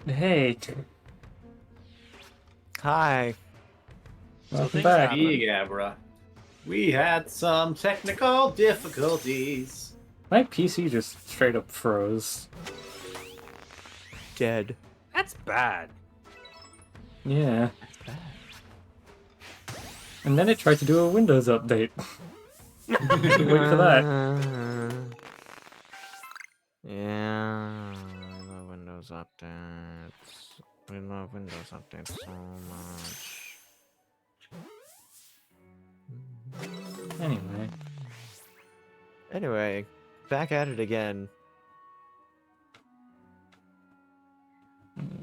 Hey, Hi. So welcome things back. happened. Gabra. We had some technical difficulties. My PC just straight up froze. Dead. That's bad. Yeah, That's bad. and then it tried to do a Windows update. Wait for that. Yeah. I love Windows updates. We love Windows updates so much. Anyway, Anyway, back at it again.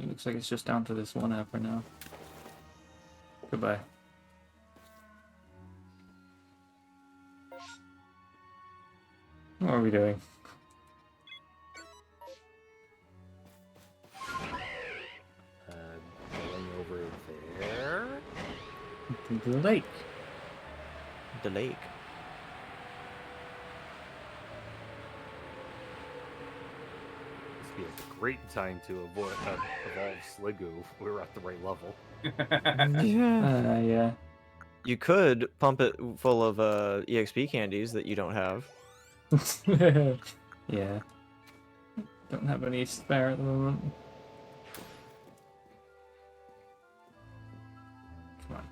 it looks like it's just down to this one app right now. Goodbye. What are we doing? Going over there. The lake. The lake. This would be a great time to evolve Sliggoo if we were at the right level. Yeah. Yeah. You could pump it full of EXP candies that you don't have. Yeah. Don't have any spare at the moment. Come on.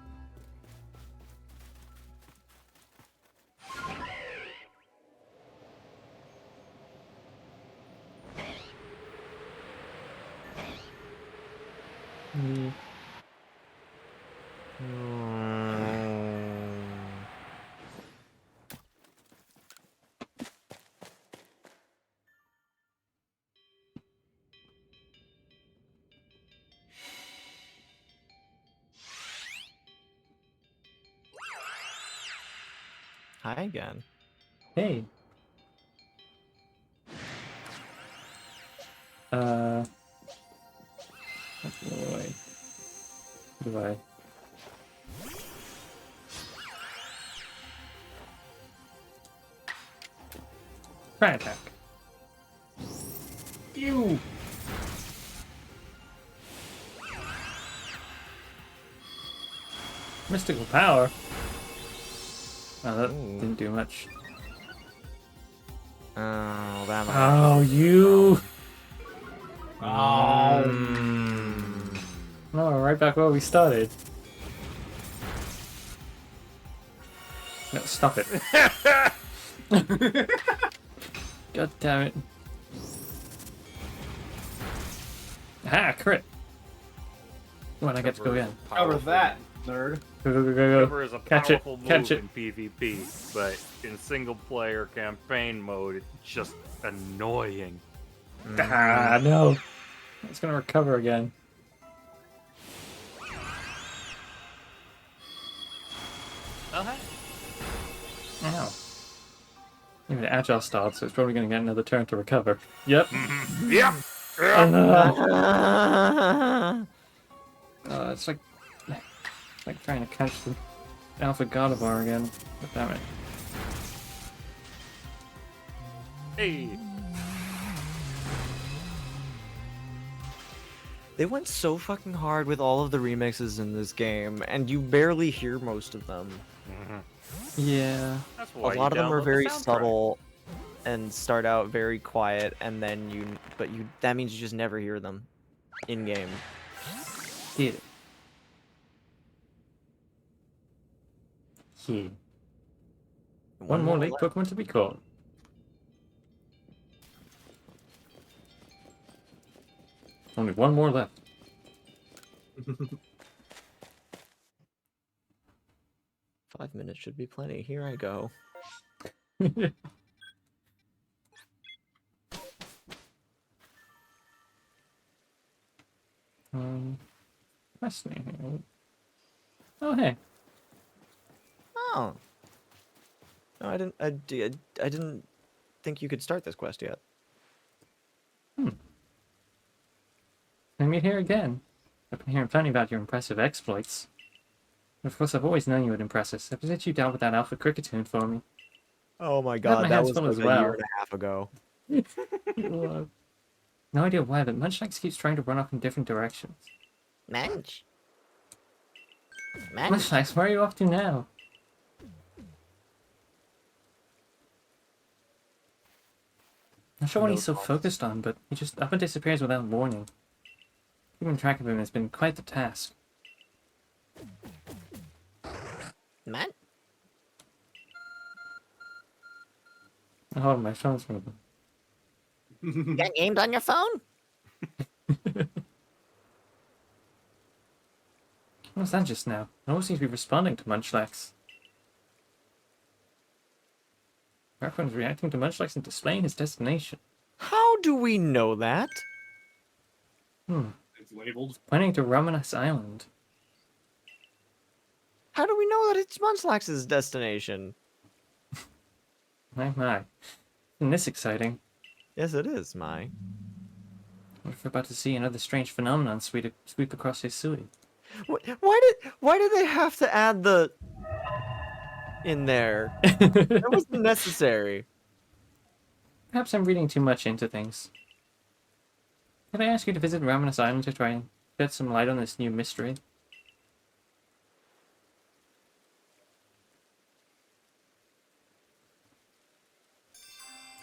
Mm. Hi again. Hey. Oh boy. Goodbye. Try attack. Ew. Mystical power. Oh, that Ooh. didn't do much. Oh, that might Oh, you! Mm. Oh, right back where we started. No, stop it. God damn it. Ah, crit! Come on, I get to go again. Cover that, nerd. Go, go, go, go, Cover go. is a Catch it, powerful catch move it. in PvP, but in single-player campaign mode, it's just annoying. Ah, no. It's gonna recover again. Oh, hey. Ow. Even the agile stalled, so it's probably gonna get another turn to recover. Yep. Yep. It's like trying to catch the Alpha Gardevoir again. God damn it. Hey. They went so fucking hard with all of the remixes in this game, and you barely hear most of them. Yeah. That's A why lot of them are download the very soundtrack. subtle and start out very quiet, and then that means you just never hear them in game. Get it. Yeah. One more lake Pokemon to be caught. Only one more left. 5 minutes should be plenty. Here I go. Fascinating. Oh, hey. Oh. No, I didn't think you could start this quest yet. I meet here again. I've been hearing plenty about your impressive exploits. Of course, I've always known you would impress us. Ever since you dealt with that Alpha Cricketune for me. Oh my my god, that hands was full like as a well. year and a half ago. It was. No idea why, but Munchlax keeps trying to run off in different directions. Munch. Munch. Munchlax, where are you off to now? Not sure what No he's so thoughts. focused on, but he just up and disappears without warning. Keeping track of him has been quite the task. Munch. Oh, my phone's moving. You got games on your phone? What was that just now? No one seems to be responding to Munchlax. Everyone's reacting to Munchlax and displaying his destination. How do we know that? It's labeled. Pointing to Ramanas Island. How do we know that it's Munchlax's destination? My. Isn't this exciting? Yes, it is, my. What if we're about to see another strange phenomenon sweep across Hisui? Why did they have to add the in there? That wasn't necessary. Perhaps I'm reading too much into things. Can I ask you to visit Ramanas Island to try and shed some light on this new mystery?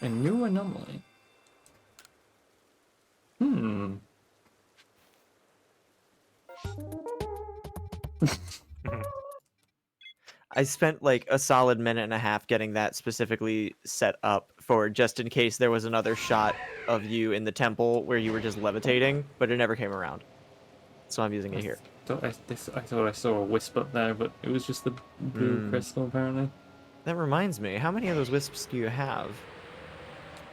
A new anomaly. I spent like a solid minute and a half getting that specifically set up for just in case there was another shot of you in the temple where you were just levitating, but it never came around. So I'm using it here. I thought I saw a wisp up there, but it was just the blue crystal, apparently. That reminds me, how many of those wisps do you have?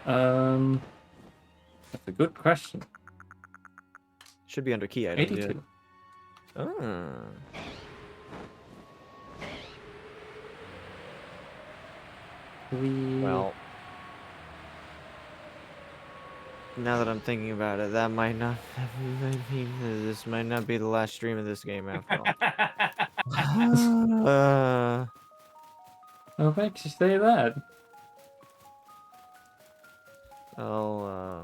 That's a good question. Should be under key items. 82. Yeah. Oh. Well, now that I'm thinking about it, that might not. This might not be the last stream of this game after all. What makes you say that? A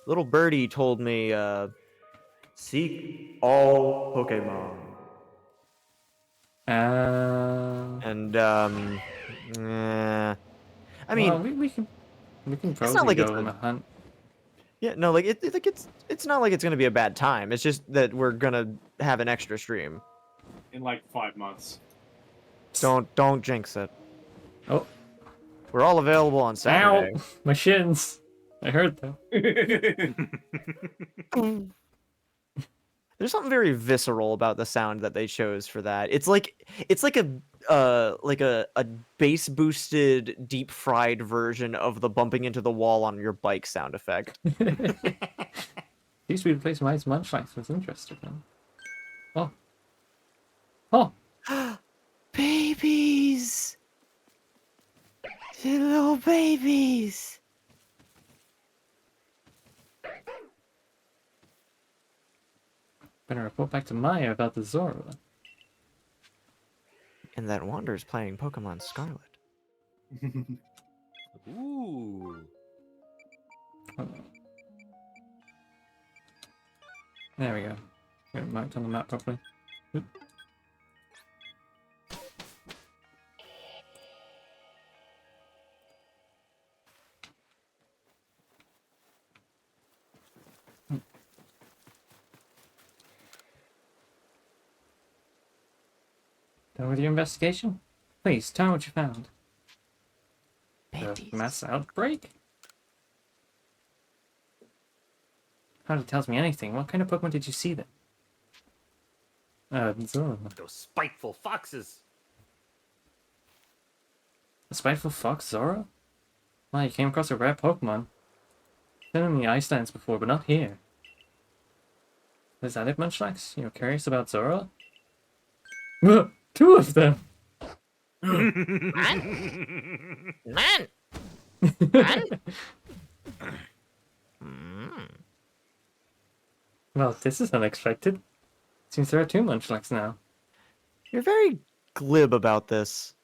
little birdie told me, seek all Pokemon. And I mean, well, we can probably not like go it's on a hunt. yeah, no, like it's not like it's gonna be a bad time. It's just that we're gonna have an extra stream. In like 5 months. Don't jinx it. Oh, We're all available on Saturday. ow! My shins. I heard them. There's something very visceral about the sound that they chose for that. It's like a bass boosted deep fried version of the bumping into the wall on your bike sound effect. Used to be the place where my Munchlax was interested in. Oh. Oh! Babies! Little babies! Better report back to Maya about the Zora. And that Wander's playing Pokemon Scarlet. Ooh. Hold on. There we go. Get it marked on the map properly. Oop. Done with your investigation? Please, tell me what you found. Babies. The mass outbreak? Hardly tells me anything. What kind of Pokemon did you see then? Zora. Those spiteful foxes. A spiteful fox, Zora? Wow, you came across a rare Pokemon. Been in the Icelands before, but not here. Is that it, Munchlax? You're curious about Zora? Two of them! Man! Man! Well, this is unexpected. Seems there are two Munchlax now. You're very glib about this.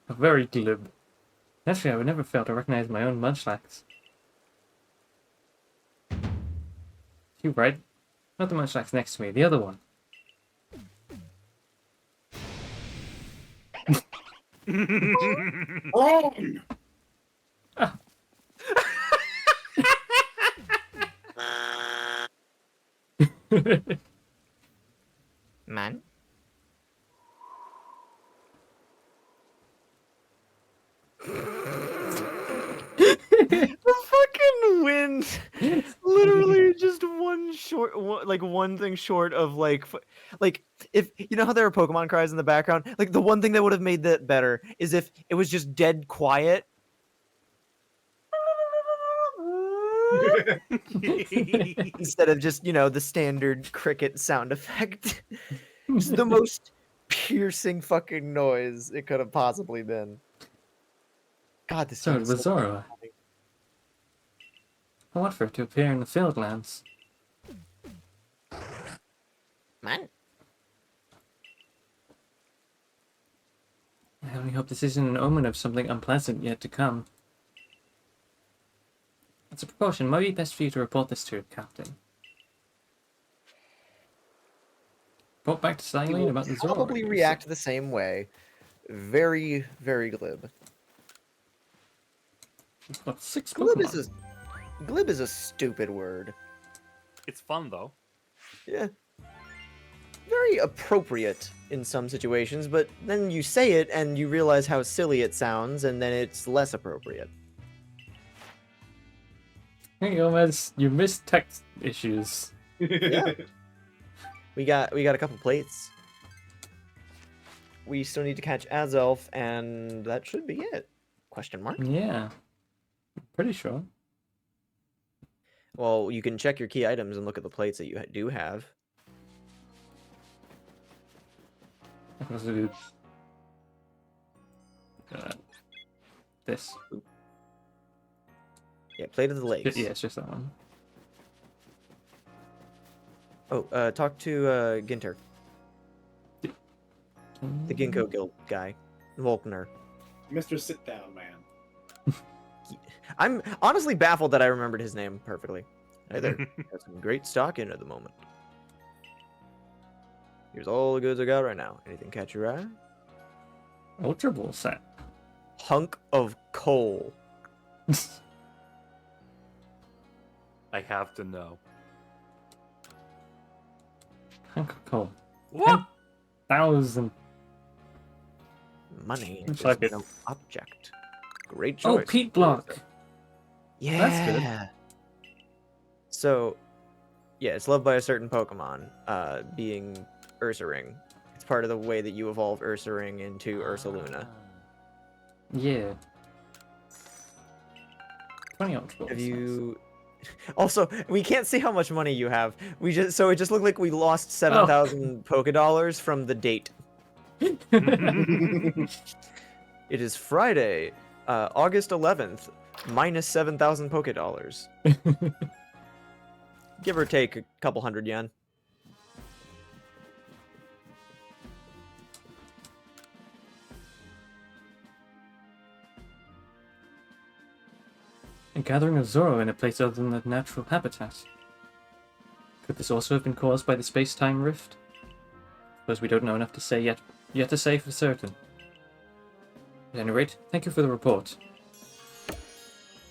Very glib. Naturally, I would never fail to recognize my own munchlax. You right? Not the munchlax next to me, the other one. Wrong! Man. The fucking wind, literally just one thing short of like if you know how there are Pokemon cries in the background. Like the one thing that would have made that better is if it was just dead quiet. Instead of just the standard cricket sound effect. Just the most piercing fucking noise it could have possibly been. God, this So game it is was so Zora. I want for it to appear in the Fieldlands. man. I only hope this isn't an omen of something unpleasant yet to come. As a precaution, it might be best for you to report this to your captain. Report back to He Silene will about the Zora. probably you react the same way. Very, very glib. said. What, 6 Glib Pokemon? is a stupid word. It's fun though. Yeah. Very appropriate in some situations, but then you say it and you realize how silly it sounds, and then it's less appropriate. Hey Gomez, you missed text issues. Yeah. We got a couple plates. We still need to catch Azelf, and that should be it. Question mark? Yeah. Pretty sure. Well, you can check your key items and look at the plates that you do have. I can also do this. Yeah, plate of the lakes. Yeah, it's just that one. Oh, talk to Ginter, the Ginkgo Guild guy, Volkner. Mr. Sit Down Man. I'm honestly baffled that I remembered his name perfectly. Hey there, got some great stock in at the moment. Here's all the goods I got right now. Anything catch your eye? Ultra Ball set. Hunk of coal. I have to know. Hunk of coal. What? 10,000. Money Looks is like it. no object. Great Oh, choice. Peat Block. Yeah. That's good. So, yeah, it's loved by a certain Pokemon, being Ursaring. It's part of the way that you evolve Ursaring into Ursaluna. Yeah. 20 Ultra Balls. Have you... Also, we can't see how much money you have. So it just looked like we lost 7,000 Pokedollars from the date. Nice. It is Friday, August 11th, minus 7,000 Pokedollars. Give or take a couple hundred yen. A gathering of Zoro in a place other than the natural habitat. Could this also have been caused by the space-time rift? Suppose we don't know enough to say yet to say for certain. At any rate, thank you for the report.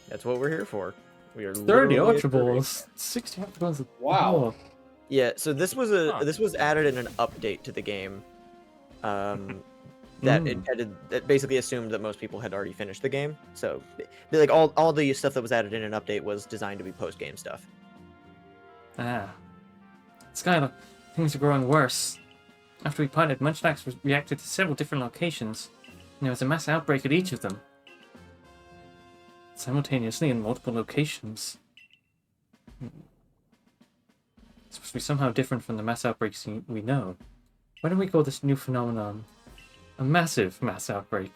That's what we're here for. We are 30 literally Ultra at 30. Balls. 60 Ultra Balls. Wow. Yeah, so this was Huh. this was added in an update to the game. That basically assumed that most people had already finished the game. So, like all the stuff that was added in an update was designed to be post-game stuff. Ah. Skylar, things are growing worse. After we piloted, Munchlax reacted to several different locations, and there was a mass outbreak at each of them. Simultaneously in multiple locations. It's supposed to be somehow different from the mass outbreaks we know. Why don't we call this new phenomenon a massive mass outbreak?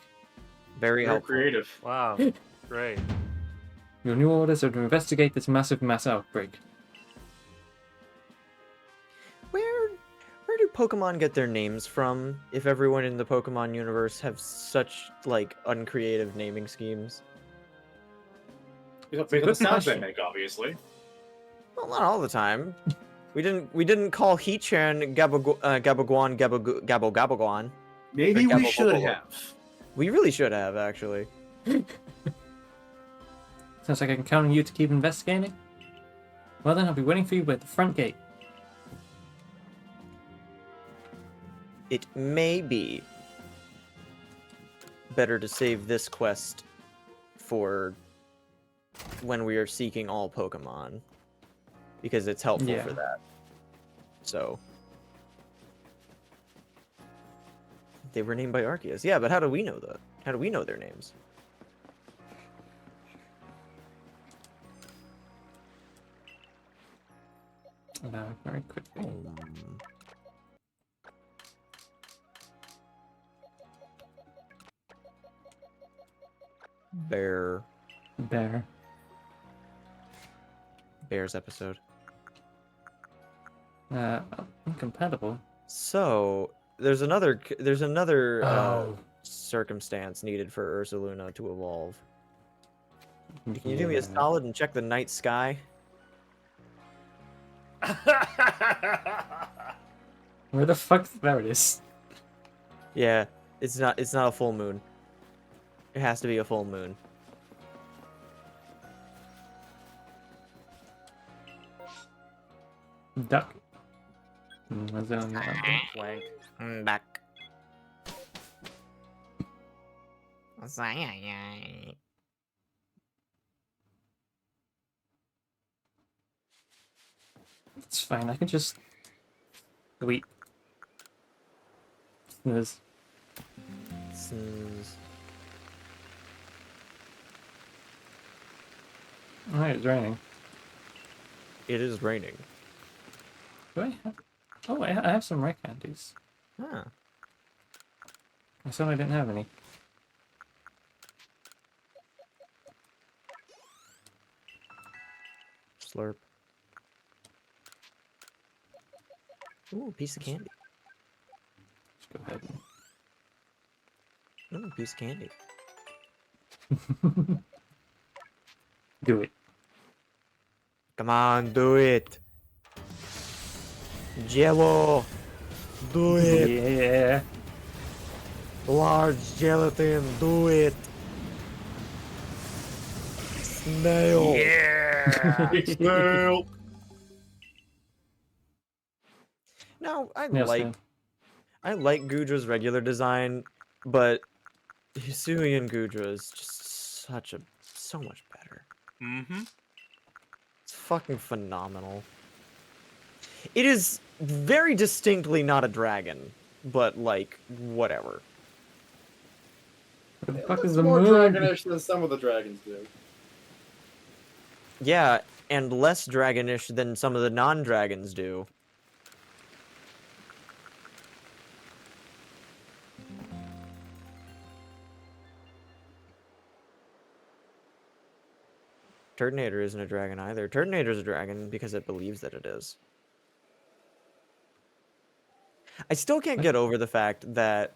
Very Very helpful. creative. Wow. Great. Your new orders are to investigate this massive mass outbreak. Where do Pokemon get their names from if everyone in the Pokemon universe have such like uncreative naming schemes? Based on a the good sounds they question. make, obviously. Well, not all the time. We didn't call Heatran Gabaguan Gabogabaguan. Maybe Or we Gabba should Bubble. have. We really should have actually. Sounds like I can count on you to keep investigating. Well then, I'll be waiting for you at the front gate. It may be better to save this quest for when we are seeking all Pokemon, because it's helpful Yeah. for that. So they were named by Arceus. Yeah, but how do we know that? How do we know their names? Very quickly. Bear's episode. Incompatible. So there's another Oh. circumstance needed for Ursaluna to evolve. Can you do me a Yeah. solid and check the night sky? Where the fuck? There it is. Yeah, it's not a full moon. It has to be a full moon. Duck. What's that on that one? Flank. Back. It's fine. I can just wait. Snooze. Oh, it's raining. It is raining. Do I have? Oh, I have some red candies. Huh. I thought I didn't have any. Slurp. Ooh, piece of candy. Let's go ahead. Ooh, piece of candy. Do it. Come on, do it. Jello. Do it. Yeah. Large gelatin, do it. Snail. Yeah. Snail. No, I Yes, like man. I like Gudra's regular design, but Hisuian Gudra is just so much better. Mm-hmm. It's fucking phenomenal. It is very distinctly not a dragon, but like whatever. What the fuck It's is the more moon? dragonish than some of the dragons do. Yeah, and less dragonish than some of the non-dragons do. Turtonator isn't a dragon either. Turtonator's a dragon because it believes that it is. I still can't get over the fact that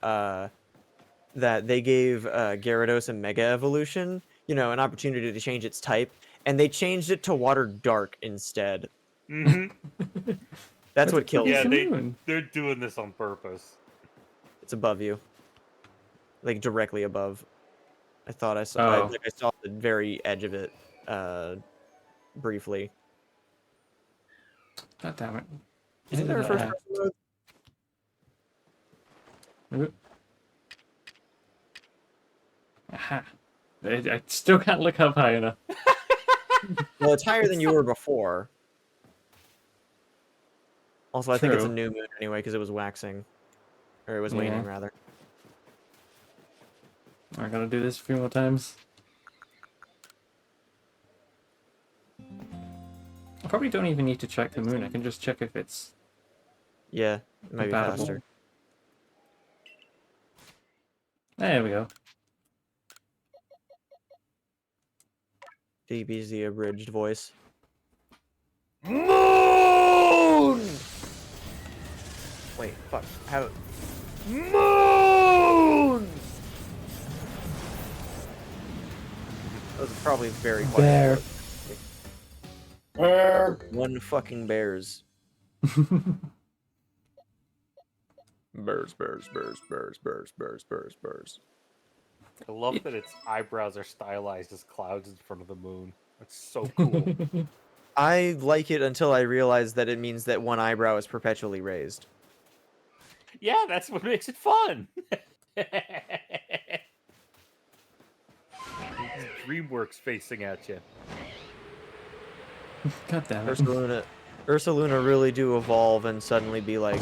that they gave Gyarados a Mega Evolution, you know, an opportunity to change its type, and they changed it to Water Dark instead. Mm-hmm. That's What what the fuck kills is Yeah, it. the moon? they're doing this on purpose. It's above you. Like directly above. I thought I saw Oh. I saw the very edge of it briefly. God damn it. Isn't there a first person mode? Oop. Aha. I still can't look up high enough. Well, it's higher than you were before. Also, I think it's a True. new moon anyway because it was waxing. Or it was Yeah. waning, rather. I gotta do this a few more times. I probably don't even need to check the moon. I can just check if it's Yeah, it might be compatible. faster. There we go. DB's the abridged voice. Moon! Wait, fuck. How? Moon! Those are probably very quiet. Bear. Where? One fucking bears. Bears, bears, bears, bears, bears, bears, bears, bears. I love that its eyebrows are stylized as clouds in front of the moon. That's so cool. I like it until I realize that it means that one eyebrow is perpetually raised. Yeah, that's what makes it fun. DreamWorks facing at you. God damn it. Ursaluna really do evolve and suddenly be like,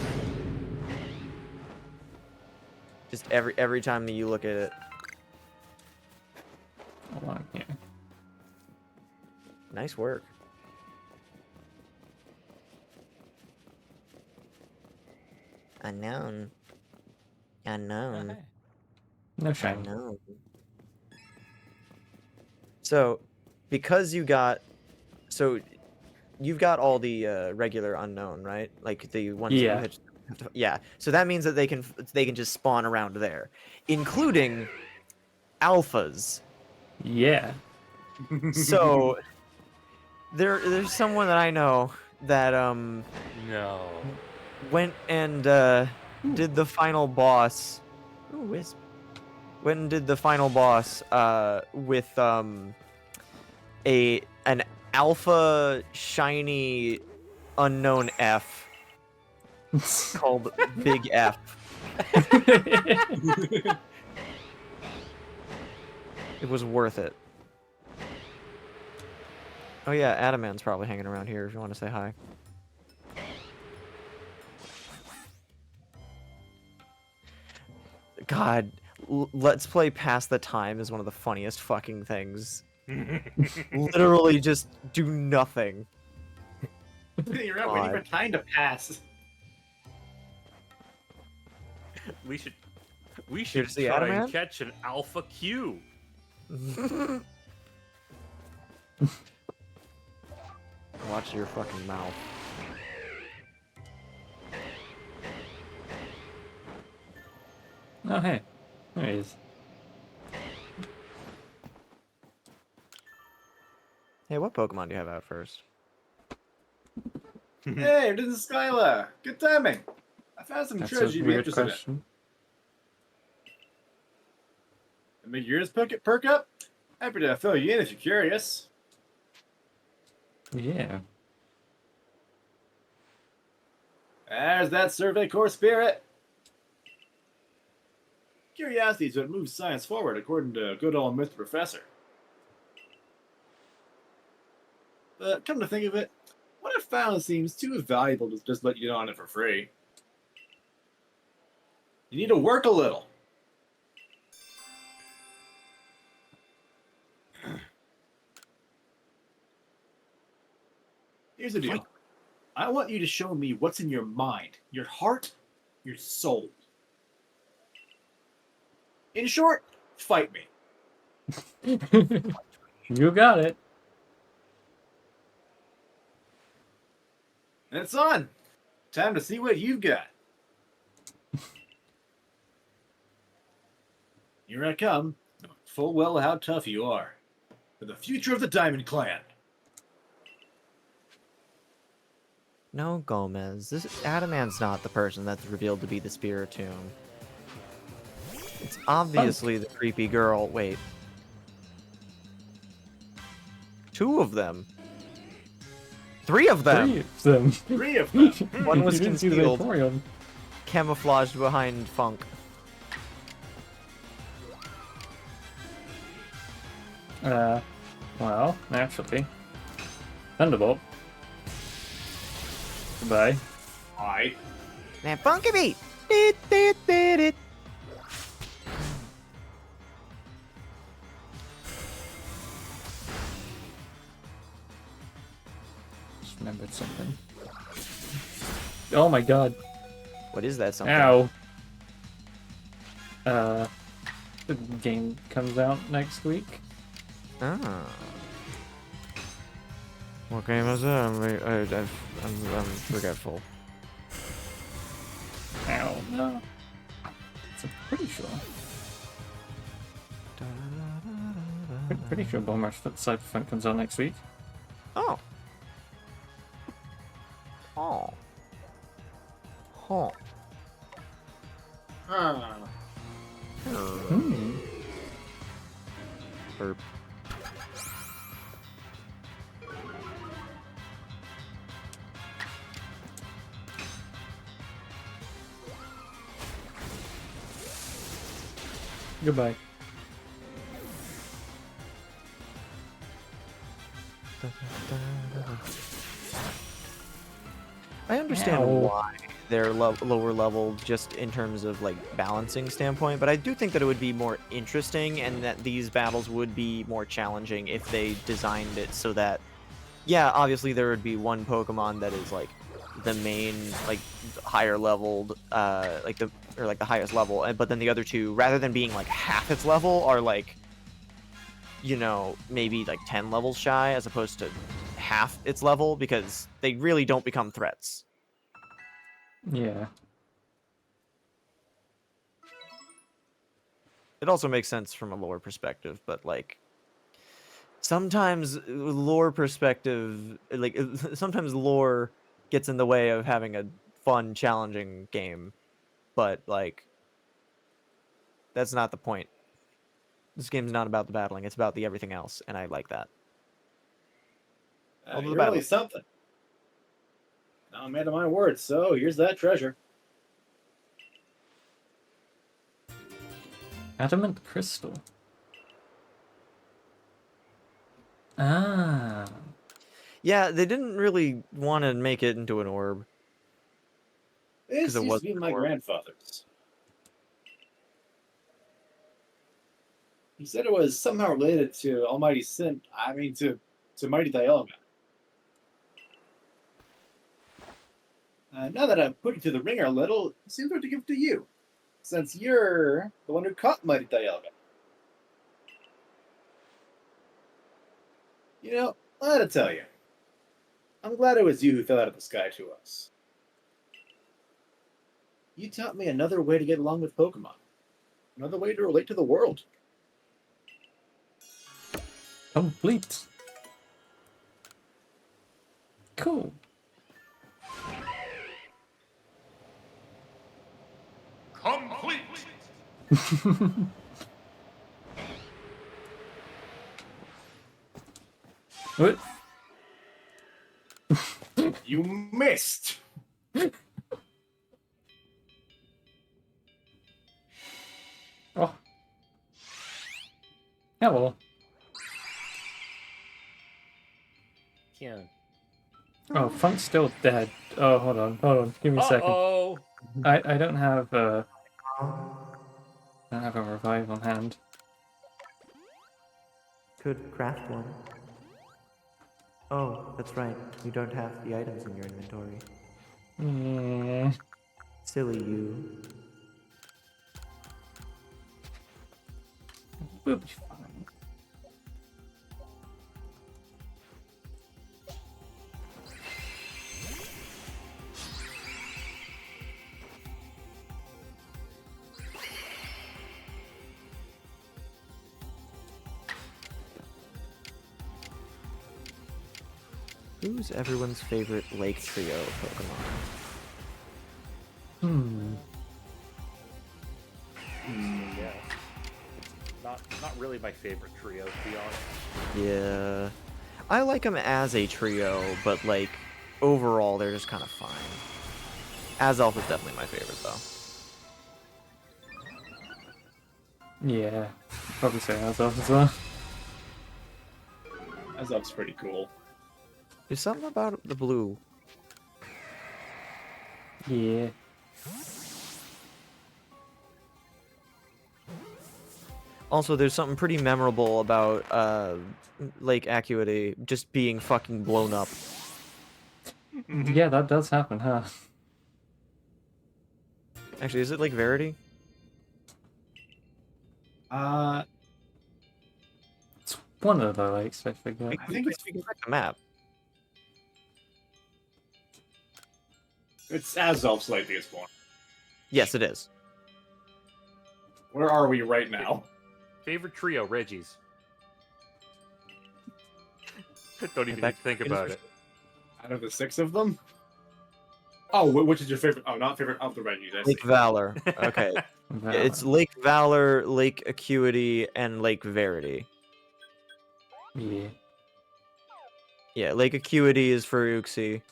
just every time that you look at it. Along here. Nice work. Unknown. Unknown. No shame. Unknown. So, because you've got all the regular unknown, right? Like the ones that you Yeah. hit. Yeah. So that means that they can just spawn around there, including alphas. Yeah. So there's someone that I know that No. went and did the final boss. Ooh, wisp. Went and did the final boss with an alpha shiny unknown F called Big F. It was worth it. Oh yeah, Adaman's probably hanging around here if you want to say hi. God, Let's Play Pass the Time is one of the funniest fucking things. Literally just do nothing. You're right, waiting for time to pass. We should Here to see try Adaman? and catch an alpha Q. Watch your fucking mouth. Oh, hey. There he is. Hey, what Pokemon do you have out first? Hey, this is Skyla. Good timing. I found some That's treasure a you'd be weird interested question. in. Make yours perk up? Happy to fill you in if you're curious. Yeah. There's that survey core spirit. Curiosity is what moves science forward, according to good old Mr. Professor. But come to think of it, what I found seems too valuable to just let you in on it for free. You need to work a little. Here's the deal. I want you to show me what's in your mind, your heart, your soul. In short, fight me. You got it. And it's on. Time to see what you've got. Here I come, knowing full well how tough you are. For the future of the Diamond Clan. No, Gomez. Adaman's not the person that's revealed to be the Spiritomb. It's obviously the creepy girl. Wait. Two of them. Three of them. 3 of them. 3 of them. One was You didn't see the concealed. Vaporeon. Camouflaged behind Funk. Well, naturally. Thunderbolt. Goodbye. Aye. Now, Funky Beat! Beat, beat, beat it. Just remembered something. Oh my god. What is that something? Ow. The game comes out next week. Ah. What game is it? I'm forgetful. no. I'm pretty sure. Pretty sure Bomber Cyberfront comes out next week. Oh. Oh. Huh. Ah. Hmm. Burp. Goodbye. I understand Ow. why they're lower level just in terms of like balancing standpoint, but I do think that it would be more interesting and that these battles would be more challenging if they designed it so that, yeah, obviously there would be one Pokemon that is like the main, like higher leveled, like the highest level, but then the other two, rather than being like half its level, are like, you know, maybe like 10 levels shy as opposed to half its level, because they really don't become threats. Yeah. It also makes sense from a lore perspective, but like sometimes lore perspective, like sometimes lore gets in the way of having a fun, challenging game, but like that's not the point. This game's not about the battling, it's about the everything else, and I like that. Although the You're battle- really something. Now I'm a man of my word, so here's that treasure. Adamant Crystal. Ah. Yeah, they didn't really want to make it into an orb. This it used was to be my before. grandfather's. He said it was somehow related to Almighty Sin. I mean, to Mighty Dialga. Now that I've put you to the ringer a little, it seems right to give it to you, since you're the one who caught Mighty Dialga. You know, I gotta tell you, I'm glad it was you who fell out of the sky to us. You taught me another way to get along with Pokemon, another way to relate to the world. Complete. Cool. Complete. What? You missed! Oh. Hello. Can't. Oh, Funk's still dead. Oh, hold on. Give me a second. Uh-oh. I don't have a revive on hand. Could craft one. Oh, that's right. You don't have the items in your inventory. Mm. Silly you. We'll be fine. Who's everyone's favorite Lake Trio Pokemon? Yeah. Not really my favorite trio, to be honest. Yeah. I like them as a trio, but like overall they're just kind of fine. Azelf is definitely my favorite though. Yeah. Probably say Azelf as well. Azov's pretty cool. There's something about the blue. Yeah. Also, there's something pretty memorable about Lake Acuity just being fucking blown up. Yeah, that does happen, huh? Actually, is it Lake Verity? It's one of the lakes, I forget. I think it's we can check the map. Azov's like the biggest one. Yes, it is. Where are we right now? Favorite trio, Reggie's. Don't even need to think about it. Out of the 6 of them? Oh, which is your favorite? Oh, not favorite of the Reggies. I see. Lake Valor. Okay. It's Lake Valor, Lake Acuity, and Lake Verity. Yeah. Yeah, Lake Acuity is for Uxie,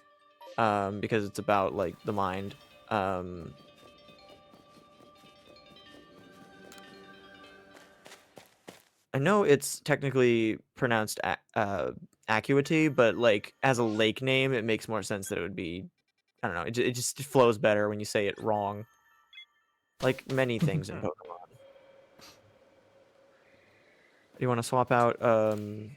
because it's about like the mind. I know it's technically pronounced Acuity, but like as a lake name, it makes more sense that it would be. I don't know. It just flows better when you say it wrong. Like many things in Pokemon. Do you want to swap out the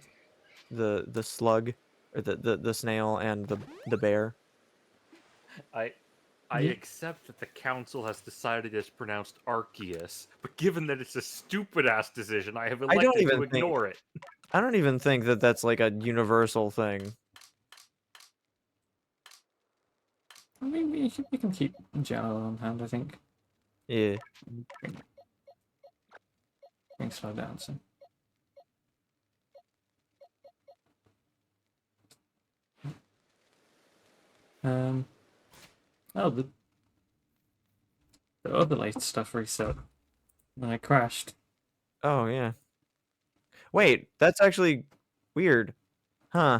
slug or the snail and the bear? I Yeah. accept that the council has decided it's pronounced Arceus, but given that it's a stupid ass decision, I have don't elected even to think- ignore it. I don't even think that that's like a universal thing. I mean, we can keep General on hand, I think. Yeah. Bring slow down some. Oh, the other late stuff reset. And I crashed. Oh yeah. Wait, that's actually weird. Huh.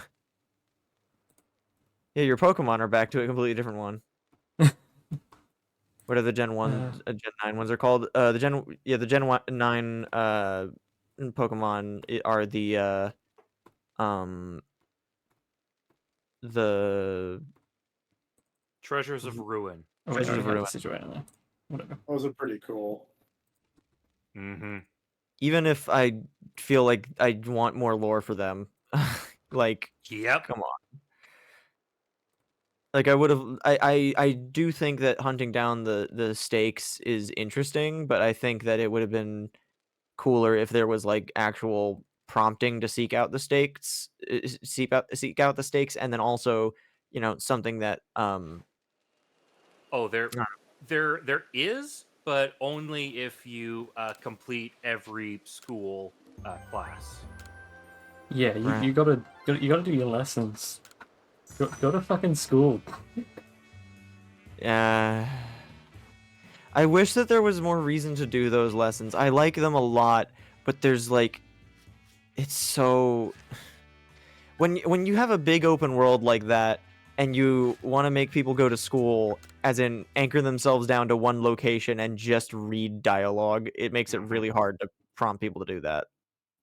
Yeah, your Pokemon are back to a completely different one. What are the Gen 1, Gen 9 ones are called? The Gen 9 Pokemon are the Treasures of Ruin. Oh, wait, I Treasures already of had Ruin. the situation there. Whatever. Those are pretty cool. Mm-hmm. Even if I feel like I want more lore for them, like Yep. come on. Like I would have, I do think that hunting down the stakes is interesting, but I think that it would have been cooler if there was like actual prompting to seek out the stakes, seek out the stakes, and then also, something that Oh, there is, but only if you complete every school class. Yeah, Right. you gotta do your lessons. Go to fucking school. I wish that there was more reason to do those lessons. I like them a lot, but there's like, it's so when you have a big open world like that and you want to make people go to school, as in anchor themselves down to one location and just read dialogue, it makes it really hard to prompt people to do that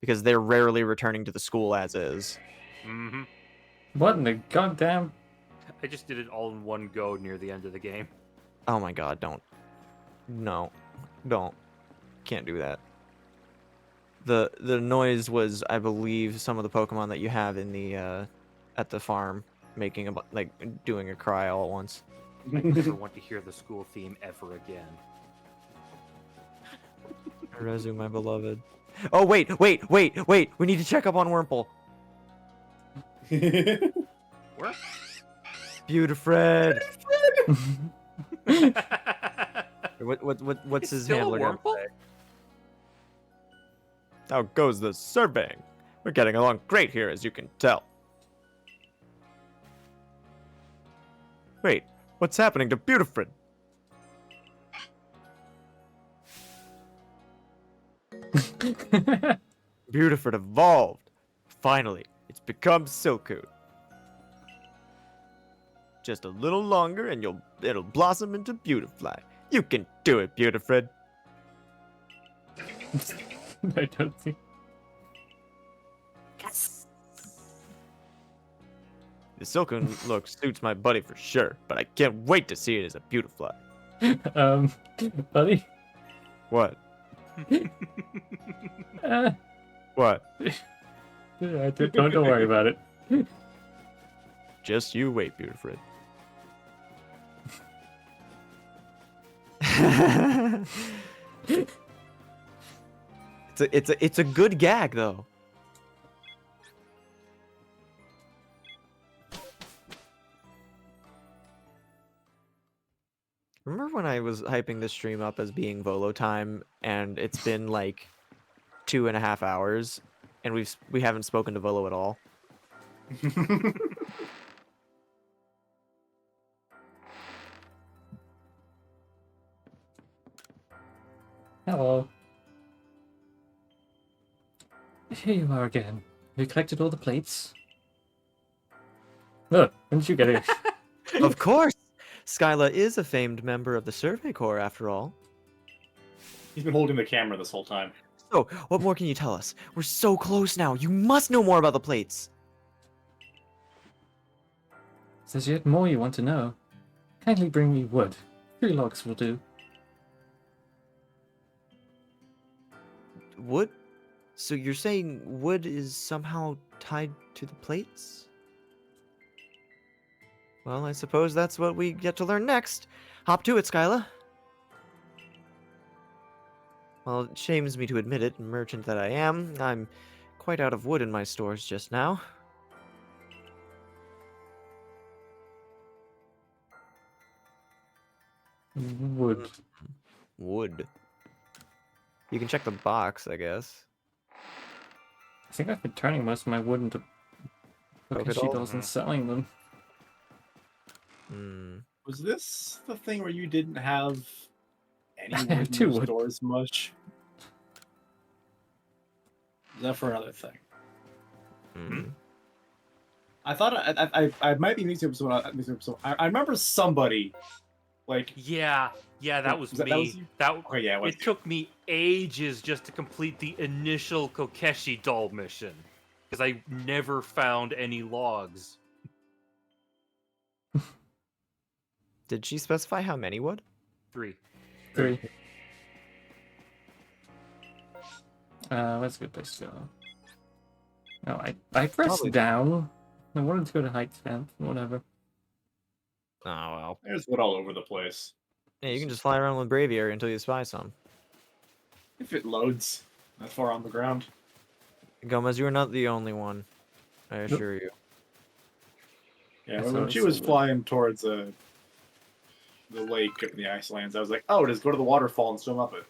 because they're rarely returning to the school as is. Mm-hmm. What in the goddamn? I just did it all in one go near the end of the game. Oh my god, don't. No. Don't. Can't do that. The noise was, I believe, some of the Pokemon that you have in the at the farm making doing a cry all at once. I never want to hear the school theme ever again. Rezu, my beloved. Oh wait! We need to check up on Wurmple. Where? Beautifred. What's his still a handler gonna Wurmple? say? How goes the surveying? We're getting along great here, as you can tell. Wait, what's happening to Beautifred? Beautifred evolved. Finally, it's become Silcoon. Just a little longer and it'll blossom into Beautifly. You can do it, Beautifred. I don't think. The Silcoon look suits my buddy for sure, but I can't wait to see it as a Beautifly. Buddy. What? Uh, What? don't worry about it. Just you wait, Beautifred. It's a good gag though. Remember when I was hyping this stream up as being Volo time, and it's been like 2.5 hours, and we haven't spoken to Volo at all? Hello. Here you are again. You collected all the plates? Look, when did you get here? Of course! Skyla is a famed member of the Survey Corps, after all. He's been holding the camera this whole time. So, what more can you tell us? We're so close now. You must know more about the plates. If there's yet more you want to know, kindly bring me wood. 3 logs will do. Wood? So you're saying wood is somehow tied to the plates? Well, I suppose that's what we get to learn next. Hop to it, Skyla. Well, it shames me to admit it, merchant that I am. I'm quite out of wood in my stores just now. Wood. Wood. You can check the box, I guess. I think I've been turning most of my wood into Polka Kokeshi dolls? dolls and selling them. Hmm. Was this the thing where you didn't have any I wood had in 2 your wood. stores much? Is that for another thing? Hmm. I thought I might be mixing up someone. I remember somebody like Yeah, that was Was that- me. that was you? That okay, yeah, it was it took me ages just to complete the initial Kokeshi doll mission because I never found any logs. Did she specify how many wood? 3. 3. Where's a good place to go? No, I pressed Probably- down. I wanted to go to height stamp, whatever. Oh, well. there's wood all over the place. Yeah, you can just fly around with Braviary until you spy some. If it loads that far on the ground. Gomez, you are not the only one. I assure you. Yeah, That's when always she was so weird. flying towards the lake up in the Icelands, I was like, oh, just go to the waterfall and swim up it.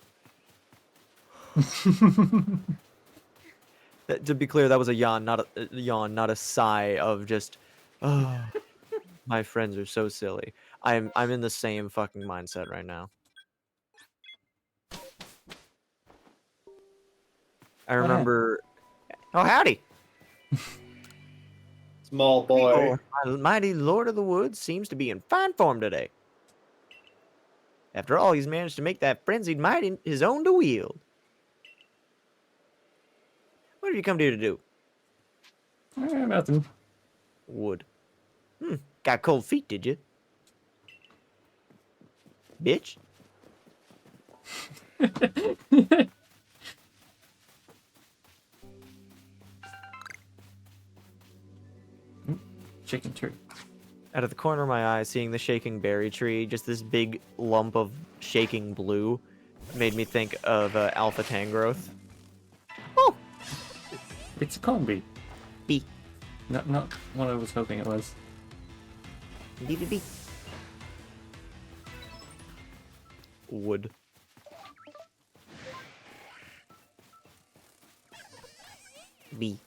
To be clear, that was a yawn, not a yawn, not a sigh of just, oh, my friends are so silly. I'm in the same fucking mindset right now. I remember. Oh, howdy! Small boy. Oh, mighty Lord of the Woods seems to be in fine form today. After all, he's managed to make that frenzied might his own to wield. What have you come here to do? Nothing. Wood. Got cold feet, did you? Bitch. Chicken tree. Out of the corner of my eye, seeing the shaking berry tree, just this big lump of shaking blue, made me think of alpha tangrowth. Oh, It's a combi. bee. Not what I was hoping it was. Bee, bee, bee. Wood. Bee.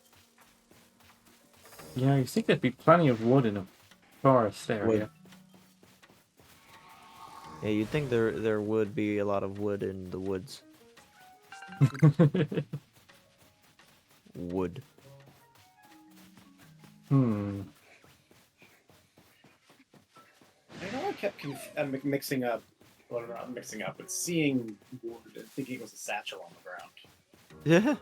Yeah, you think there'd be plenty of wood in a forest area. Wood. Yeah, you'd think there would be a lot of wood in the woods. Wood. Hmm. I know I kept mixing up. Well, not mixing up, but seeing wood and thinking it was a satchel on the ground. Yeah.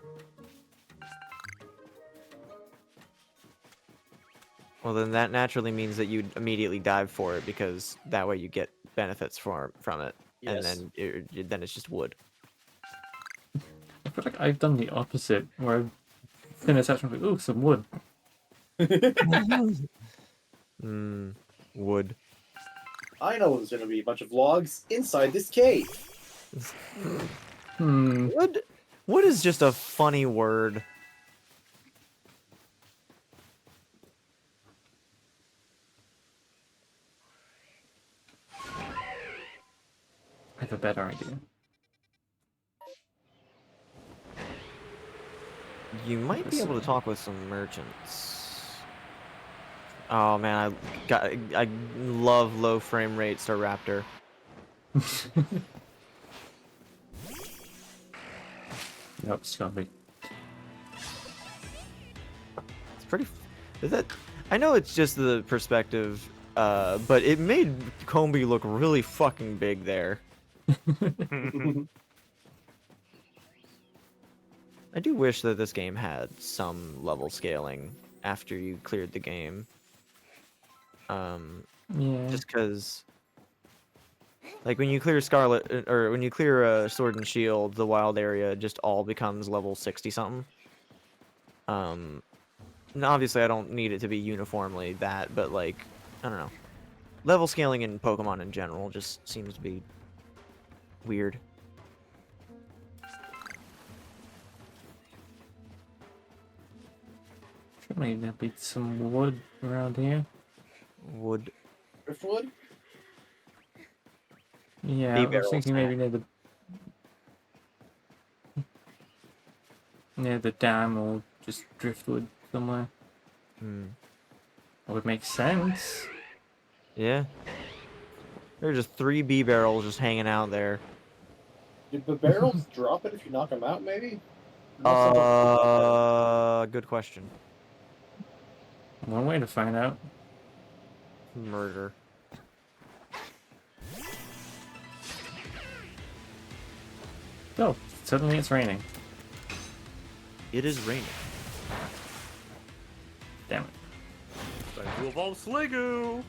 Well, then that naturally means that you'd immediately dive for it because that way you get benefits from it, and Yes. then it's just wood. I feel like I've done the opposite, where I've been a section like, ooh, some wood. Wood. I know there's going to be a bunch of logs inside this cave. Hmm. Wood. Wood is just a funny word. have a better idea. You might be able to talk with some merchants. Oh man, I love low frame rate Staraptor. Nope, Scumby. It's pretty. Is that? I know it's just the perspective, but it made Combi look really fucking big there. I do wish that this game had some level scaling after you cleared the game. Yeah. Just because, like, when you clear Scarlet, or when you clear Sword and Shield, the wild area just all becomes level 60 something. And obviously I don't need it to be uniformly that, but like, I don't know. Level scaling in Pokemon in general just seems to be weird. Surely there'll be some wood around here. Wood. Driftwood? Yeah, Bee I was barrels, thinking maybe near the dam or just driftwood somewhere. Hmm. That would make sense. Yeah. There are just 3 bee barrels just hanging out there. Did the barrels drop it if you knock them out, maybe? Good question. One way to find out. Murder. Oh, suddenly it's raining. It is raining. Damn it. Time to evolve Sliggoo!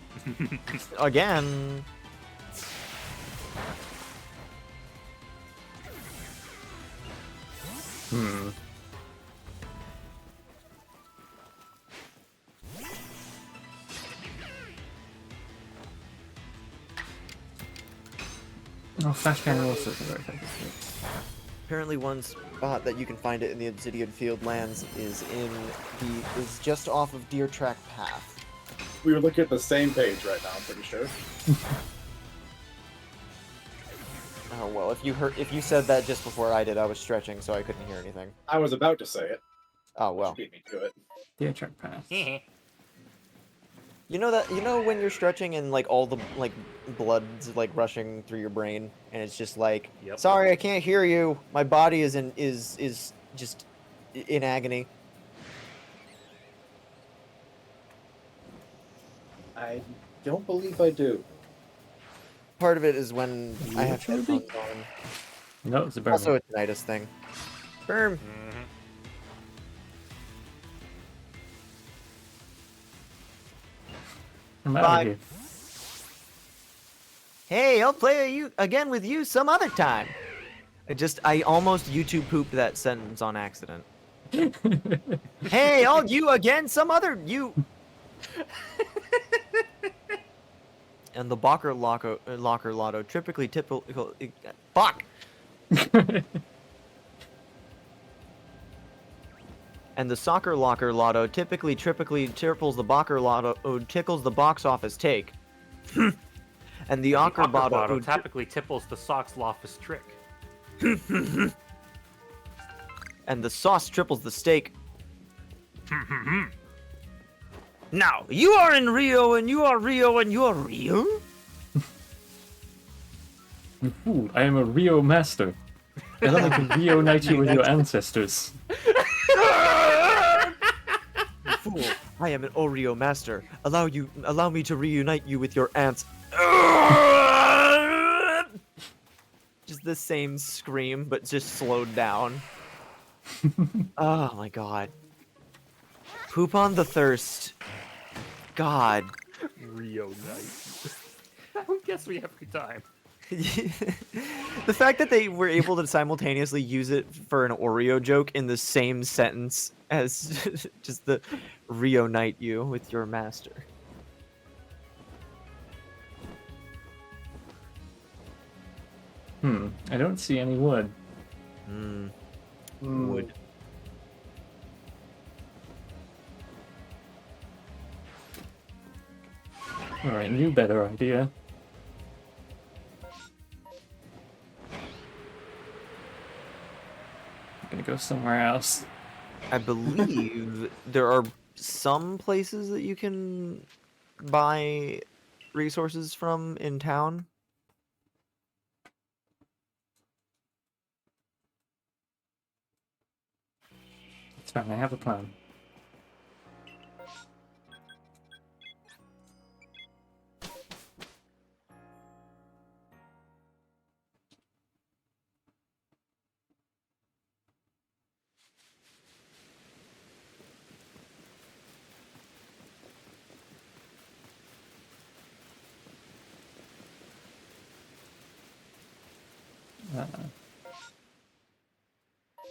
Again. Hmm. Oh, Flash Cannon also is a very effective. Apparently, one spot that you can find it in the Obsidian Field lands is just off of Deer Track Path. We were looking at the same page right now, I'm pretty sure. Oh well, if you said that just before I did, I was stretching, so I couldn't hear anything. I was about to say it. Oh Which well. beat me to it. Deer Track Pass. You know when you're stretching and like all the like blood's like rushing through your brain, and it's just like, Yep. sorry, I can't hear you. My body is just in agony. I don't believe I do. Part of it is when I have Literally? headphones on. No, it's a bird. Also, a tinnitus thing. Berm. I'm out Bye. of here. Hey, I'll play you again with you some other time. I almost YouTube pooped that sentence on accident. Hey, I'll you again some other you. And the Locker Lotto typically fuck. And the Soccer Locker Lotto typically triples the Bocker Lotto tickles the box office take. And the Ocker Bottle Lotto typically tipples the socks loftus trick. and the sauce triples the steak. Now, you are in Rio, and you are Rio, and you are Rio? You fool, I am a Rio master. Allow me to reunite you with your ancestors. You fool, I am an Oreo master. Allow me to reunite you with your aunts. Just the same scream, but just slowed down. Oh my god. Poop on the thirst. God. Rio night. Who gets me every time? The fact that they were able to simultaneously use it for an Oreo joke in the same sentence as just the reunite you with your master. I don't see any wood. Wood. Alright, new better idea. go somewhere else. I believe there are some places that you can buy resources from in town. It's fine, I have a plan.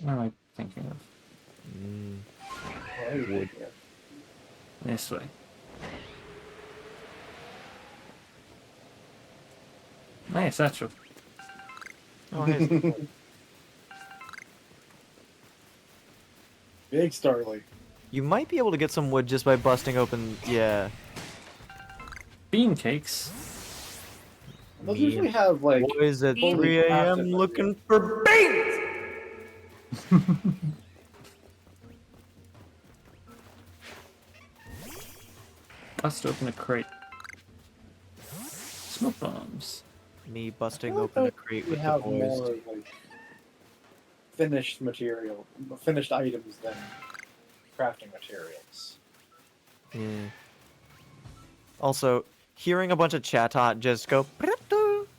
What am I thinking of? Wood. This way. Nice, satchel. Oh, hey, Big Starly. you might be able to get some wood just by busting open. Yeah. Bean cakes. Those Me usually have like Boys at fully 3 a.m. crafted looking for beans. Bust open a crate. Smoke bombs. Me busting I feel like open a that crate we with the have boys. more like finished material, finished items than crafting materials. Yeah. Also, hearing a bunch of chatot just go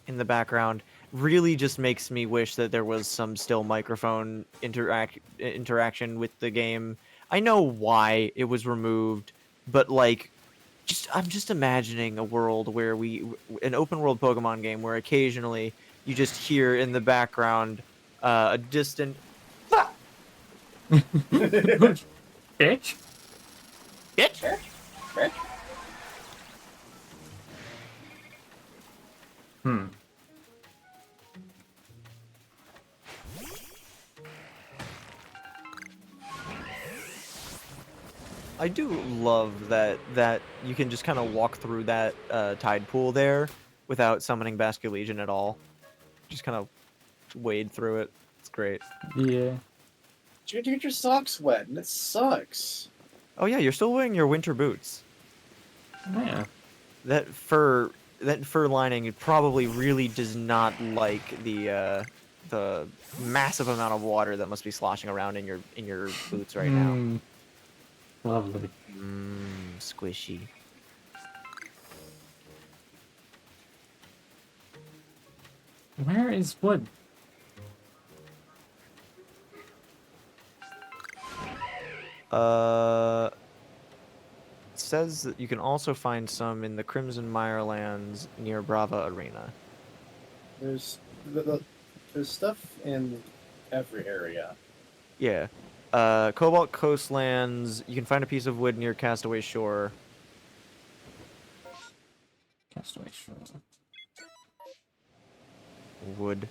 in the background really just makes me wish that there was some still microphone interaction with the game. I know why it was removed, but like, I'm just imagining a world where an open world Pokemon game where occasionally you just hear in the background a distant Bitch. bitch. Hmm. I do love that you can just kind of walk through that tide pool there without summoning Basculegion at all. Just kind of wade through it. It's great. Yeah. You get your socks wet, and it sucks. Oh yeah, you're still wearing your winter boots. Yeah. That fur lining probably really does not like the massive amount of water that must be sloshing around in your boots right now. Mm. Lovely. Squishy. Where is wood? It says that you can also find some in the Crimson Mirelands near Brava Arena. There's there's stuff in every area. Yeah. Cobalt Coastlands, you can find a piece of wood near Castaway Shore. Castaway Shore. Wood.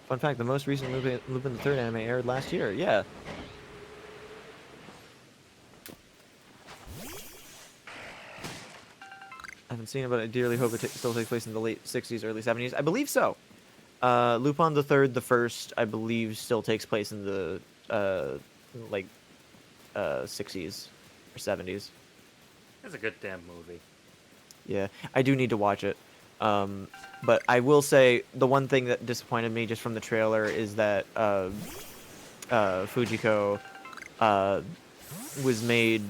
Fun fact, the most recent Lupin the Third anime aired last year. Yeah. I haven't seen it, but I dearly hope it still takes place in the late 60s, early 70s. I believe so. Lupin the Third, the first, I believe, still takes place in the 60s or 70s. It's a good damn movie. Yeah, I do need to watch it. But I will say the one thing that disappointed me just from the trailer is that Fujiko was made,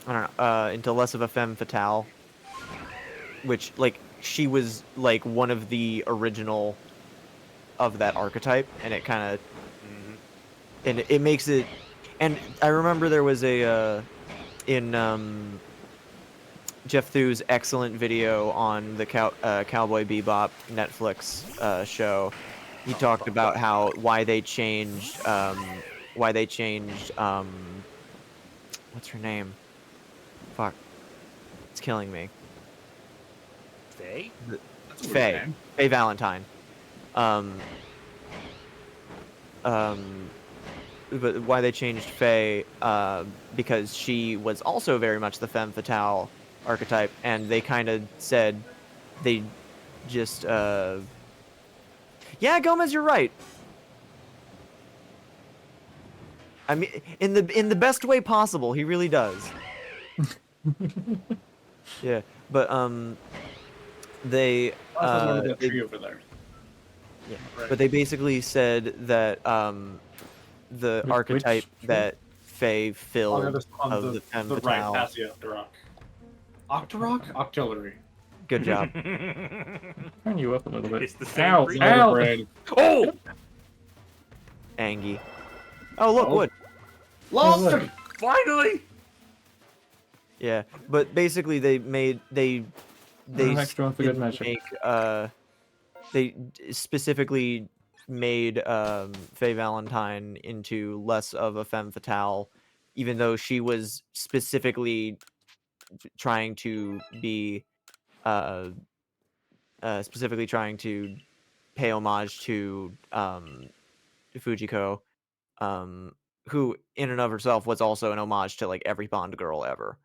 I don't know, into less of a femme fatale, which, like, she was, like, one of the original of that archetype, and it kind of, and it makes it, and I remember there was a, in, Jeff Thu's excellent video on the Cowboy Bebop Netflix show, he talked about why they changed, what's her name? Fuck. It's killing me. Faye? That's a weird Faye. name. Faye Valentine. But why they changed Faye, because she was also very much the femme fatale archetype, and they kind of said they just, yeah, Gomez, you're right. I mean, in the best way possible, he really does. Yeah, but they Also, one of the they tree over there. Yeah, Right. but they basically said that the Which archetype tree? that Faye On the filled other on of the, the femme the right, fatale. past the Octorok. Octorok? Octillery. Good job. Turn you up a little bit. It's the same Ow! creature. Ow! Brain. Oh! Angie. Oh, look, Oh. wood. Lost look. him! Finally! Yeah, but basically they Extra one for good didn't measure. make they specifically made Faye Valentine into less of a femme fatale, even though she was specifically trying to be specifically trying to pay homage to Fujiko, who in and of herself was also an homage to like every Bond girl ever.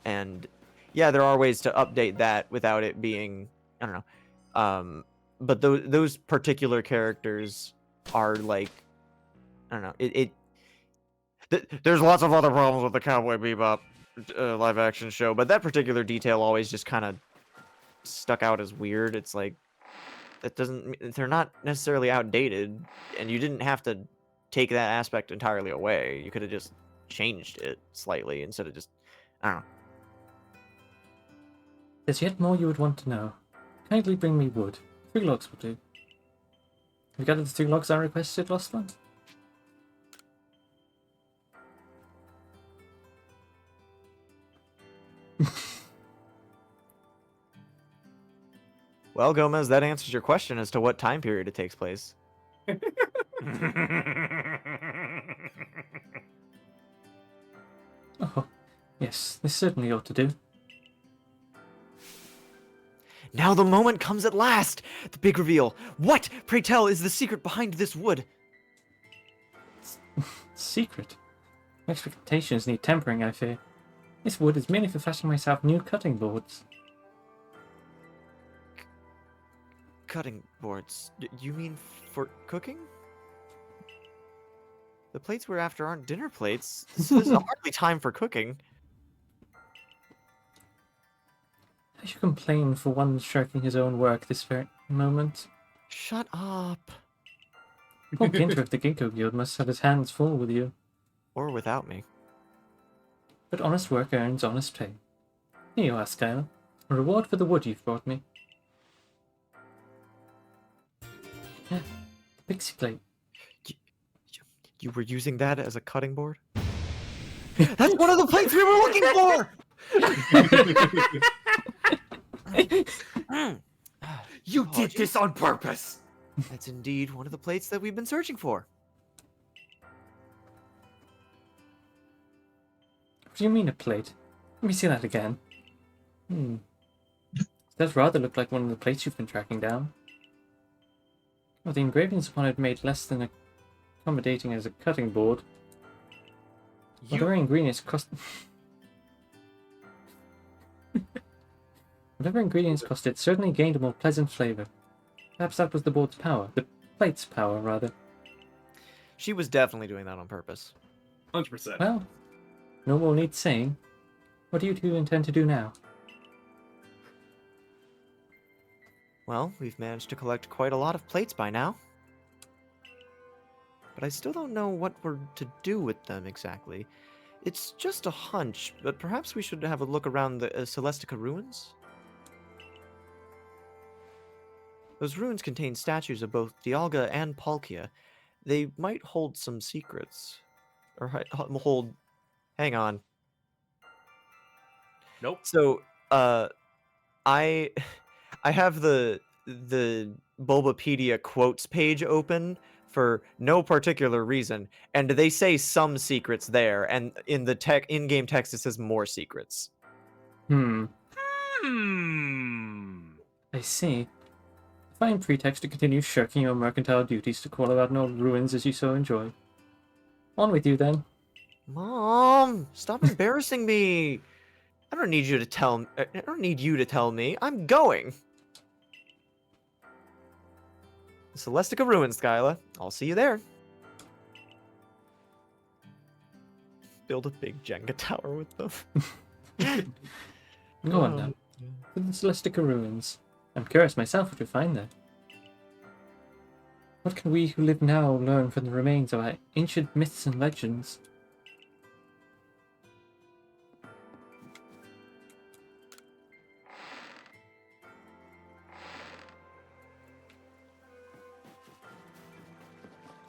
And yeah, there are ways to update that without it being, I don't know. But those particular characters are like, I don't know. There's lots of other problems with the Cowboy Bebop live action show, but that particular detail always just kind of stuck out as weird. It's like that doesn't. They're not necessarily outdated, and you didn't have to take that aspect entirely away. You could have just changed it slightly instead of just, I don't know. There's yet more you would want to know. Kindly bring me wood. 3 logs will do. Have you gathered the 3 logs I requested, Lostland? Well, Gomez, that answers your question as to what time period it takes place. Oh, yes, this certainly ought to do. Now the moment comes at last! The big reveal. What, pray tell, is the secret behind this wood? Secret. My expectations need tempering, I fear. This wood is merely for fashioning myself new cutting boards. Cutting boards. You mean for cooking? The plates we're after aren't dinner plates. This is hardly time for cooking. I should complain for one shirking his own work this very moment. Shut up. Poor Ginter of the Ginkgo Guild must have his hands full with you. Or without me. But honest work earns honest pay. Here you are, Skylar. A reward for the wood you've brought me. Yeah, the pixie plate. You were using that as a cutting board? That's one of the plates we were looking for! You did this on purpose! That's indeed one of the plates that we've been searching for. What do you mean a plate? Let me see that again. It does rather look like one of the plates you've been tracking down. Well, the engravings upon it made less than accommodating as a cutting board. Whatever ingredients cost it certainly gained a more pleasant flavor. Perhaps that was the board's power. The plate's power, rather. She was definitely doing that on purpose. 100%. Well, no more need saying. What do you two intend to do now? Well, we've managed to collect quite a lot of plates by now. But I still don't know what we're to do with them exactly. It's just a hunch, but perhaps we should have a look around the Celestica ruins? Those ruins contain statues of both Dialga and Palkia. They might hold some secrets. Or hold... Hang on. Nope. So, I have the Bulbapedia quotes page open for no particular reason, and they say some secrets there, and in the in-game text it says more secrets. Hmm. I see. Fine pretext to continue shirking your mercantile duties to call about old ruins as you so enjoy. On with you, then. Mom, stop embarrassing me. I don't need you to tell. I don't need you to tell me. I'm going. Celestica ruins, Skyla. I'll see you there. build a big Jenga tower with them. Go on now. To the Celestica ruins. I'm curious myself what you find there. What can we who live now learn from the remains of our ancient myths and legends?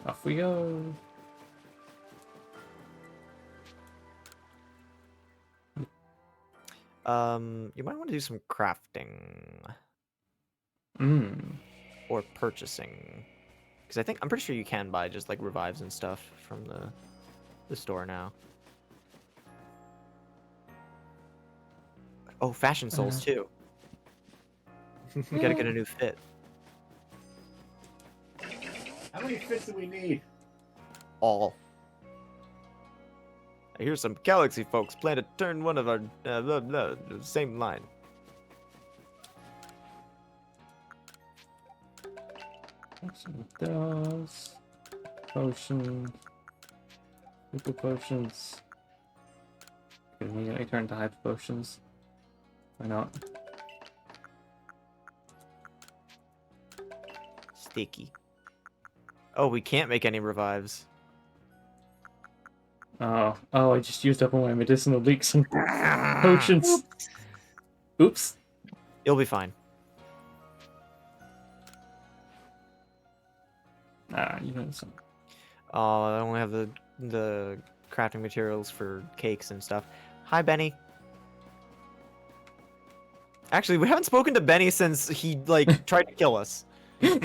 Off we go. You might want to do some crafting Mmm. or purchasing, because I'm pretty sure you can buy just like revives and stuff from the store now. Oh, fashion souls too. You gotta get a new fit. How many fits do we need? All. I hear some galaxy folks plan to turn one of our same line. Some of those. Potions. Super potions. Immediately turn to hype potions. Why not? Sticky. Oh, we can't make any revives. Oh, I just used up all my medicinal leaks and potions. Oops. You'll be fine. You know something. Oh, I only have the crafting materials for cakes and stuff. Hi, Benny. Actually, we haven't spoken to Benny since he like tried to kill us. Maybe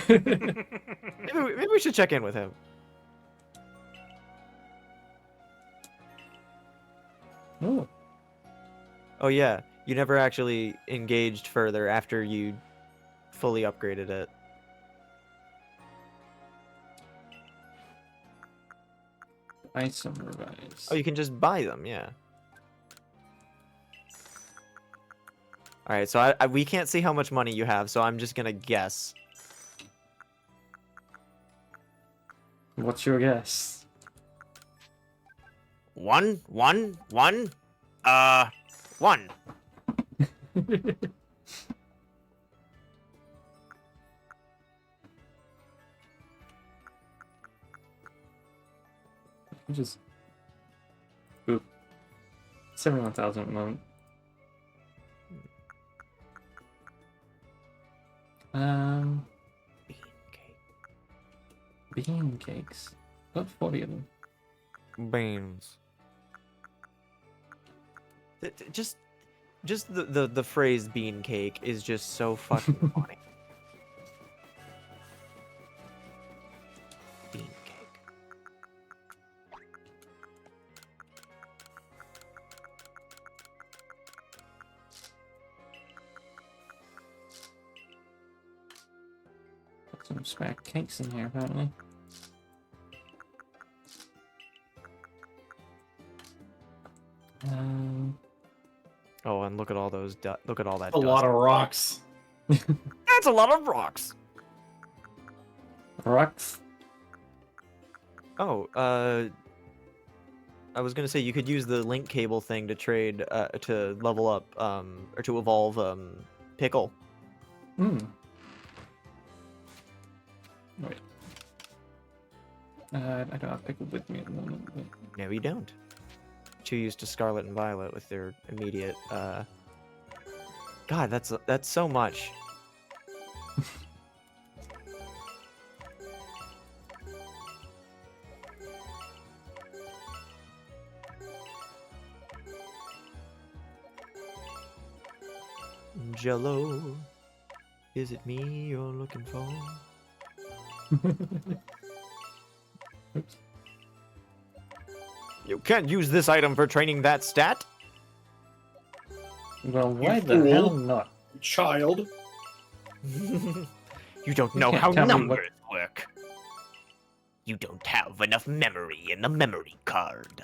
we should check in with him. Oh. Oh yeah, you never actually engaged further after you fully upgraded it. Buy some revives. Oh, you can just buy them, yeah. All right, so we can't see how much money you have, so I'm just gonna guess. What's your guess? One. Just. Oop. 71,000 at the moment. Bean cakes. About 40 of them. Beans. Just the phrase bean cake is just so fucking funny. Bean cake. Got some spare cakes in here apparently. Oh, and look at all those. Look at all that. A lot of rocks. That's a lot of rocks. Rocks. Oh, I was gonna say you could use the link cable thing to trade, to level up, or to evolve, Pickle. Hmm. Wait. I don't have Pickle with me at the moment. But... No, you don't. Two used to Scarlet and Violet with their immediate, God, that's so much. Jello, is it me you're looking for? Oops. You can't use this item for training that stat. Well, why You the fool. hell not? Child. You don't know can't how tell me numbers work. You don't have enough memory in the memory card.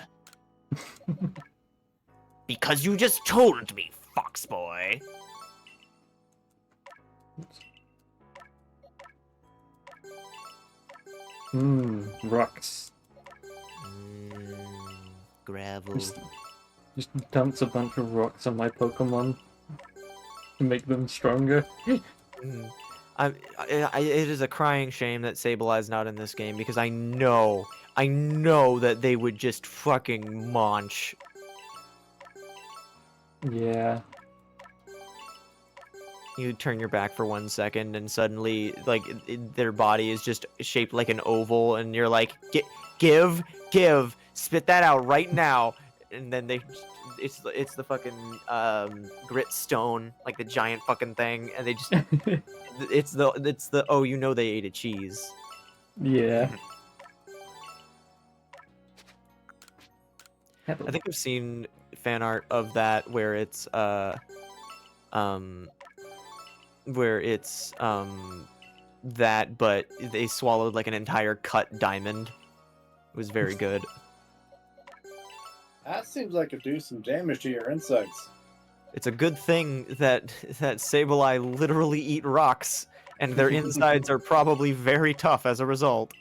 Because you just told me, fox boy. Rocks. Gravel. Just dumps a bunch of rocks on my Pokemon to make them stronger. Mm. It is a crying shame that Sablei's not in this game because I know that they would just fucking munch. Yeah. You turn your back for 1 second and suddenly, like, their body is just shaped like an oval, and you're like, give, spit that out right now. And then it's the fucking grit stone, like the giant fucking thing, and they just it's the oh, you know they ate a cheese. Yeah. I think I've seen fan art of that where it's that, but they swallowed like an entire cut diamond. It was very good. That seems like it do some damage to your insides. It's a good thing that Sableye literally eat rocks, and their insides are probably very tough as a result.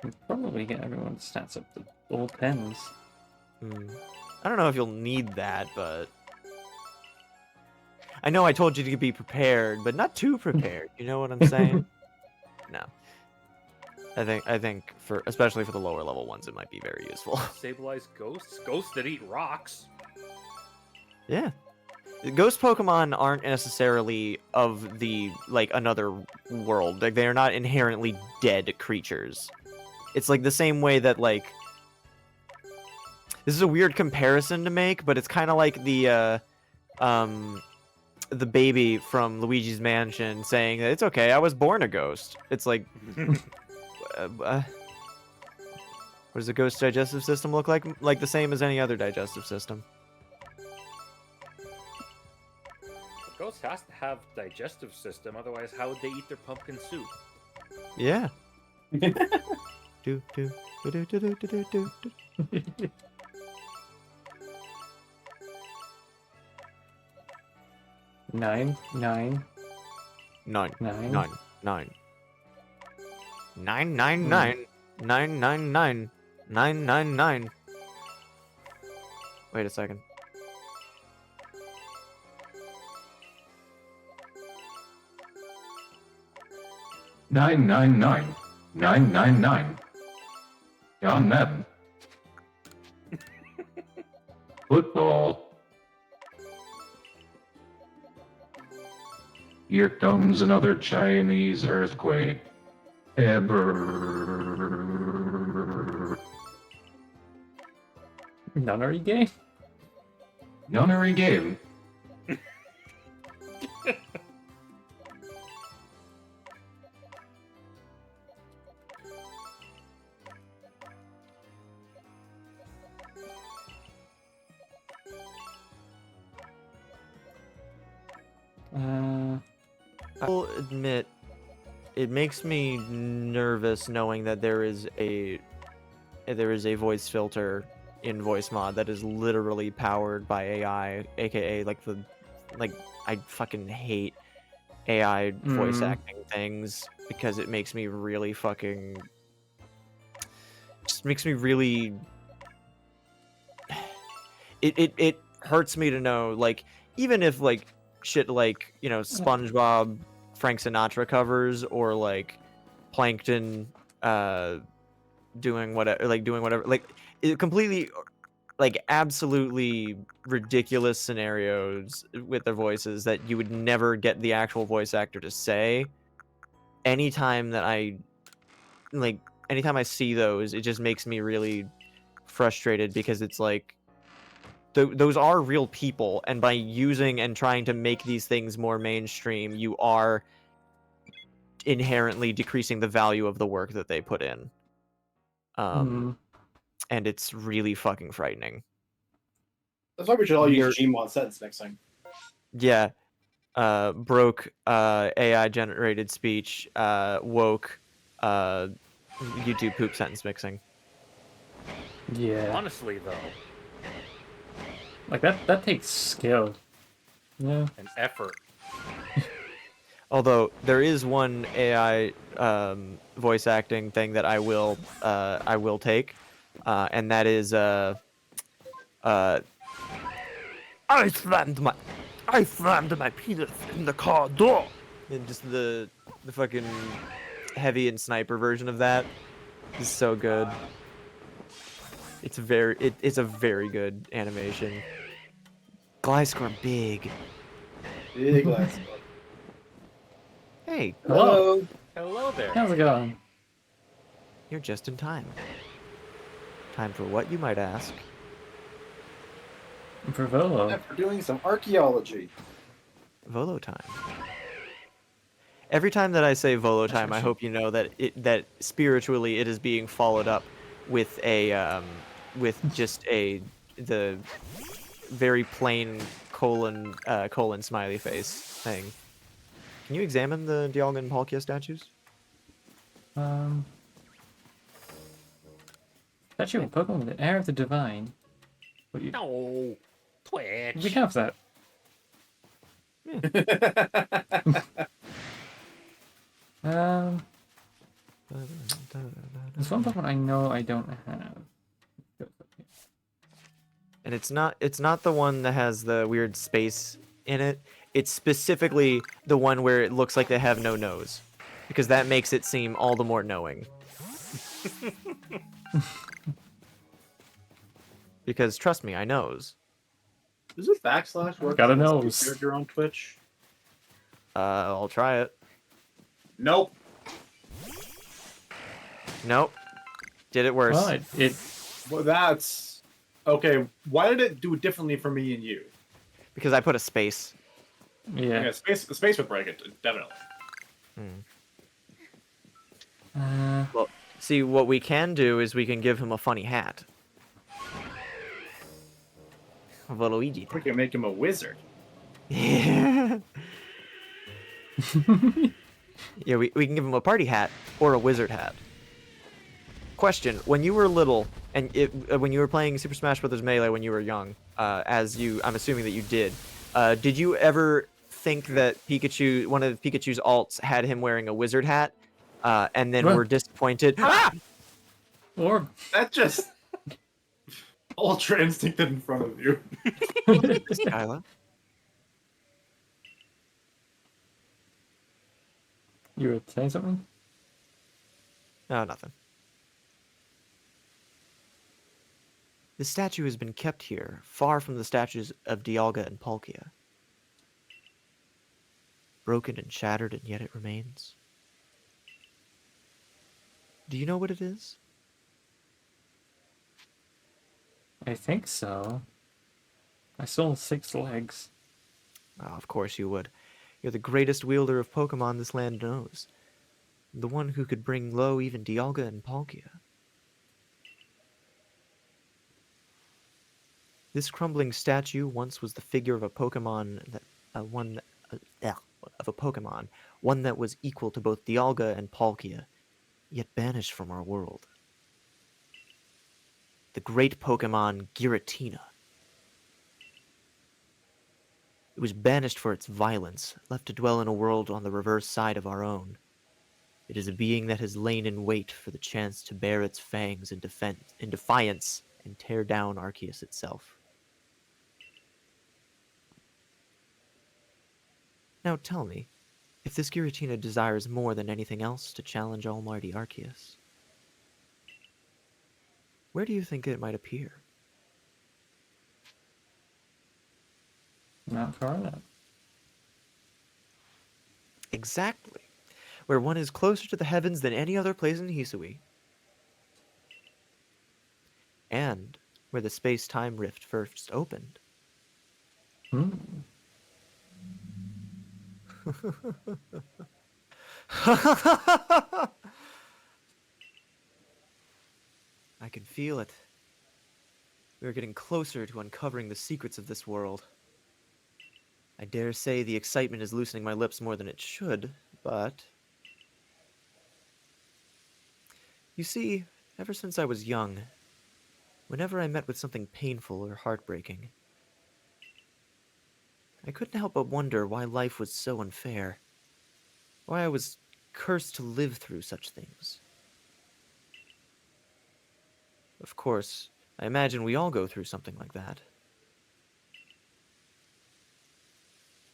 We'll probably get everyone's stats up to all 10s. I don't know if you'll need that, but I know I told you to be prepared, but not too prepared. You know what I'm saying? No. I think for especially for the lower level ones, it might be very useful. Sablei's ghosts that eat rocks. Yeah. Ghost Pokemon aren't necessarily of the, like, another world. Like, they are not inherently dead creatures. It's like the same way that, like, this is a weird comparison to make, but it's kind of like the baby from Luigi's Mansion saying that it's okay, I was born a ghost. It's like, what does a ghost digestive system look like? Like the same as any other digestive system. A ghost has to have digestive system, otherwise how would they eat their pumpkin soup? Yeah. do do do do do do do do. Nine. Nine. Nine. Nine. Nine. 999 999 999. Wait a second. Nine, 999. John Madden. Football. Here comes another Chinese earthquake. Ever. Nunnery game? Nunnery game. I'll admit, it makes me nervous knowing that there is a voice filter in voice mod that is literally powered by AI, aka I fucking hate AI voice acting things because it makes me really fucking just makes me really it hurts me to know, like, even if like shit like, you know, SpongeBob Frank Sinatra covers or like Plankton doing whatever like it completely like absolutely ridiculous scenarios with their voices that you would never get the actual voice actor to say. Anytime I see those, it just makes me really frustrated because it's like those are real people, and by using and trying to make these things more mainstream, you are inherently decreasing the value of the work that they put in. And it's really fucking frightening. That's why we should all use Gmod sentence mixing. Yeah. Broke AI generated speech, woke YouTube poop sentence mixing. Yeah. Honestly, though, Like that takes skill. Yeah. an effort. Although there is one AI voice acting thing that I will take, and that is I slammed my penis in the car door. And just the fucking heavy and sniper version of that is so good. It's a very good animation. Gliscor big. Big lights. Hey, Hello. Hello there. How's it going? you're just in time. Time for what, you might ask? For Volo. For doing some archaeology. Volo time. Every time that I say Volo That's time, I what hope you know that spiritually it is being followed up with the very plain colon smiley face thing. Can you examine the Dialga and Palkia statues? Statue of Pokemon with the air of the divine. What you, No. Twitch. we have that. Um, there's one Pokemon I know I don't have. And it's not the one that has the weird space in it. It's specifically the one where it looks like they have no nose, because that makes it seem all the more knowing. Because trust me, I knows. Does a backslash work? Got a as a nose. character on Twitch? I'll try it. Nope. Nope. Did it worse. Well, it Well, that's okay. Why did it do it differently for me and you? Because I put a space. yeah. Yeah, space would break it definitely. Well, see, what we can do is we can give him a funny hat. Waluigi. We can make him a wizard. Yeah, we can give him a party hat or a wizard hat. Question: when you were little, and when you were playing Super Smash Bros. Melee when you were young, I'm assuming that you did you ever think that Pikachu, one of Pikachu's alts, had him wearing a wizard hat, and then What? were disappointed? Ah! Or That just ultra instincted in front of you. Skyla? you were saying something? No, nothing. The statue has been kept here, far from the statues of Dialga and Palkia. Broken and shattered, and yet it remains. Do you know what it is? I think so. I saw 6 legs. Oh, of course you would. You're the greatest wielder of Pokemon this land knows. The one who could bring low even Dialga and Palkia. This crumbling statue once was the figure of a Pokemon one that was equal to both Dialga and Palkia, yet banished from our world. The great Pokemon Giratina. It was banished for its violence, left to dwell in a world on the reverse side of our own. It is a being that has lain in wait for the chance to bare its fangs in defiance and tear down Arceus itself. Now tell me, if this Giratina desires more than anything else to challenge Almighty Arceus, where do you think it might appear? Not far enough. Exactly, where one is closer to the heavens than any other place in Hisui. And where the space-time rift first opened. Hmm. I can feel it. We are getting closer to uncovering the secrets of this world. I dare say the excitement is loosening my lips more than it should, but... You see, ever since I was young, whenever I met with something painful or heartbreaking, I couldn't help but wonder why life was so unfair. why I was cursed to live through such things. Of course, I imagine we all go through something like that.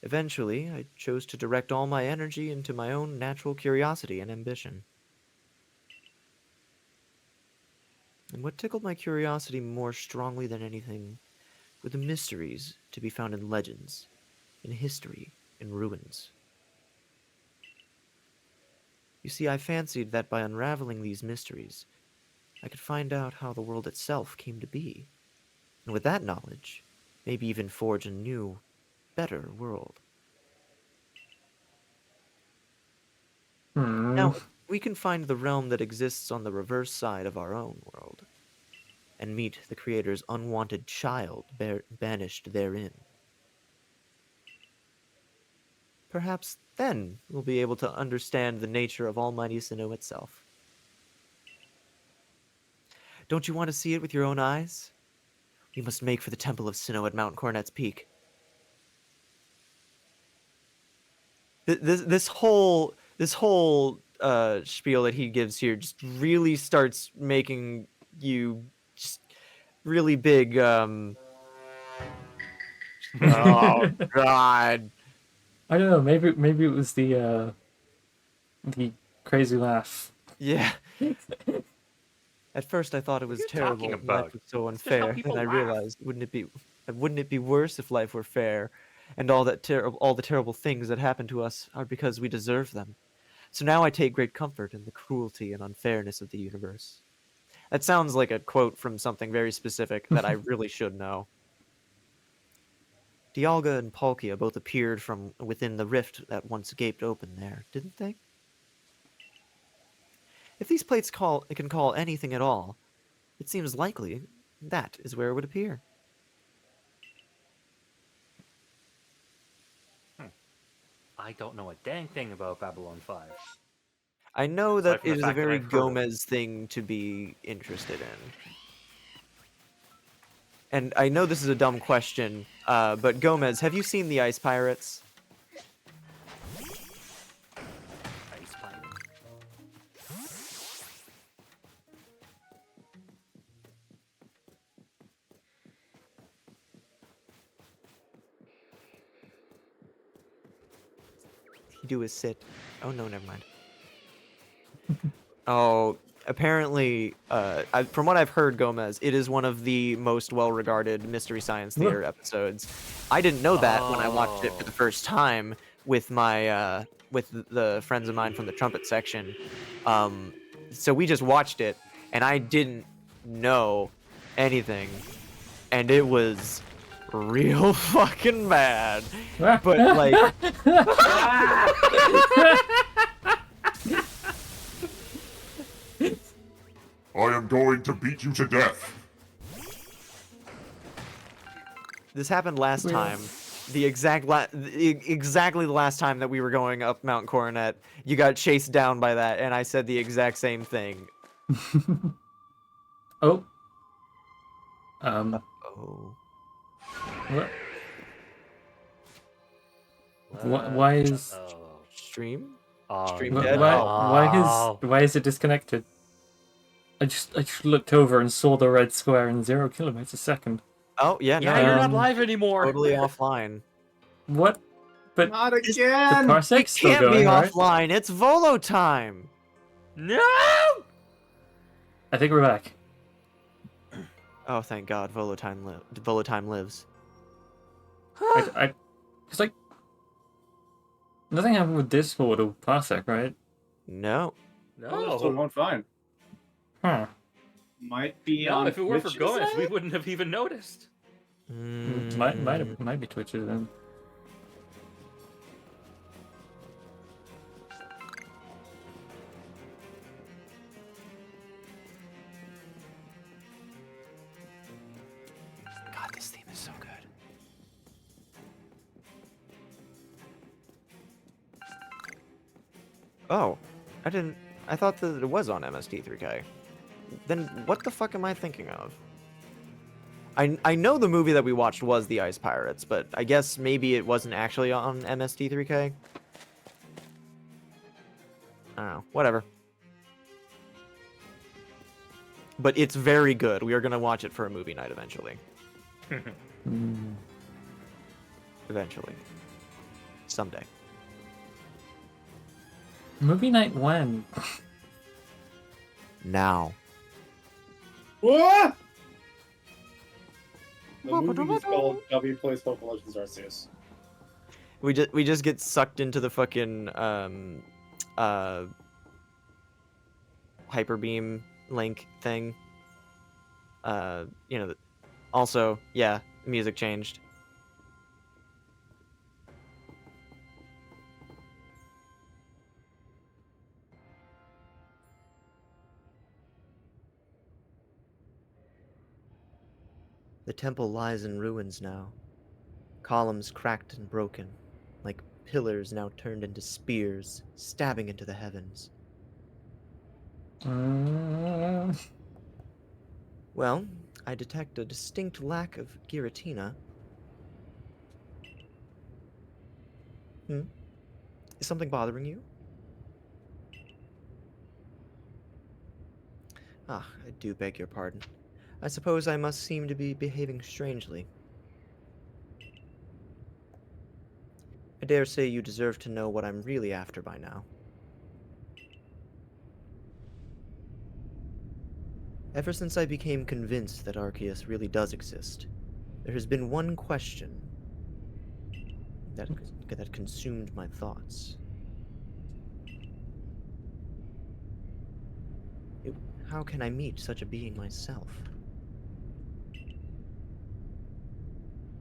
Eventually, I chose to direct all my energy into my own natural curiosity and ambition. And what tickled my curiosity more strongly than anything were the mysteries to be found in legends, in history, in ruins. You see, I fancied that by unraveling these mysteries, I could find out how the world itself came to be, and with that knowledge, maybe even forge a new, better world. Now, we can find the realm that exists on the reverse side of our own world, and meet the Creator's unwanted child banished therein. Perhaps then we'll be able to understand the nature of Almighty Sinnoh itself. Don't you want to see it with your own eyes? We must make for the Temple of Sinnoh at Mount Cornet's Peak. This whole spiel that he gives here just really starts making you just really big. Oh God! I don't know. Maybe it was the crazy laugh. Yeah. At first, I thought it was you terrible. talking Life about? was so It's just how unfair, people and I laugh. realized, wouldn't it be worse if life were fair, and all the terrible things that happen to us are because we deserve them. So now I take great comfort in the cruelty and unfairness of the universe. That sounds like a quote from something very specific that I really should know. Dialga and Palkia both appeared from within the rift that once gaped open there, didn't they? If these plates can call anything at all, it seems likely that is where it would appear. I don't know a dang thing about Babylon 5. I know Aside that from the it is a fact that very I've heard of it. Gomez thing to be interested in. And I know this is a dumb question, but Gomez, have you seen the Ice Pirates? Ice Pirate. He do his sit. Oh no, never mind. Oh, apparently, from what I've heard, Gomez, it is one of the most well-regarded Mystery Science Theater episodes. I didn't know that when I watched it for the first time with my with the friends of mine from the trumpet section. So we just watched it, and I didn't know anything, and it was real fucking bad. But like. I am going to beat you to death. This happened last time. Exactly the last time that we were going up Mount Coronet, you got chased down by that, and I said the exact same thing. Oh. Oh. What? Why is Stream? Oh, Stream why, dead? why is it disconnected? I just looked over and saw the red square in 0 kilometers a second. Oh, yeah, no. Yeah, you're not Um, live anymore. Totally offline. What? But Not the again. It parsec's still can't be going, right? offline. It's Volo time. No! I think we're back. Oh, thank God. Volo time lives. It's like nothing happened with Discord or Parsec, right? No. Oh, still going fine. Huh. Might be No, on if it were for Twitch's Gomez, we side? wouldn't have even noticed. Might be Twitches then. God, this theme is so good. Oh, I thought that it was on MST3K. Then what the fuck am I thinking of? I know the movie that we watched was The Ice Pirates, but I guess maybe it wasn't actually on MST3K. I don't know. Whatever. But it's very good. We are gonna watch it for a movie night eventually. Mm. Eventually. Someday. Movie night when? Now. What? The movie is called W Plays Pokemon Legends Arceus. We just get sucked into the fucking hyper beam link thing. You know, also, yeah, music changed. The temple lies in ruins now. Columns cracked and broken, like pillars now turned into spears, stabbing into the heavens. Well, I detect a distinct lack of Giratina. Is something bothering you? Ah, I do beg your pardon. I suppose I must seem to be behaving strangely. I dare say you deserve to know what I'm really after by now. Ever since I became convinced that Arceus really does exist, there has been one question that consumed my thoughts. How can I meet such a being myself?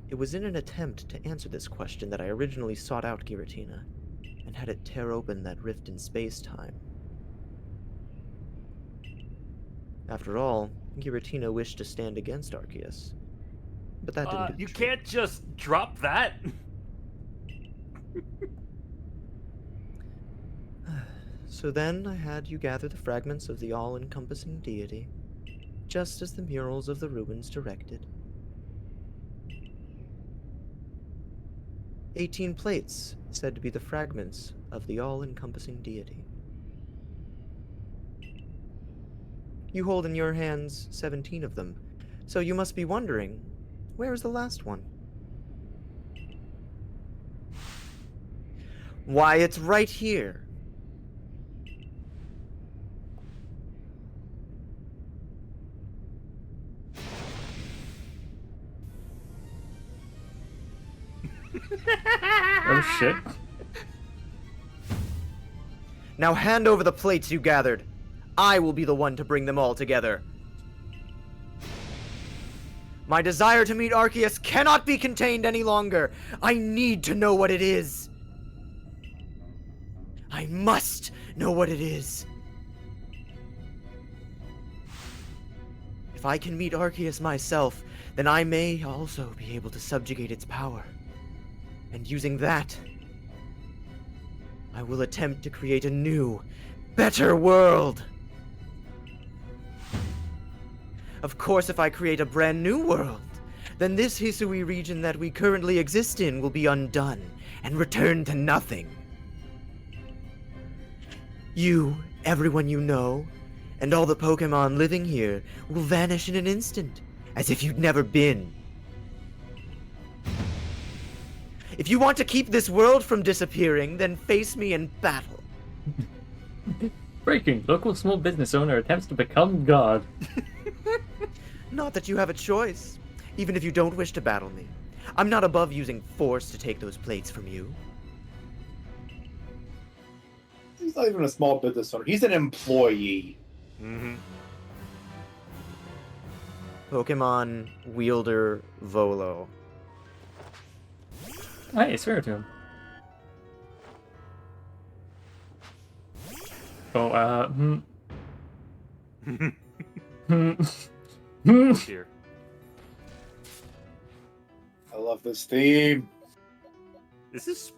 It was in an attempt to answer this question that I originally sought out Giratina, and had it tear open that rift in space-time. After all, Giratina wished to stand against Arceus. But that didn't do the You trick. can't just drop that. So then I had you gather the fragments of the all-encompassing deity, just as the murals of the ruins directed. 18 plates, said to be the fragments of the all-encompassing deity. You hold in your hands 17 of them, so you must be wondering, where is the last one? Why, it's right here. Oh shit. Now hand over the plates you gathered. I will be the one to bring them all together. My desire to meet Arceus cannot be contained any longer. I need to know what it is. I must know what it is. If I can meet Arceus myself, then I may also be able to subjugate its power. And using that, I will attempt to create a new, better world. Of course, if I create a brand new world, then this Hisui region that we currently exist in will be undone and return to nothing. You, everyone you know, and all the Pokemon living here will vanish in an instant, as if you'd never been. If you want to keep this world from disappearing, then face me in battle. Breaking. Local small business owner attempts to become God. Not that you have a choice, even if you don't wish to battle me. I'm not above using force to take those plates from you. He's not even a small business owner. He's an employee. Mm-hmm. Pokemon wielder Volo. Hey, swear to him. Oh, Here. I love this theme. This is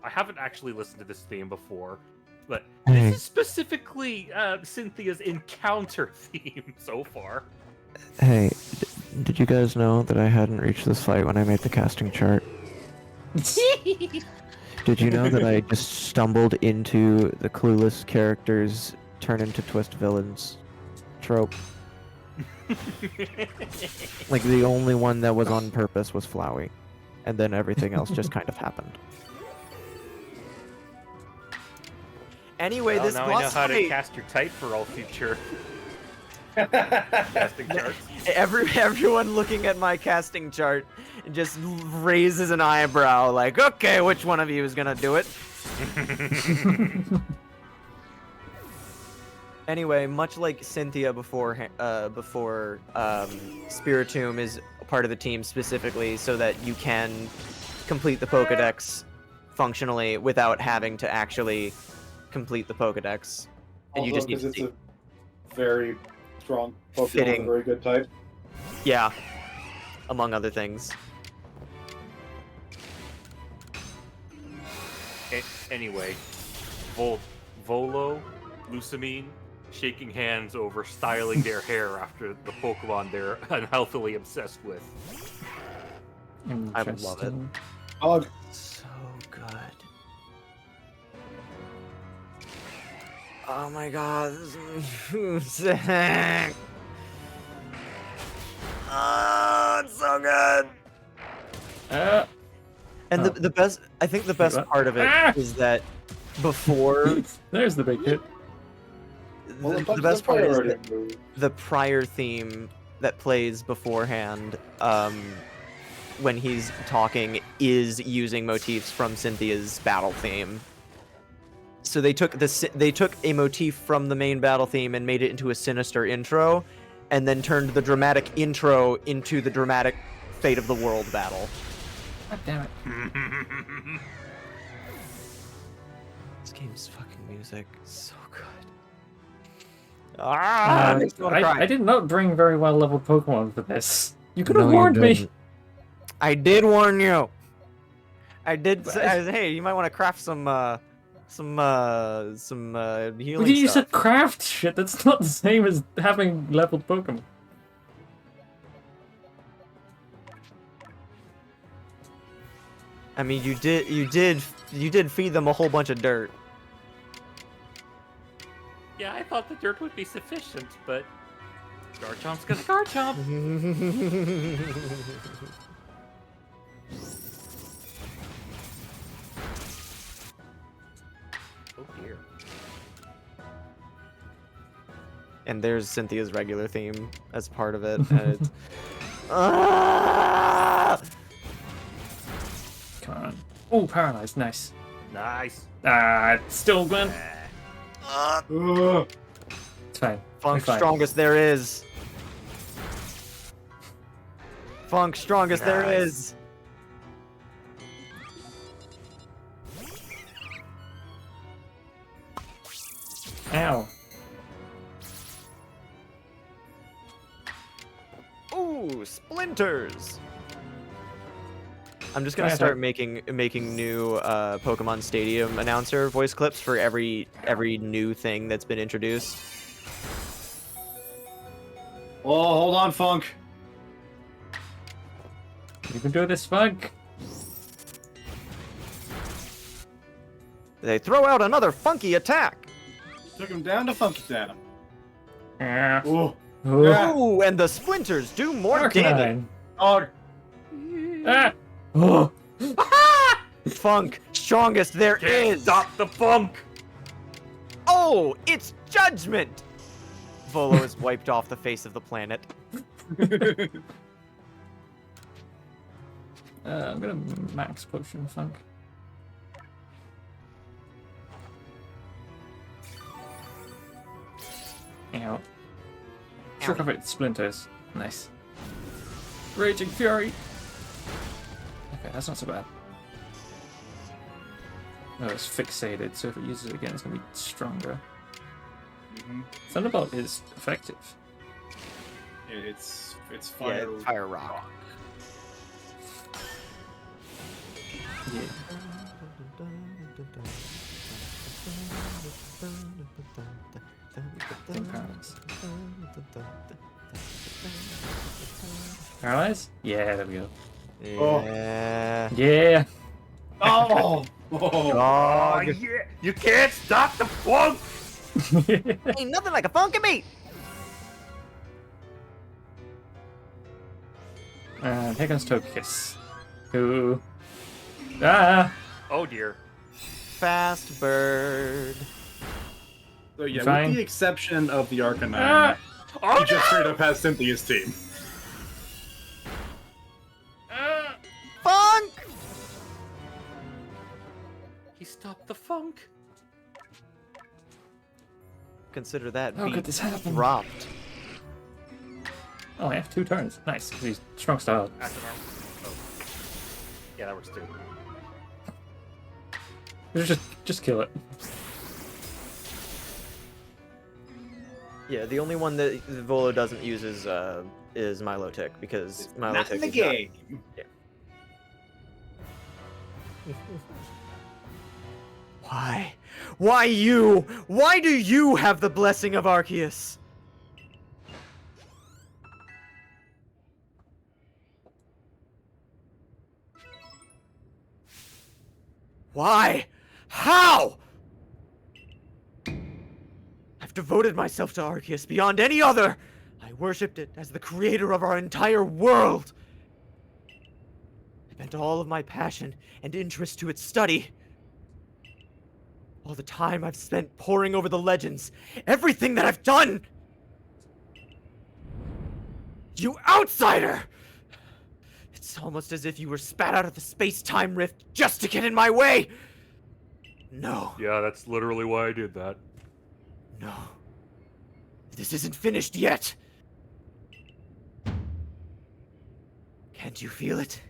I haven't actually listened to this theme before, but Hey. this is specifically Cynthia's encounter theme so far. Hey, did you guys know that I hadn't reached this fight when I made the casting chart? Did you know that I just stumbled into the clueless characters turn into twist villains trope? Like, the only one that was on purpose was Flowey, and then everything else just kind of happened. Anyway, Well, this now I know how to cast your type for all future casting charts. Everyone looking at my casting chart just raises an eyebrow, like, okay, which one of you is gonna do it? Anyway, much like Cynthia before Spiritomb is a part of the team specifically so that you can complete the Pokedex functionally without having to actually complete the Pokedex. And you Also, just need because to it's a very strong Pokemon, Fitting. a very good type. Yeah, among other things. Anyway, Volo, Lusamine, shaking hands over styling their hair after the Pokemon they're unhealthily obsessed with. I would love it. Interesting. Oh, So good. Oh my god. Sick. Oh, it's so good. And Oh. the best, I think the best what? part of it is that before There's the big hit. well, the best part is already that moved. the prior theme that plays beforehand, when he's talking, is using motifs from Cynthia's battle theme. So they took a motif from the main battle theme and made it into a sinister intro, and then turned the dramatic intro into the dramatic Fate of the World battle. God damn it. This game's fucking music is so good. Ah, makes me wanna cry. I did not bring very well leveled Pokemon for this. You could have No, you warned me. didn't. I did warn you. I did But say, hey, you might want to craft some healing But you stuff. said craft shit. That's not the same as having leveled Pokemon. I mean, you did feed them a whole bunch of dirt. Yeah, I thought the dirt would be sufficient, but Garchomp's gonna Garchomp. Oh dear. And there's Cynthia's regular theme as part of it, and it's. Ah! Come on. Oh, paralyzed. Nice. Nice. Still went. Ugh. It's fine. Funk It's fine. strongest there is. Funk strongest there Nice. is. Ow. Ooh, splinters. I'm just gonna Fire start type. making new Pokemon Stadium announcer voice clips for every new thing that's been introduced. Oh, hold on, Funk. You can do this, Funk. They throw out another funky attack. Took him down to Funky Town. Ah. Oh, Oh. Yeah. Ooh, and the splinters do more damage. Arcanine. oh, Ah. Oh. Funk strongest there Can't is. stop the funk. Oh, it's judgment. Volo is wiped off the face of the planet. I'm gonna max potion Funk. Ow. Shook off its splinters. Nice. Raging Fury. Okay, that's not so bad. Oh, it's fixated, so if it uses it again, it's gonna be stronger. Mhm. Thunderbolt is effective. It's Yeah, fire. it's Fire Rock. Yeah. Think paralyze. Paralyze? Yeah, there we go. Oh. Yeah. Yeah. Oh, Oh, Oh, Dog. yeah! You can't stop the funk! Ain't nothing like a funky beat. And here comes Togekiss. Who... Ah! Oh dear. Fast bird. so yeah, Fine. with the exception of the Arcanine, Ah! Oh he just straight up has Cynthia's team. Funk! He stopped the funk. Consider that How beat could this happen? dropped. Oh, I have 2 turns. Nice, because he's strong style. Acid arm. Oh. Yeah, that works too. Just kill it. Yeah, the only one that Volo doesn't use is Milotic, because Milotic Not in the is game. Why? Why you? Why do you have the blessing of Arceus? Why? How? I've devoted myself to Arceus beyond any other. I worshipped it as the creator of our entire world. I bent all of my passion and interest to its study. All the time I've spent poring over the legends, everything that I've done! You outsider! It's almost as if you were spat out of the space-time rift just to get in my way! No, Yeah, that's literally why I did that. no. This isn't finished yet! Can't you feel it?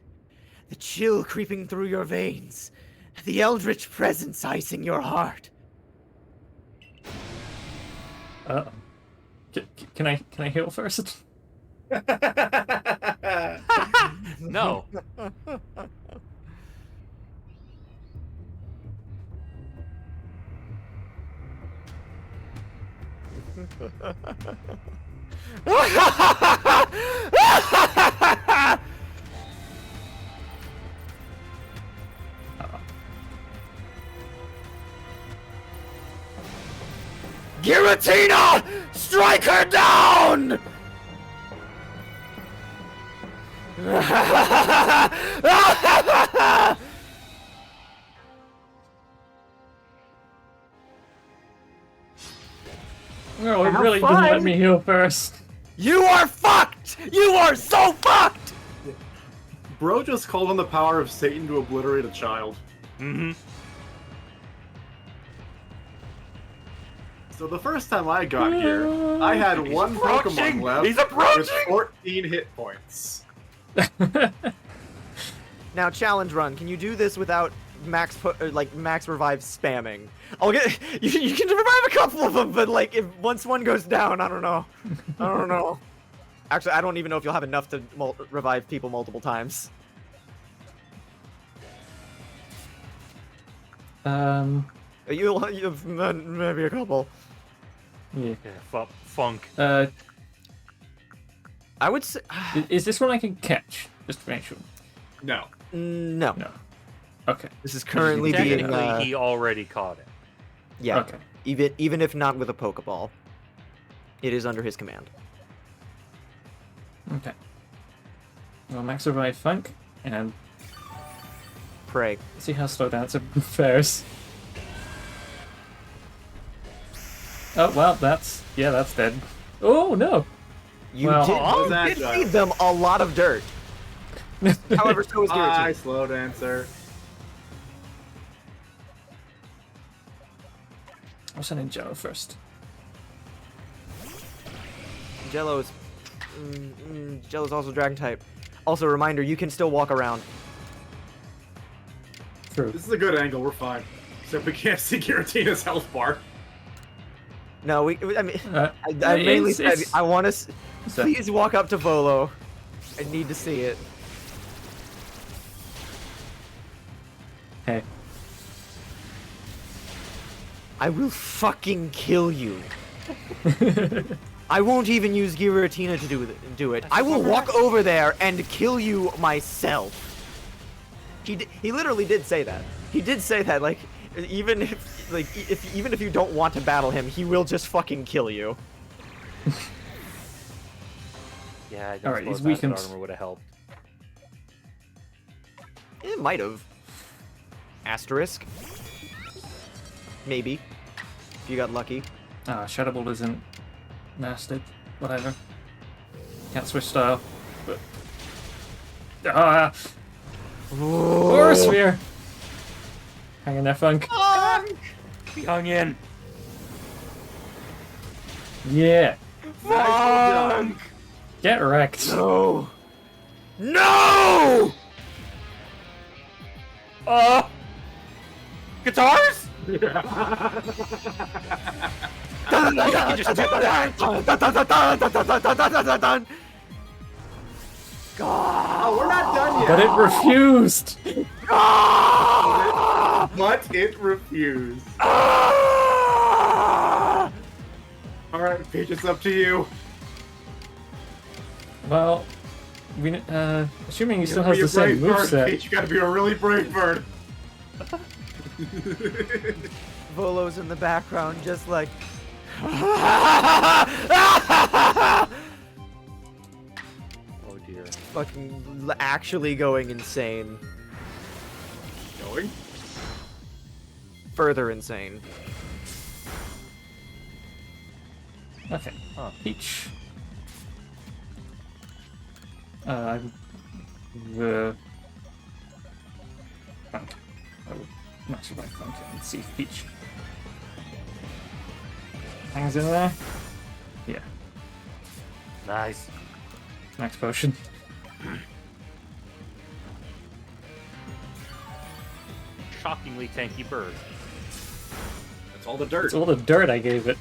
The chill creeping through your veins. The eldritch presence icing your heart. Uh-oh. Can I heal first? No. Giratina! Strike her down! No, it really didn't let me heal first. You are fucked! You are so fucked! Bro just called on the power of Satan to obliterate a child. Mm-hmm. So the first time I got here, I had one Pokemon approaching! left He's with approaching! 14 hit points. Now, challenge run. Can you do this without max max revive spamming? I'll get you can revive a couple of them, but like if once one goes down, I don't know. I don't know. Actually, I don't even know if you'll have enough to revive people multiple times. You'll have maybe a couple. Yeah. Yeah, funk. I would say Is this one I can catch? Just to make sure. No. no. No. Okay. This is currently being Technically, he already caught it. yeah. Okay. Even if not with a Pokeball, it is under his command. Okay. Well, max revive Funk, and Pray. see how slow down it fares. Oh, well, that's dead. Oh, no! You Well, was that did just? feed them a lot of dirt. However, so is Hi, Giratina. slow dancer. I'll send in Jello first. Jello's also Dragon type. Also, reminder: you can still walk around. True. This is a good angle, we're fine. Except we can't see Giratina's health bar. No, I mean, I it's- mainly said it's- I want to. So- Please walk up to Volo. I need to see it. Hey. I will fucking kill you. I won't even use Giratina to do it. I will walk over there and kill you myself. He literally did say that. He did say that, like, even if you don't want to battle him, he will just fucking kill you. Yeah, I don't Alright, suppose he's that weakened. armor would have helped. It might have. Asterisk. Maybe. If you got lucky. Shadow Ball isn't mastered. Whatever. Can't switch style. But... Aura Sphere! Hang in there, Funk. He hung in. Yeah. Fuck! Get wrecked. No! No! Guitars? God! Oh, we're not done yet. But it refused! But it refused. Alright, Peach, it's up to you. Well, we assuming he You still gotta has be the a same brave bird, moveset. Peach. You gotta be a really brave bird. Volo's in the background, just like. Oh dear. Fucking actually going insane. Going? Further insane. Okay. Peach. Funk. I will max my Funk and see if Peach hangs in there. Yeah. Nice. Max potion. Shockingly tanky bird. That's all the dirt. It's all the dirt I gave it.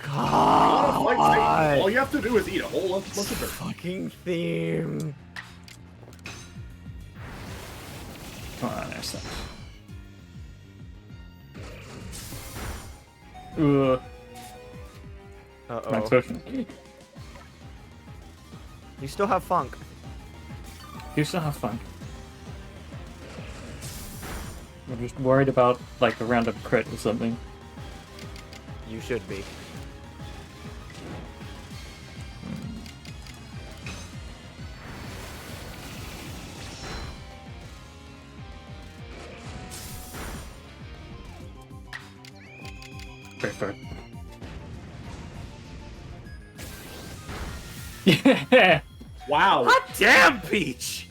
God. All you have to do is eat a whole bunch of dirt. Fucking theme. Come on, there's that. Max Uh-oh. potion. You still have Funk. You still have Fun. I'm just worried about, like, a random crit or something. You should be. Great bird. Yeah! Wow. Hot damn, Peach!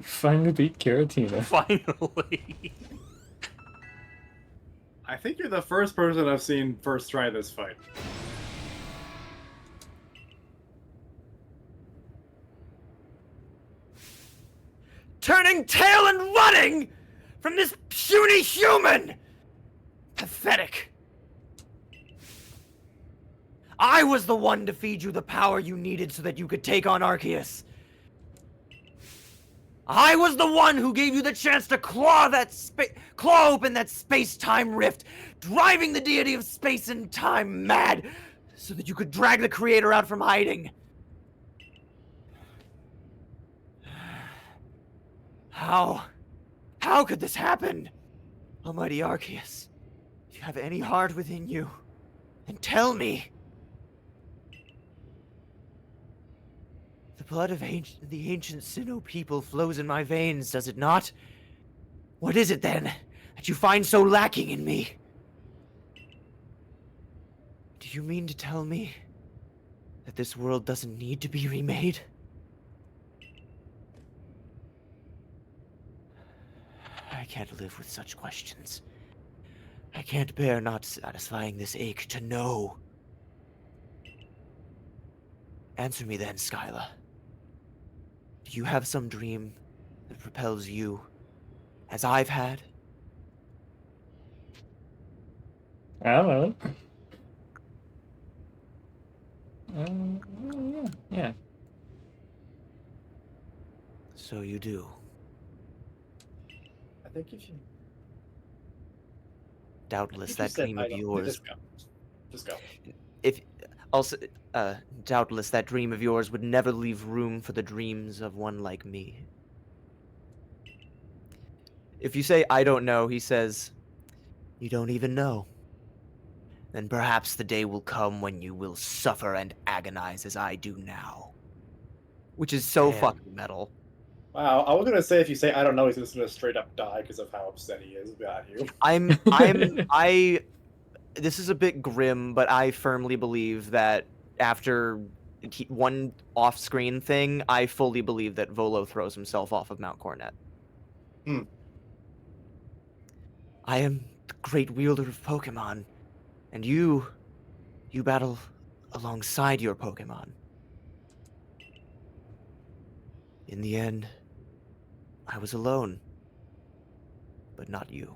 Finally beat Giratina. Finally. I think you're the first person I've seen first try this fight. Turning tail and running from this puny human! Pathetic. I was the one to feed you the power you needed so that you could take on Arceus. I was the one who gave you the chance to claw open that space-time rift, driving the deity of space and time mad, so that you could drag the creator out from hiding. How could this happen? Almighty Arceus, if you have any heart within you, then tell me. The blood of the ancient Sinnoh people flows in my veins, does it not? What is it, then, that you find so lacking in me? Do you mean to tell me that this world doesn't need to be remade? I can't live with such questions. I can't bear not satisfying this ache to know. Answer me then, Skyla. Do you have some dream that propels you, as I've had? I don't know. Yeah. So you do. I think if you... Doubtless if you that said dream I of don't- yours. just go. Just go. If also, doubtless that dream of yours would never leave room for the dreams of one like me. If you say, I don't know, he says, you don't even know. Then perhaps the day will come when you will suffer and agonize as I do now. Which is so Damn. fucking metal. Wow, I was gonna say if you say I don't know, he's just gonna straight up die because of how upset he is about you. This is a bit grim, but I firmly believe that after one off-screen thing, I fully believe that Volo throws himself off of Mount Coronet. Hmm. I am the great wielder of Pokemon, and you battle alongside your Pokemon. In the end, I was alone, but not you.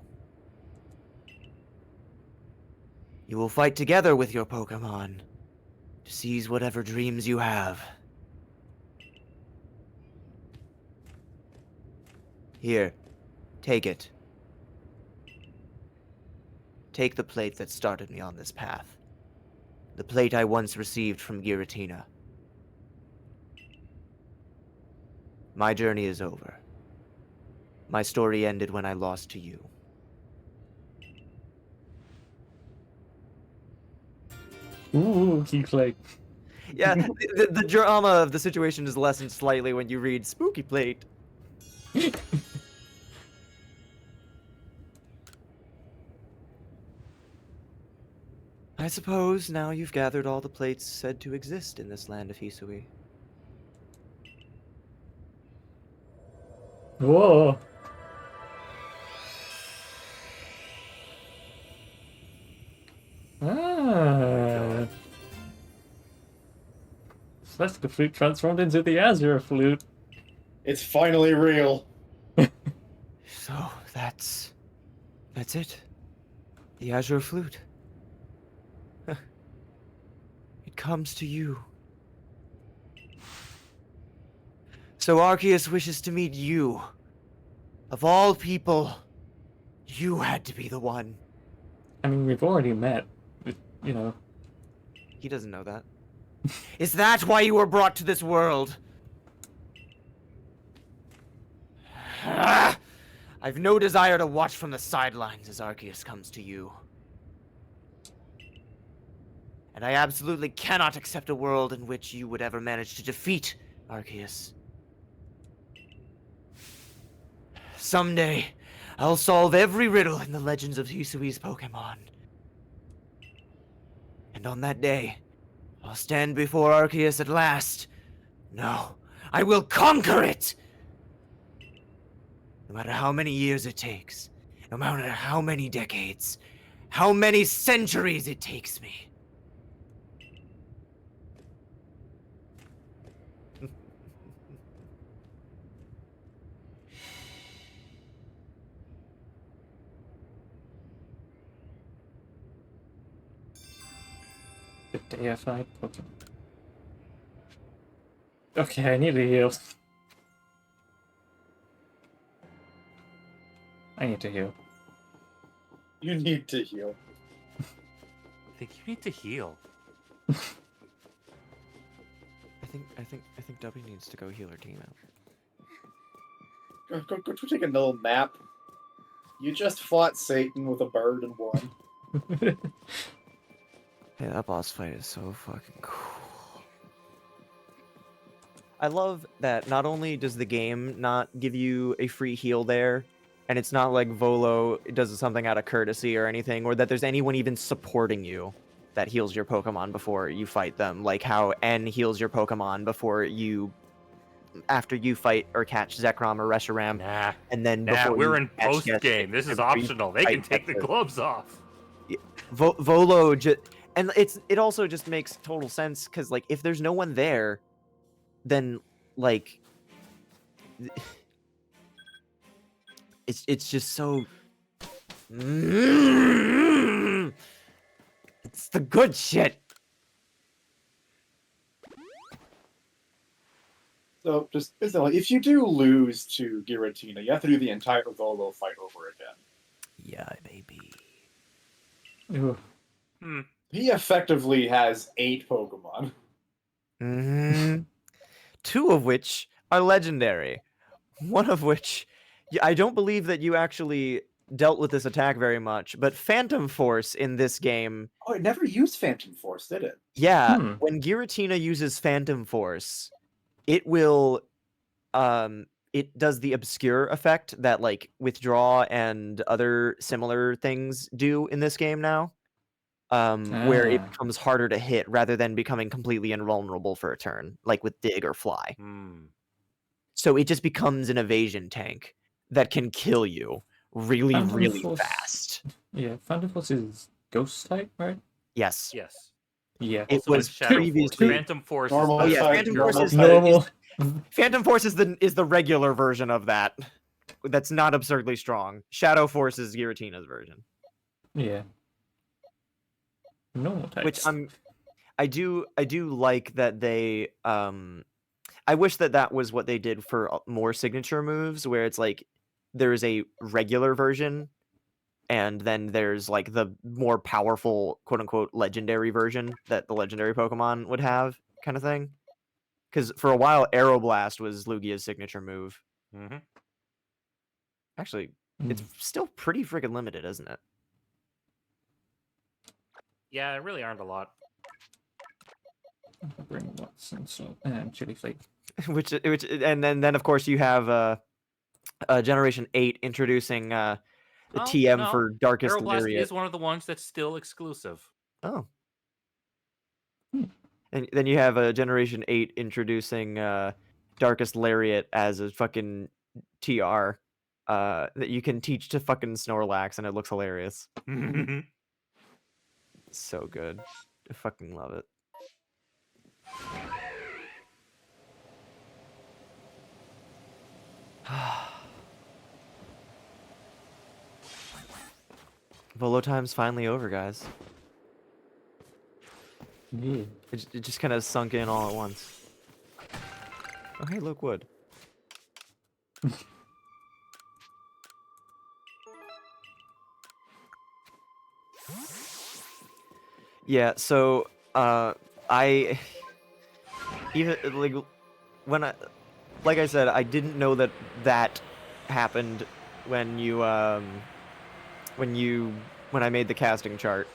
You will fight together with your Pokemon to seize whatever dreams you have. Here, take it. Take the plate that started me on this path. The plate I once received from Giratina. My journey is over. My story ended when I lost to you. Ooh, he's like, Yeah, the drama of the situation is lessened slightly when you read Spooky Plate. I suppose now you've gathered all the plates said to exist in this land of Hisui. whoa. Ah. Celestial flute transformed into the Azure flute. It's finally real. So that's it. The Azure Flute. It comes to you. So Arceus wishes to meet you. Of all people, you had to be the one. I mean, we've already met. You know. He doesn't know that. Is that why you were brought to this world? I've no desire to watch from the sidelines as Arceus comes to you. And I absolutely cannot accept a world in which you would ever manage to defeat Arceus. Someday, I'll solve every riddle in the legends of Hisui's Pokemon. And on that day, I'll stand before Arceus at last. No, I will conquer it! No matter how many years it takes, no matter how many decades, how many centuries it takes me. The deified Pokemon. Okay, I need to heal. I need to heal. You need to heal. I think you need to heal. I think W needs to go heal her team out. Go take a little nap. You just fought Satan with a bird and won. Yeah, that boss fight is so fucking cool. I love that not only does the game not give you a free heal there, and it's not like Volo does something out of courtesy or anything, or that there's anyone even supporting you that heals your Pokemon before you fight them, like how N heals your Pokemon after you fight or catch Zekrom or Reshiram, Nah, and then nah, before we're you in catch post Geth, game. This is every optional. They can fight take the Geth. gloves off. Volo just, and it also just makes total sense because like if there's no one there, then like it's just so it's the good shit. So, just instantly, if you do lose to Giratina, you have to do the entire Volo fight over again. Yeah, baby. Ooh. He effectively has 8 Pokemon. Hmm. 2 of which are legendary. One of which I don't believe that you actually dealt with this attack very much, but Phantom Force in this game, Oh, it never used Phantom Force, did it? yeah, Hmm. when Giratina uses Phantom Force, it will it does the obscure effect that like withdraw and other similar things do in this game now. Where it Ah. becomes harder to hit rather than becoming completely invulnerable for a turn, like with Dig or Fly. Hmm. So it just becomes an evasion tank that can kill you really, Phantom really Force- fast. Yeah, Phantom Force is Ghost type, right? Yes. Yes. Yeah. It Also, was it's Shadow Force. previously Phantom Force Normal is Oh, yeah, the type, Phantom pure Force is normal the type. Normal. Phantom Force is the regular version of that. That's not absurdly strong. Shadow Force is Giratina's version. Yeah. Normal types. Which I do like that they I wish that that was what they did for more signature moves where it's like there's a regular version and then there's like the more powerful quote unquote legendary version that the legendary Pokemon would have kind of thing. Cuz for a while Aeroblast was Lugia's signature move. Mm-hmm. Actually, Hmm. it's still pretty freaking limited, isn't it? Yeah, there really aren't a lot. Bring Watson, so Chili Flake. which and then of course you have Generation 8 introducing the Oh, TM no. for Darkest Aeroblast Lariat. is one of the ones that's still exclusive. Oh. Hmm. And then you have a Generation 8 introducing Darkest Lariat as a fucking TR that you can teach to fucking Snorlax and it looks hilarious. So good. I fucking love it. Volo time's finally over, guys. Yeah. It just kind of sunk in all at once. Oh, hey, look, wood. Yeah, so I even like when I like I said, I didn't know that that happened when you when I made the casting chart.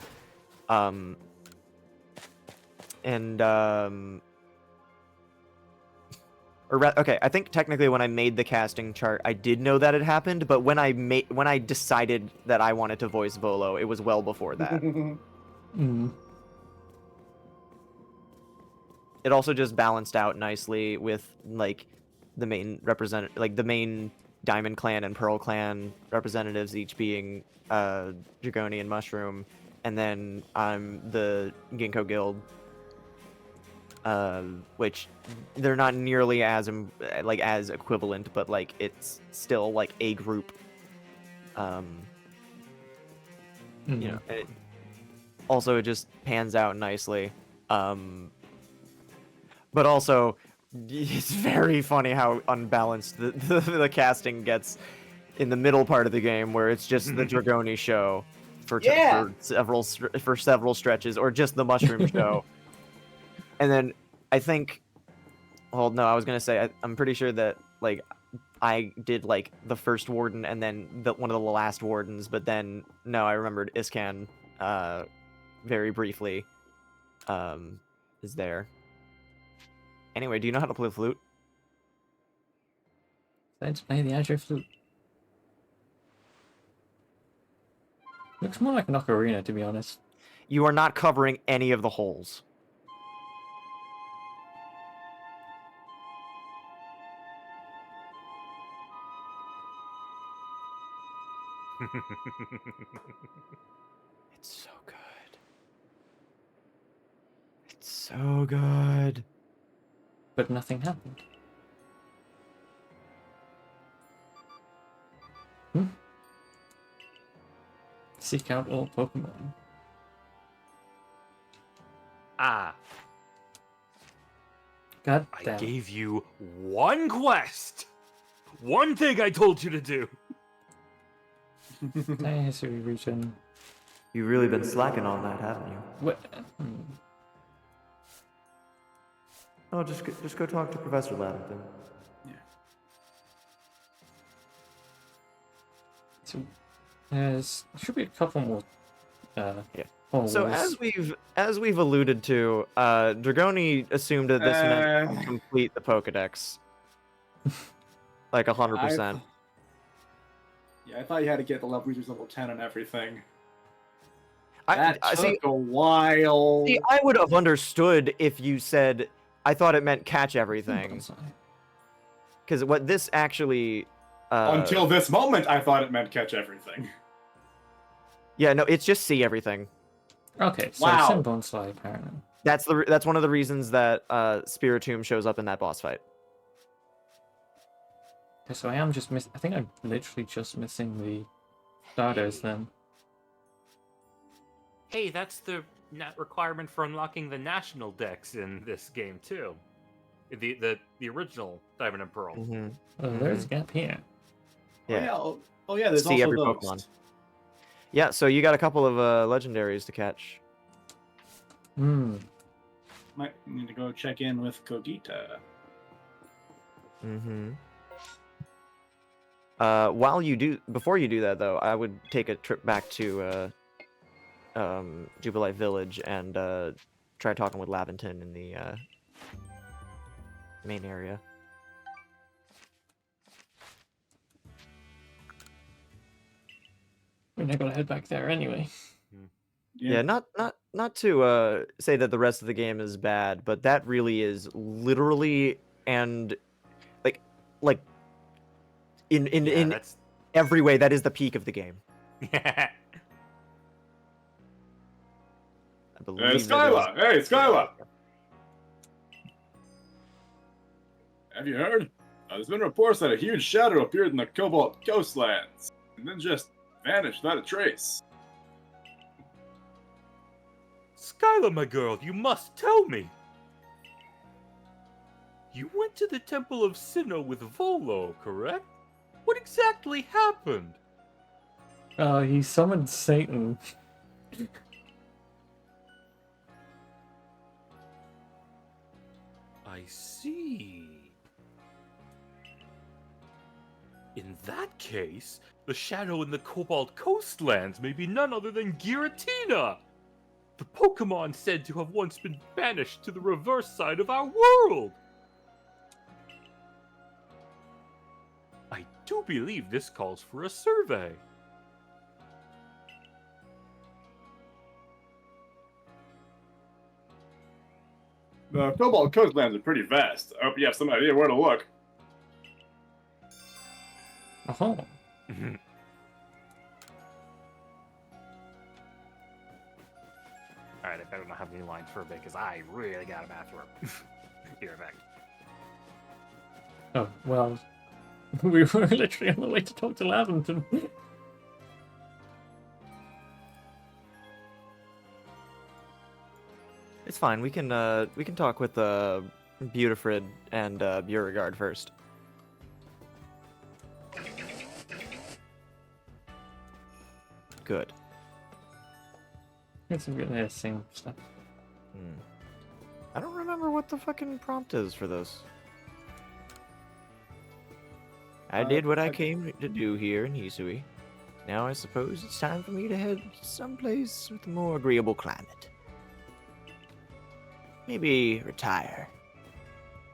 Okay, I think technically when I made the casting chart, I did know that it happened, but when I decided that I wanted to voice Volo, it was well before that. Mm. It also just balanced out nicely with like the main the main Diamond Clan and Pearl Clan representatives each being Dragonian Mushroom, and then I'm the Ginkgo Guild, which they're not nearly as as equivalent, but like it's still like a group. You know, also it just pans out nicely. But also, it's very funny how unbalanced the casting gets in the middle part of the game, where it's just the Dragoni show for several stretches, or just the Mushroom show, and then I think, well, no, I was gonna say I'm pretty sure that like I did like the first warden and then one of the last wardens, but then no, I remembered Iscan very briefly is there. Anyway, do you know how to play flute? Let's play the Azure Flute. Looks more like an ocarina, to be honest. You are not covering any of the holes. It's so good. It's so good. But nothing happened. Seek out all Pokemon. Ah, God I damn. gave you one quest. One thing I told you to do. History region. You've really been slacking on that, haven't you? What? Oh, just go talk to Professor Lavington. So there's should be a couple more. Yeah. Holes. So as we've alluded to, Dragoni assumed that this meant complete the Pokedex. Like 100%. Yeah, I thought you had to get the level reachers level 10 and everything. I That took see. a while. See, I would have understood if you said, I thought it meant catch everything. Because what this actually... Until this moment, I thought it meant catch everything. Yeah, no, it's just see everything. Okay, so Wow. Sinbone Slide apparently. That's one of the reasons that Spiritomb shows up in that boss fight. Okay, so I am just I think I'm literally just missing the starters then. Hey, that's the requirement for unlocking the national decks in this game too. The original Diamond and Pearl. Mm-hmm. Oh, there's a gap here. Yeah. Oh yeah, there's See also every those. Pokemon. Yeah, so you got a couple of legendaries to catch. Might need to go check in with Kogita. Mm-hmm. Before you do that though, I would take a trip back to Jubilite Village and try talking with Lavington in the main area. We're not gonna head back there anyway. Yeah, not to say that the rest of the game is bad, but that really is literally and like in That's... every way that is the peak of the game. I believe. Hey, Skyla! Hey, Skyla! Have you heard? There's been reports that a huge shadow appeared in the Cobalt Coastlands, and then just vanished without a trace. Skyla, my girl, you must tell me. You went to the Temple of Sinnoh with Volo, correct? What exactly happened? He summoned Satan. I see. In that case, the shadow in the Cobalt Coastlands may be none other than Giratina, the Pokemon said to have once been banished to the reverse side of our world. I do believe this calls for a survey. The Cobalt Coastlands are pretty vast. I hope you have some idea where to look. Oh. Alright, I better not have any lines for a bit, because I really got a bathroom. Be right back. Oh, well, we were literally on the way to talk to Lavington. It's fine. We can talk with Beautifrid and Beauregard first. Good. It's really the same stuff. I don't remember what the fucking prompt is for this. I did what I came to do here in Hisui. Now I suppose it's time for me to head someplace with a more agreeable climate. Maybe retire.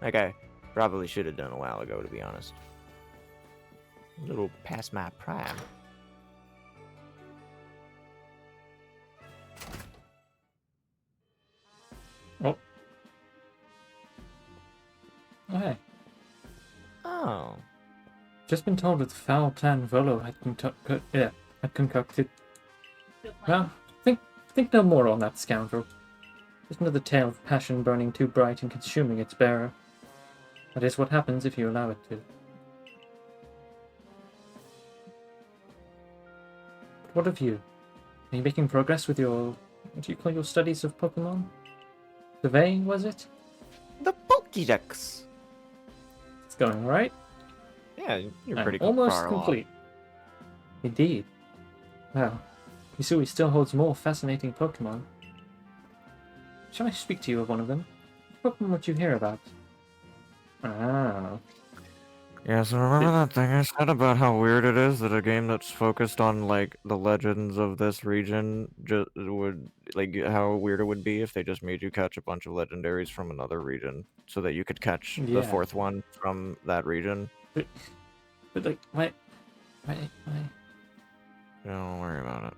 Like I probably should have done a while ago, to be honest. A little past my prime. Oh. Oh, hey. Oh. Just been told that the foul plan Volo had concocted. Well, think no more on that scoundrel. Just another tale of passion burning too bright and consuming its bearer. That is what happens if you allow it to. But what of you? Are you making progress with your... what do you call your studies of Pokemon? Surveying, was it? The Pokédex. It's going right. Yeah, you're I'm pretty almost far along. complete. Indeed. Well, Hisui still holds more fascinating Pokemon. Shall I speak to you of one of them? What Pokemon would you hear about? Ah. Yeah, so remember that thing I said about how weird it is that a game that's focused on like the legends of this region just would like how weird it would be if they just made you catch a bunch of legendaries from another region so that you could catch the Yeah. fourth one from that region. But like, why? Don't worry about it.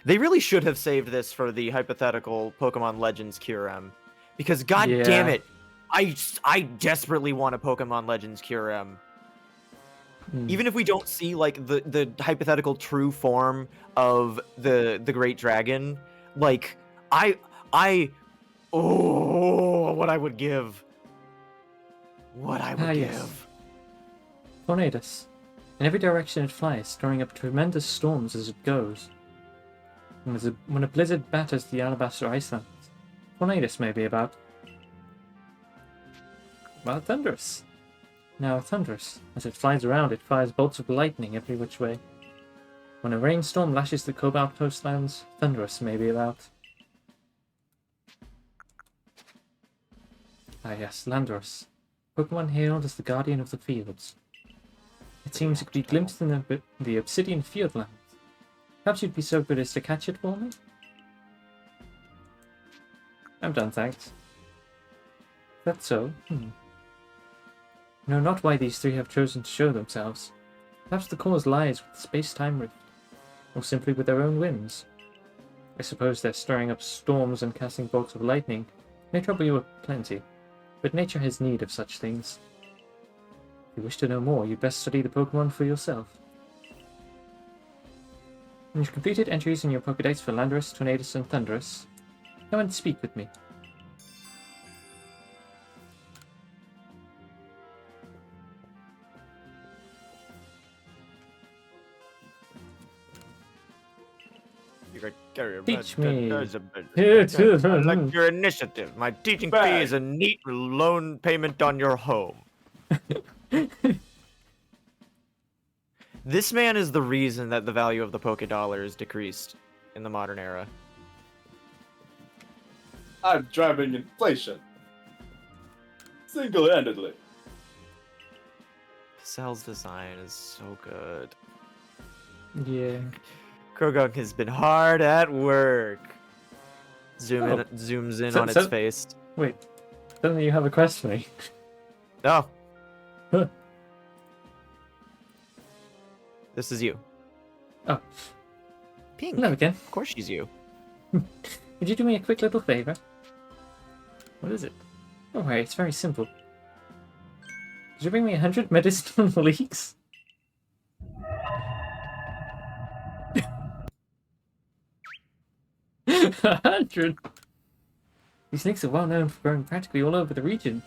They really should have saved this for the hypothetical Pokemon Legends QRM. Because god damn Yeah. it, I desperately want a Pokemon Legends QRM. Even if we don't see like the hypothetical true form of the Great Dragon, like what I would give. What I would yes. give. Tornadus. In every direction it flies, storing up tremendous storms as it goes. And when a blizzard batters the Alabaster Icelands, Tornadus may be about. Well, Thunderous. Now Thunderous. As it flies around, it fires bolts of lightning every which way. When a rainstorm lashes the Cobalt coastlands, Thunderous may be about. Ah yes, Landorus. Pokemon hailed as the guardian of the fields. It seems it could be glimpsed in the Obsidian Fieldlands. Perhaps you'd be so good as to catch it for me? I'm done, thanks. That's so. No, not why these three have chosen to show themselves. Perhaps the cause lies with the space-time rift, or simply with their own whims. I suppose their stirring up storms and casting bolts of lightning may trouble you plenty, but nature has need of such things. If you wish to know more, you'd best study the Pokemon for yourself. When you've completed entries in your Pokédex for Landorus, Tornadus, and Thunderous, come and speak with me. Teach me. I like your initiative. My teaching fee is a neat loan payment on your home. This man is the reason that the value of the Poké-Dollar is decreased in the modern era. I'm driving inflation. Single-handedly. Cell's design is so good. Yeah. Krogunk has been hard at work. Zooms in on its face. Wait. Suddenly you have a quest for me. No. Huh. This is you. Oh. Pink. Hello again. Of course she's you. Would you do me a quick little favor? What is it? Don't worry, it's very simple. Could you bring me 100 medicinal leeks? 100? These leeks are well known for growing practically all over the region.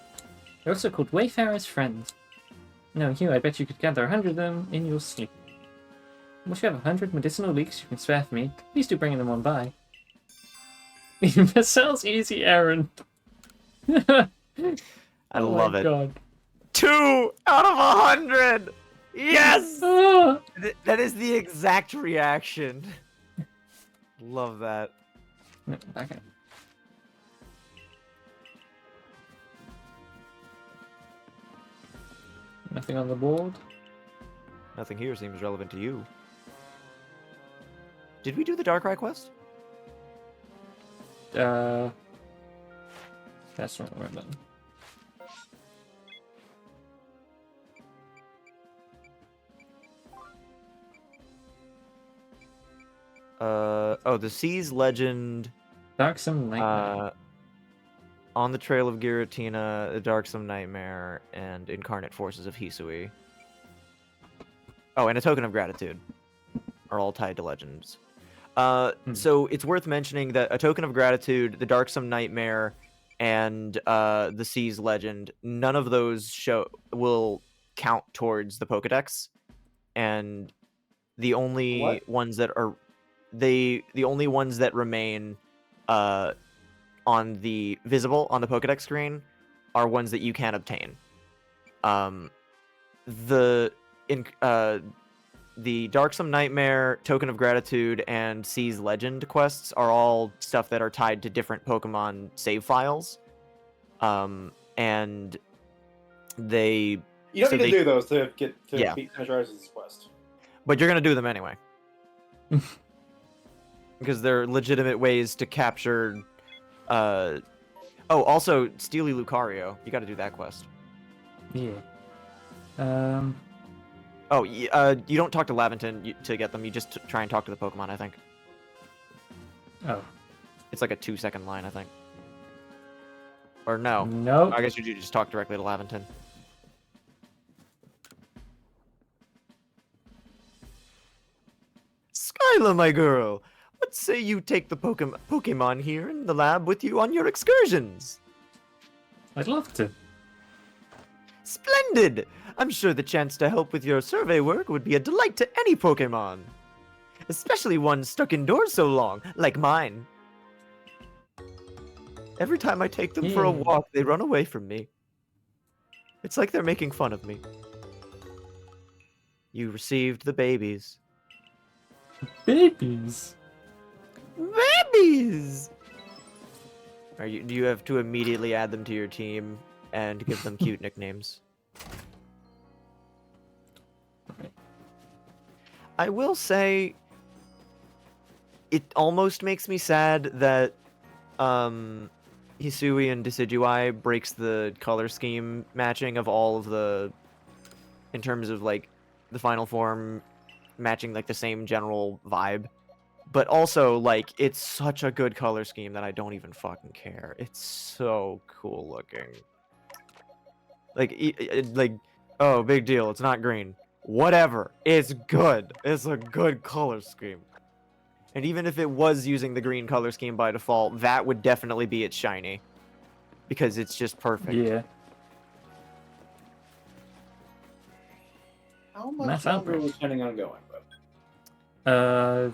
They're also called Wayfarer's Friends. Now, Hugh, I bet you could gather 100 of them in your sleep. Once you have 100 medicinal leeks you can spare for me, please do bring them on by. Marcel's easy errand. I love it. God. 2 out of 100! Yes! Ah! That is the exact reaction. Love that. No, back up. Nothing on the board. Nothing here seems relevant to you. Did we do the Darkrai quest? That's not right then. Oh, the Seas Legend. Darksome Nightmare. On the Trail of Giratina, the Darksome Nightmare, and Incarnate Forces of Hisui. Oh, and a Token of Gratitude are all tied to legends. So it's worth mentioning that a Token of Gratitude, the Darksome Nightmare, and the Seas Legend, none of those will count towards the Pokedex, and the only ones that are the only ones that remain on the Pokedex screen are ones that you can obtain. the Darksome Nightmare, Token of Gratitude, and Sea's Legend quests are all stuff that are tied to different Pokemon save files. And they... You don't so need they- to do those to get to Yeah. beat Energizer's quest. But you're going to do them anyway. Because they're legitimate ways to capture... Oh, also, Steely Lucario. You got to do that quest. Yeah. Oh, you don't talk to Laventon to get them. You just try and talk to the Pokemon, I think. Oh. It's like a 2-second line, I think. Or no. No. I guess you do just talk directly to Laventon. Skyla, my girl! What say you take the Pokemon here in the lab with you on your excursions? I'd love to. Splendid! I'm sure the chance to help with your survey work would be a delight to any Pokemon. Especially one stuck indoors so long, like mine. Every time I take them for a Yeah. walk, they run away from me. It's like they're making fun of me. You received the babies. Babies. Babies! Do you have to immediately add them to your team and give them cute nicknames? Right. I will say, it almost makes me sad that Hisui and Decidueye breaks the color scheme matching of all of the, in terms of like the final form matching like the same general vibe. But also, like, it's such a good color scheme that I don't even fucking care. It's so cool looking. Like, oh, big deal, it's not green. Whatever, it's good. It's a good color scheme. And even if it was using the green color scheme by default, that would definitely be its shiny. Because it's just perfect. Yeah. How Math much longer are we outbreak. planning on going? But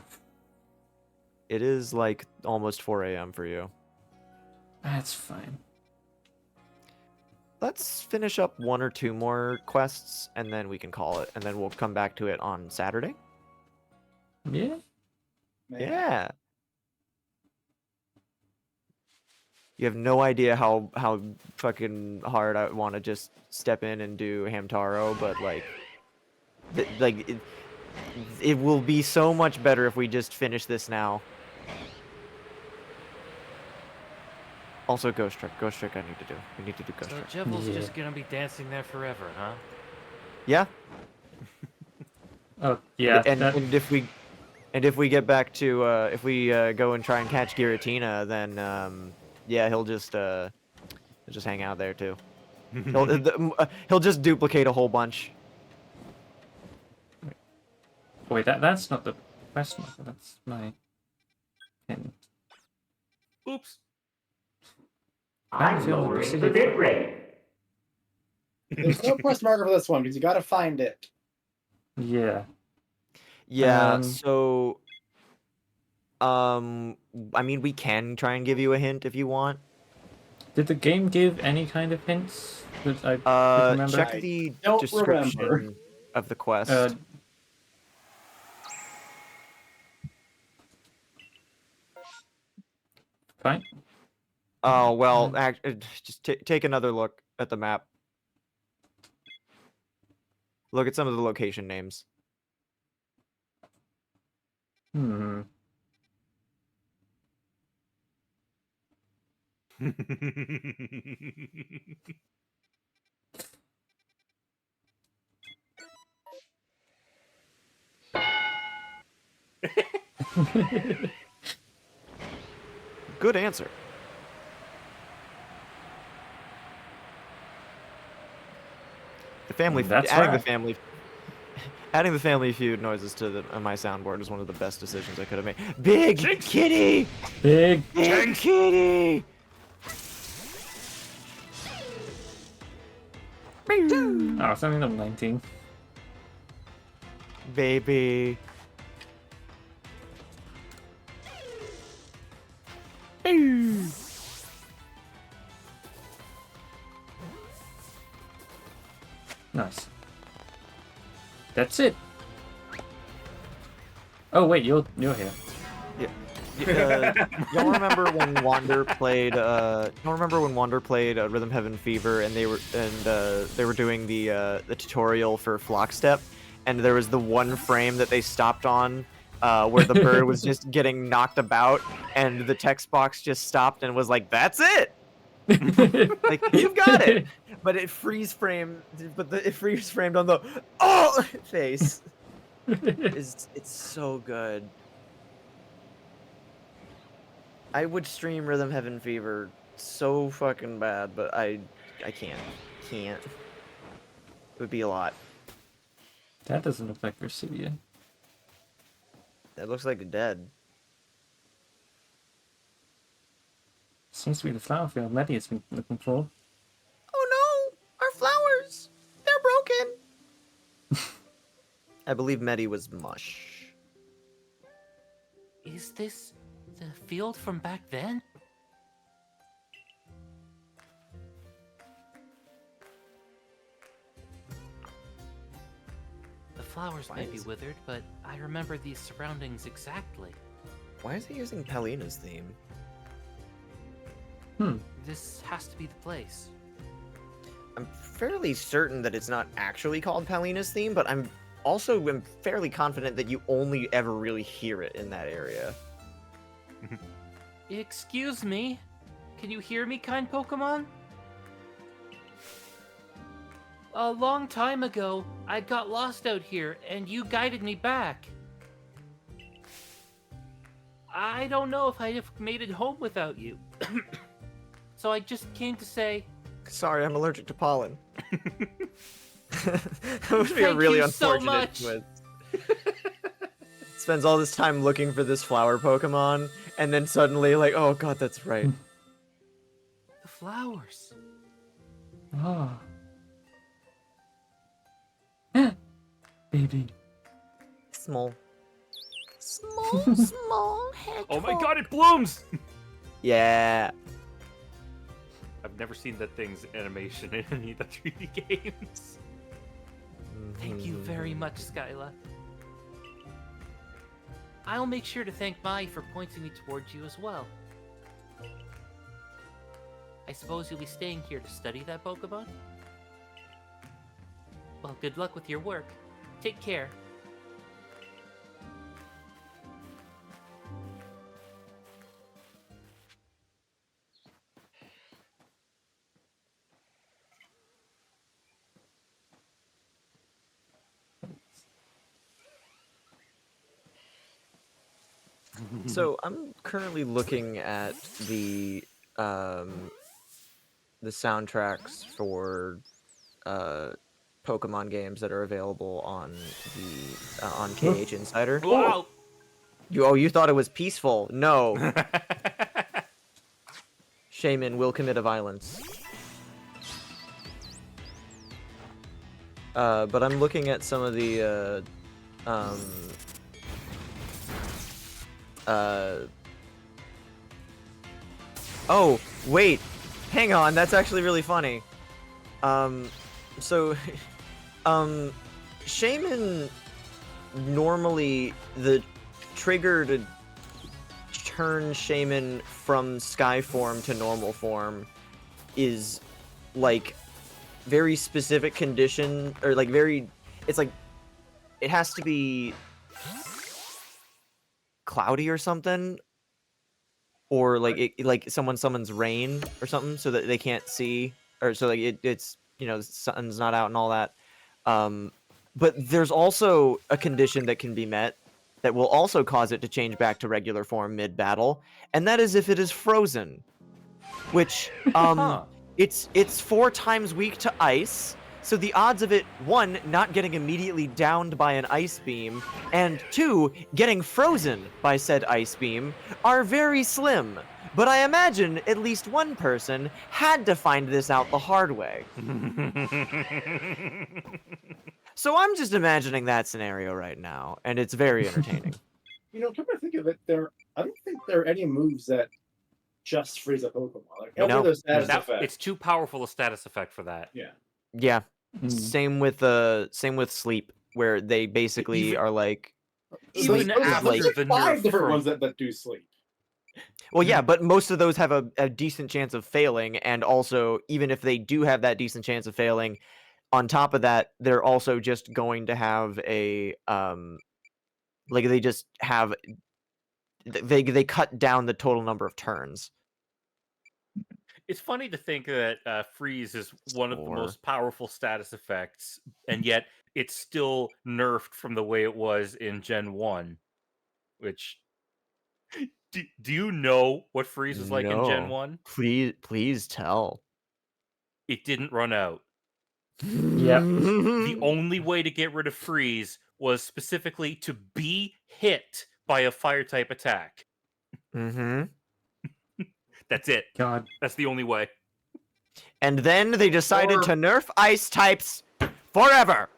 It is like almost 4 a.m. for you. That's fine. Let's finish up 1 or 2 more quests, and then we can call it. And then we'll come back to it on Saturday. Yeah. Yeah. You have no idea how fucking hard I want to just step in and do Hamtaro, but like, it will be so much better if we just finish this now. Also, Ghost Trick. Ghost Trick I need to do. We need to do Ghost So Trick. Jevils Yeah. just gonna be dancing there forever, huh? Yeah. Oh, yeah. And, that- and if we get back to if we go and try and catch Giratina, then yeah, he'll just hang out there too. He'll just duplicate a whole bunch. Wait, that's not the quest marker. That's my pin. Oops. I'm lowering the bit rate. there's no quest marker for this one because you got to find it. Yeah. Yeah. Um, So, I mean, we can try and give you a hint if you want. Did the game give any kind of hints that I could remember? Check I the don't description remember. of the quest. Fine. Oh well, just take another look at the map. Look at some of the location names. Hmm. Good answer. The family, That's adding right. the family, adding the Family Feud noises to my soundboard is one of the best decisions I could have made. Big kitty, Big. big kitty. Oh, it's only number 19. Baby. Nice. That's it. Oh wait, you're here. Y'all remember when Wander played? Y'all remember when Wander played Rhythm Heaven Fever, and they were doing the tutorial for Flockstep, and there was the one frame that they stopped on, where the bird was just getting knocked about, and the text box just stopped and was like, "That's it." Like, you've got it, but it freeze framed. It freeze framed on the face. It's so good. I would stream Rhythm Heaven Fever so fucking bad, but I can't. It would be a lot. That doesn't look like Gracilia. That looks like a dead. Seems to be the flower field Maddie has been looking for. Oh no! Our flowers! They're broken! I believe Medi was mush. Is this the field from back then? The flowers may be withered, but I remember these surroundings exactly. Why is he using Palina's theme? This has to be the place. I'm fairly certain that it's not actually called Palina's theme, but I'm also fairly confident that you only ever really hear it in that area. Excuse me? Can you hear me, kind Pokemon? A long time ago, I got lost out here, and you guided me back. I don't know if I'd have made it home without you. So I just came to say... Sorry, I'm allergic to pollen. That would be a Thank really you so unfortunate much. twist. Spends all this time looking for this flower Pokemon, and then suddenly, like, oh god, that's right. The flowers. Ah. Baby. Small. Small hedgehog. Oh my god, it blooms! Yeah. I've never seen that thing's animation in any of the 3D games. Thank you very much, Skyla. I'll make sure to thank Mai for pointing me towards you as well. I suppose you'll be staying here to study that Pokemon? Well, good luck with your work. Take care. So I'm currently looking at the soundtracks for Pokemon games that are available on the on KH Insider. Wow! You thought it was peaceful? No. Shaman will commit a violence. But I'm looking at some of the oh, wait. Hang on, that's actually really funny. So Shaman, normally the trigger to turn Shaman from Sky form to normal form is like very specific condition, or like it's like it has to be cloudy or something, or like like someone summons rain or something so that they can't see, or so like it's the sun's not out and all that. But there's also a condition that can be met that will also cause it to change back to regular form mid-battle, and that is if it is frozen, which it's 4 times weak to ice. So the odds of it, 1, not getting immediately downed by an ice beam, and 2, getting frozen by said ice beam, are very slim. But I imagine at least one person had to find this out the hard way. So I'm just imagining that scenario right now, and it's very entertaining. Come to think of it, I don't think there are any moves that just freeze a Pokemon. Like, No. those status effects. It's too powerful a status effect for that. Yeah. Yeah. Same with sleep, where they basically are like, Even sleep there's, after like there's the like 5 nerf different from- ones that do sleep. well, yeah, but most of those have a decent chance of failing, and also even if they do have that decent chance of failing, on top of that, they're also just going to have a like they just have they cut down the total number of turns. It's funny to think that freeze is one of the Four. most powerful status effects, and yet it's still nerfed from the way it was in Gen 1. Which do you know what freeze was like in Gen No. 1? Please tell. It didn't run out. Yep. The only way to get rid of freeze was specifically to be hit by a fire type attack. Mm-hmm. That's it. God. That's the only way. And then they decided Or- to nerf ice types forever.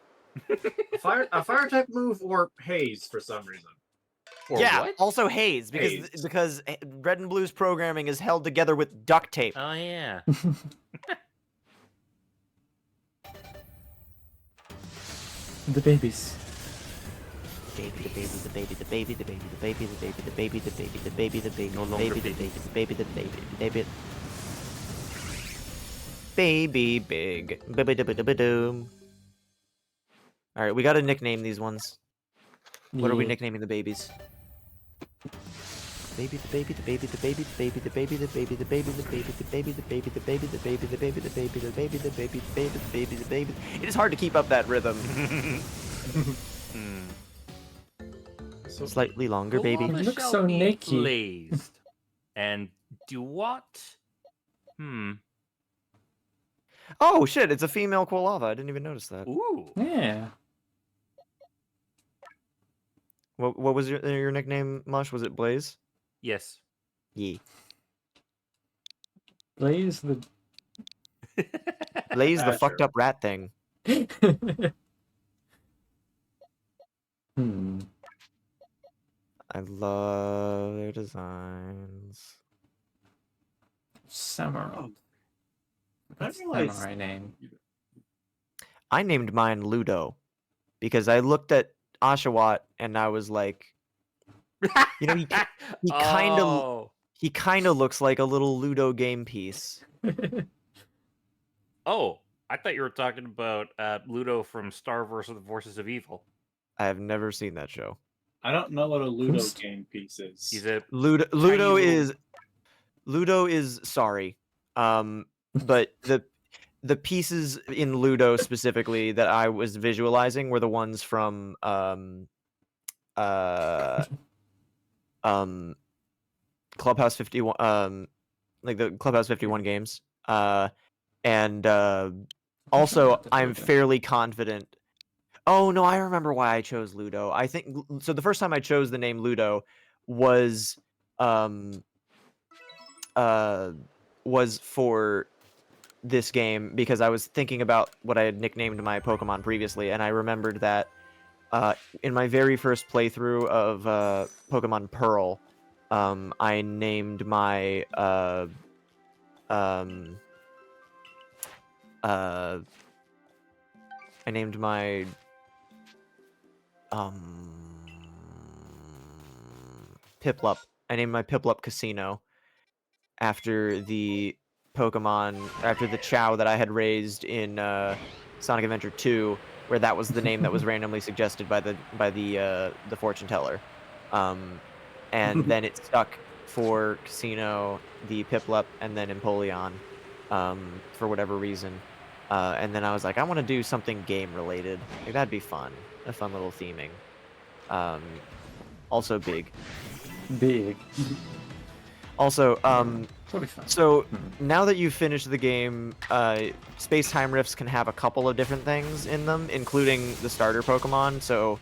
A fire type move or haze for some reason. Or yeah, what? also haze because Red and Blue's programming is held together with duct tape. Oh yeah. The babies. Baby, the baby, the baby, the baby, the baby, the baby, the baby, the baby, the baby, the baby, the baby, No the longer baby, the baby. baby, the baby, the baby, the baby. Baby big. Ba-ba-da-ba-da-ba-doom. Alright, we gotta nickname these ones. What are we Yeah. nicknaming the babies? Baby, the baby, the baby, the baby, the baby, the baby, the baby, the baby, the baby, the baby, the baby, the baby, the baby, the baby, the baby, the baby, the baby, the baby, the baby, the baby. It is hard to keep up that rhythm. Slightly longer, baby. Lava It looks shall so be naked. blazed. And do what? Oh shit! It's a female Quilava. I didn't even notice that. Ooh. Yeah. What was your nickname, Mush? Was it Blaze? Yes. Yeah. Blaze the. Blaze the Sure. fucked up rat thing. Hmm. I love their designs. Samurai. I That's realized- samurai name. I named mine Ludo because I looked at Oshawott and I was like, you know, he kind of Oh. he kind of looks like a little Ludo game piece. Oh, I thought you were talking about Ludo from Star vs. the Forces of Evil. I have never seen that show. I don't know what a Ludo Who's- game piece is. He's a Ludo little- is sorry. But the pieces in Ludo specifically that I was visualizing were the ones from Clubhouse 51 like the Clubhouse 51 games. And also I'm fairly confident. Oh no, I remember why I chose Ludo. I think so the first time I chose the name Ludo was for this game because I was thinking about what I had nicknamed my Pokemon previously, and I remembered that in my very first playthrough of Pokemon Pearl, I named my Piplup. I named my Piplup Casino after the Chow that I had raised in Sonic Adventure 2, where that was the name that was randomly suggested by the fortune teller. And then it stuck for Casino, the Piplup, and then Empoleon, for whatever reason. And then I was like, I want to do something game related. Like, that'd be fun. A fun little theming. Also big. Big. Also, Totally fine. so now that you've finished the game, space-time rifts can have a couple of different things in them, including the starter Pokemon. So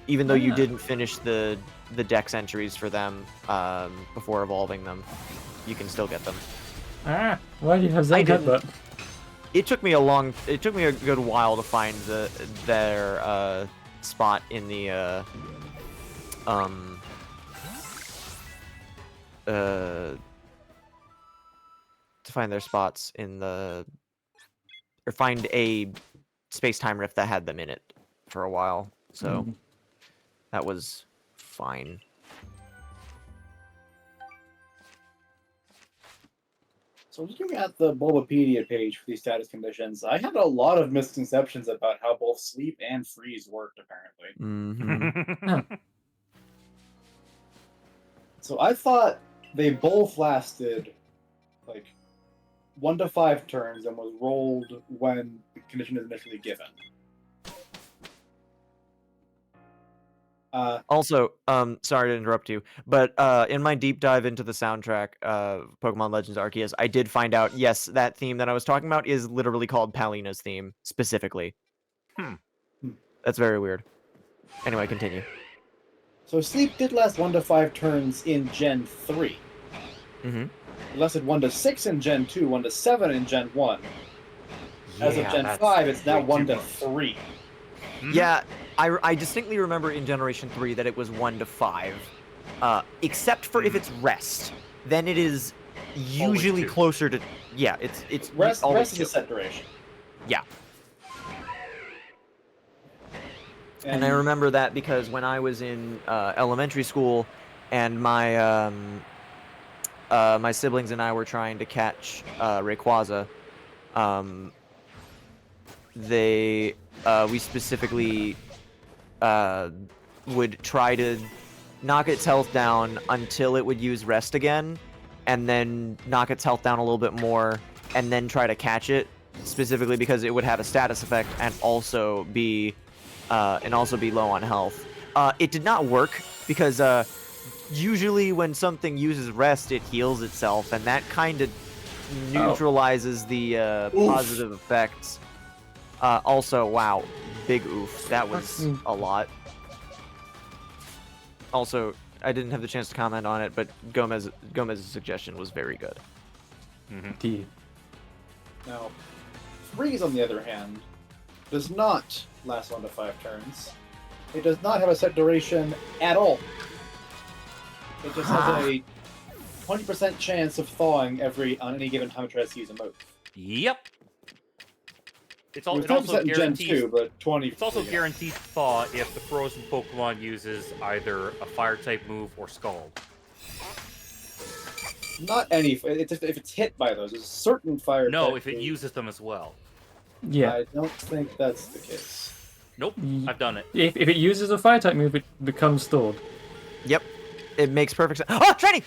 even though you Ah. didn't finish the dex entries for them before evolving them, you can still get them. Ah, why do you have I Zen didn't. Headbutt? It took me a good while to find their spot in the to find their spots in the or find a space-time rift that had them in it for a while. So Mhm. that was fine. So looking at the Bulbapedia page for these status conditions, I had a lot of misconceptions about how both sleep and freeze worked, apparently. Mm-hmm. So I thought they both lasted like 1 to 5 turns and was rolled when the condition is initially given. Also, sorry to interrupt you, but in my deep dive into the soundtrack of Pokemon Legends Arceus, I did find out, yes, that theme that I was talking about is literally called Palina's theme, specifically. Hmm. That's very weird. Anyway, continue. So sleep did last 1 to 5 turns in Gen 3. Mm-hmm. It lasted 1 to 6 in Gen 2, 1 to 7 in Gen 1. As of Yeah, Gen that's 5, it's now way 1 too to much. 3. Mhm. Yeah, I distinctly remember in Generation 3 that it was 1 to 5. Except for if it's rest. Then it is usually 2. closer to... Yeah, it's Rest always is 2. a set duration. Yeah. And I remember that because when I was in elementary school and my my siblings and I were trying to catch Rayquaza, we specifically would try to knock its health down until it would use rest again, and then knock its health down a little bit more, and then try to catch it, specifically because it would have a status effect and also be low on health. It did not work because usually when something uses rest, it heals itself, and that kind of neutralizes the positive effects. Also, wow, big oof. That was a lot. Also, I didn't have the chance to comment on it, but Gomez's suggestion was very good. Indeed. Now, freeze, on the other hand, does not last 1 to 5 turns. It does not have a set duration at all. It just has a 20% chance of thawing on any given time it tries to use a move. Yep. It was It also 10% in Gen guarantees 2, but 20. It's also guaranteed thaw if the frozen Pokemon uses either a fire type move or Scald. Not any. It's just if it's hit by those, there's a certain fire. No, type if it move. uses them as well. Yeah. I don't think that's the case. Nope, I've done it. If it uses a fire type move, it becomes thawed. Yep, it makes perfect sense. Oh, shiny!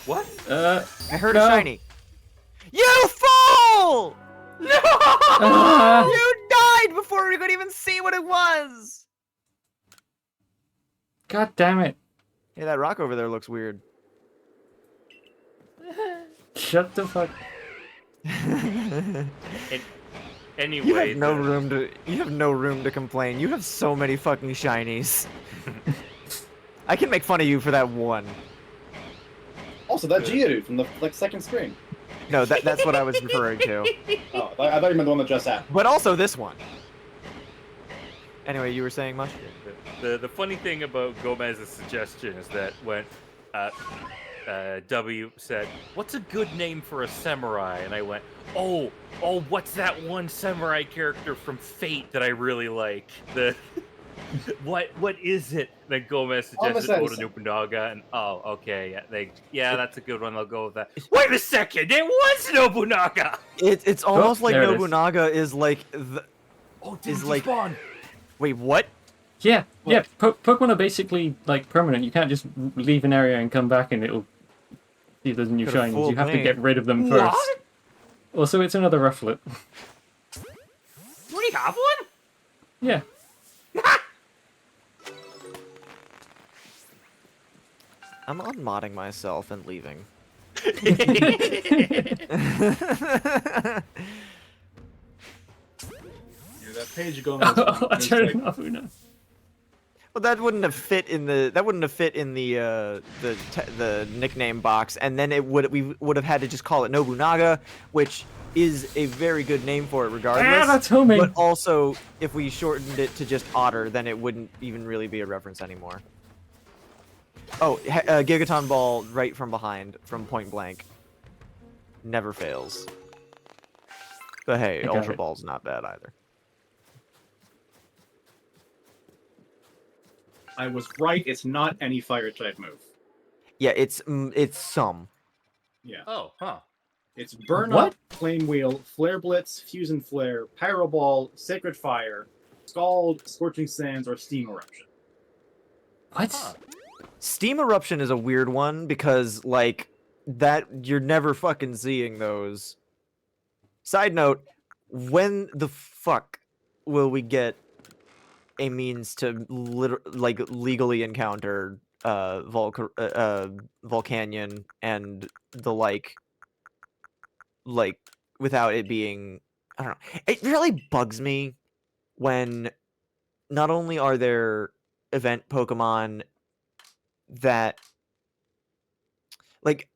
What? I heard No. a shiny. You fool! No! You died before we could even see what it was. God damn it! Hey, that rock over there looks weird. Shut the fuck. Anyway, You have no room to complain. You have so many fucking shinies. I can make fun of you for that one. Also, that Geodude from the second screen. No, that's what I was referring to. Oh, I thought you meant the one that just happened. But also this one. Anyway, you were saying, Mush? the funny thing about Gomez's suggestion is that when W said, "What's a good name for a samurai?" and I went, "Oh, what's that one samurai character from Fate that I really like? What is it?" Then Gomez suggested Oda Nobunaga, and okay, that's a good one. I'll go with that. Wait a second, it was Nobunaga. It's almost like there it is. Nobunaga is like the. Is like spawn. Wait, what? Yeah, yeah. Pokemon are basically like permanent. You can't just leave an area and come back and it'll see if there's new Could've shinies. fooled You have to me. get rid of them first. What? Also, it's another Rufflet. Do we have one? Yeah. I'm unmodding myself and leaving. Yeah, that page Gomez. I don't know. Who knows? Well, that wouldn't have fit in the the nickname box, and then we would have had to just call it Nobunaga, which is a very good name for it regardless. Ah, that's homing. But also, if we shortened it to just Otter, then it wouldn't even really be a reference anymore. Oh, Gigaton Ball right from behind, from point blank. Never fails. But hey, got Ultra it. Ball's not bad either. I was right. It's not any fire type move. Yeah, it's some. Yeah. Oh, huh. It's Burn What? Up, Flame Wheel, Flare Blitz, Fusion Flare, Pyro Ball, Sacred Fire, Scald, Scorching Sands, or Steam Eruption. What? Huh. Steam Eruption is a weird one because like that you're never fucking seeing those. Side note, when the fuck will we get a means to legally encounter Volcanion and the like without it being, I don't know. It really bugs me when not only are there event Pokemon that like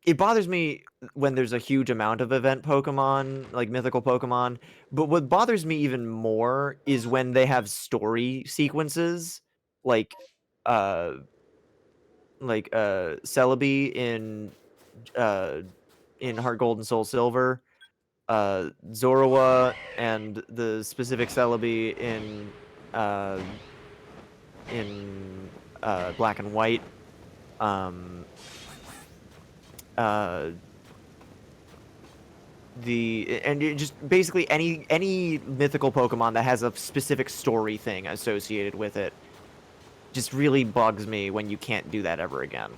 it bothers me when there's a huge amount of event Pokemon, like mythical Pokemon, but what bothers me even more is when they have story sequences like Celebi in Heart Gold and Soul Silver, Zorua and the specific Celebi in Black and White. Just basically any mythical Pokemon that has a specific story thing associated with it just really bugs me when you can't do that ever again.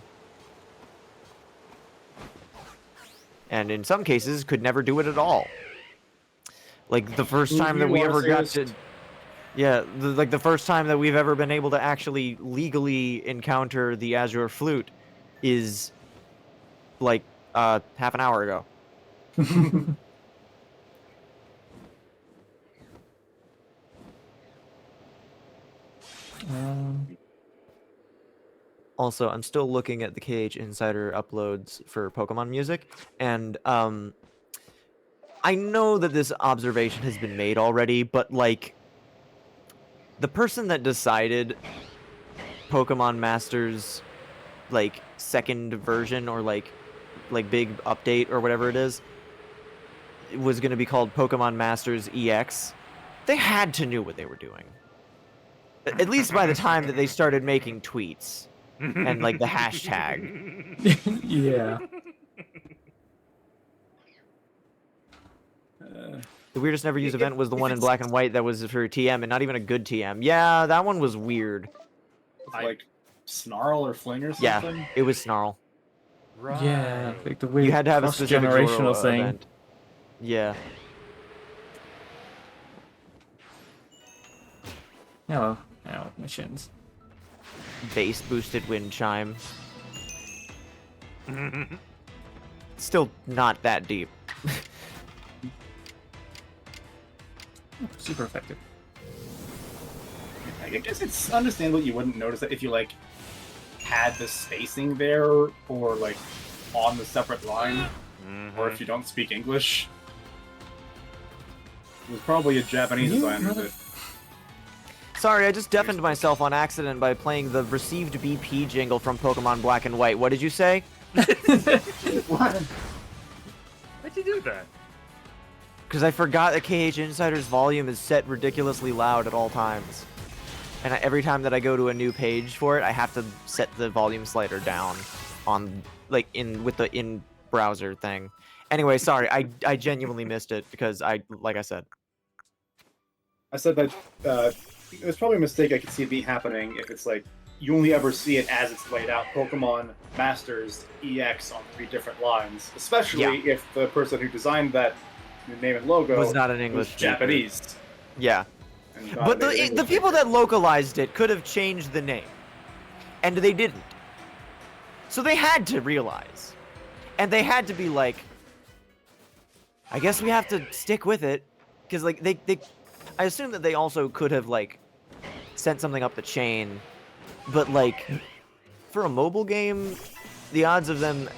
And in some cases, could never do it at all. Like the first time that we ever got to, yeah, the first time that we've ever been able to actually legally encounter the Azure Flute is like half an hour ago. Also, I'm still looking at the KH Insider uploads for Pokemon music, and I know that this observation has been made already, but like the person that decided Pokemon Masters like second version or like big update or whatever it is was going to be called Pokemon Masters EX, they had to knew what they were doing. At least by the time that they started making tweets and like the hashtag. Yeah. The weirdest never used event was the if one in it's- Black and White that was for TM and not even a good TM. Yeah, that one was weird. Like Snarl or Fling or Yeah, something? it was Snarl. Right. Yeah, like the weird You had to have a specific cross-generational Zoro thing. event. Yeah. Hello. Ow, my shins. Bass boosted wind chime. Still not that deep. Super effective. I guess it's understandable you wouldn't notice that if you like had the spacing there or like on the separate line, or if you don't speak English. It was probably a Japanese You designer mother- that Sorry, I just deafened myself on accident by playing the received BP jingle from Pokemon Black and White. What did you say? What? Why'd you do that? Because I forgot that KH Insider's volume is set ridiculously loud at all times. And every time that I go to a new page for it, I have to set the volume slider down on with the in-browser thing. Anyway, sorry, I genuinely missed it because like I said. I said that it was probably a mistake. I could see it be happening if it's like you only ever see it as it's laid out. Pokemon Masters EX on 3 different lines, especially if the person who designed that name and logo Was not an English was speaker. Japanese. Yeah. And not But a native the English people speaker. that localized it could have changed the name. And they didn't. So they had to realize. And they had to be like, I guess we have to stick with it. Because like I assume that they also could have like sent something up the chain. But like for a mobile game, the odds of them.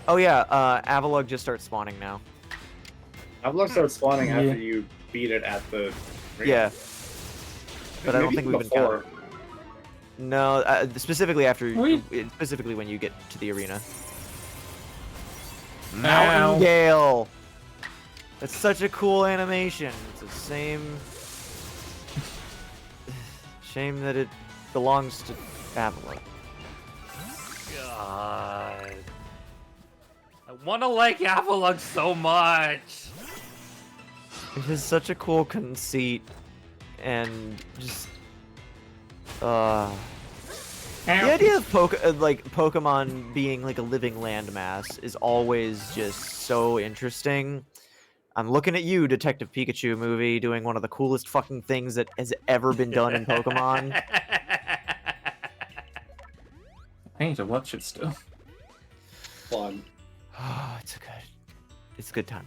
Oh yeah, Avalugg just starts spawning now. Avalugg starts spawning Yeah. after you beat it at the ring. Yeah. But I don't Maybe think we've been before. counting. No, specifically Wait. specifically when you get to the arena. Ow. Mountain Gale. That's such a cool animation. It's the same. Shame that it belongs to Avalon. God. I want to like Avalon so much. It is such a cool conceit, and just the idea of Pokemon being like a living landmass is always just so interesting. I'm looking at you, Detective Pikachu movie, doing one of the coolest fucking things that has ever been done in Pokemon. I need to watch it still. Fun. Oh, it's a good time.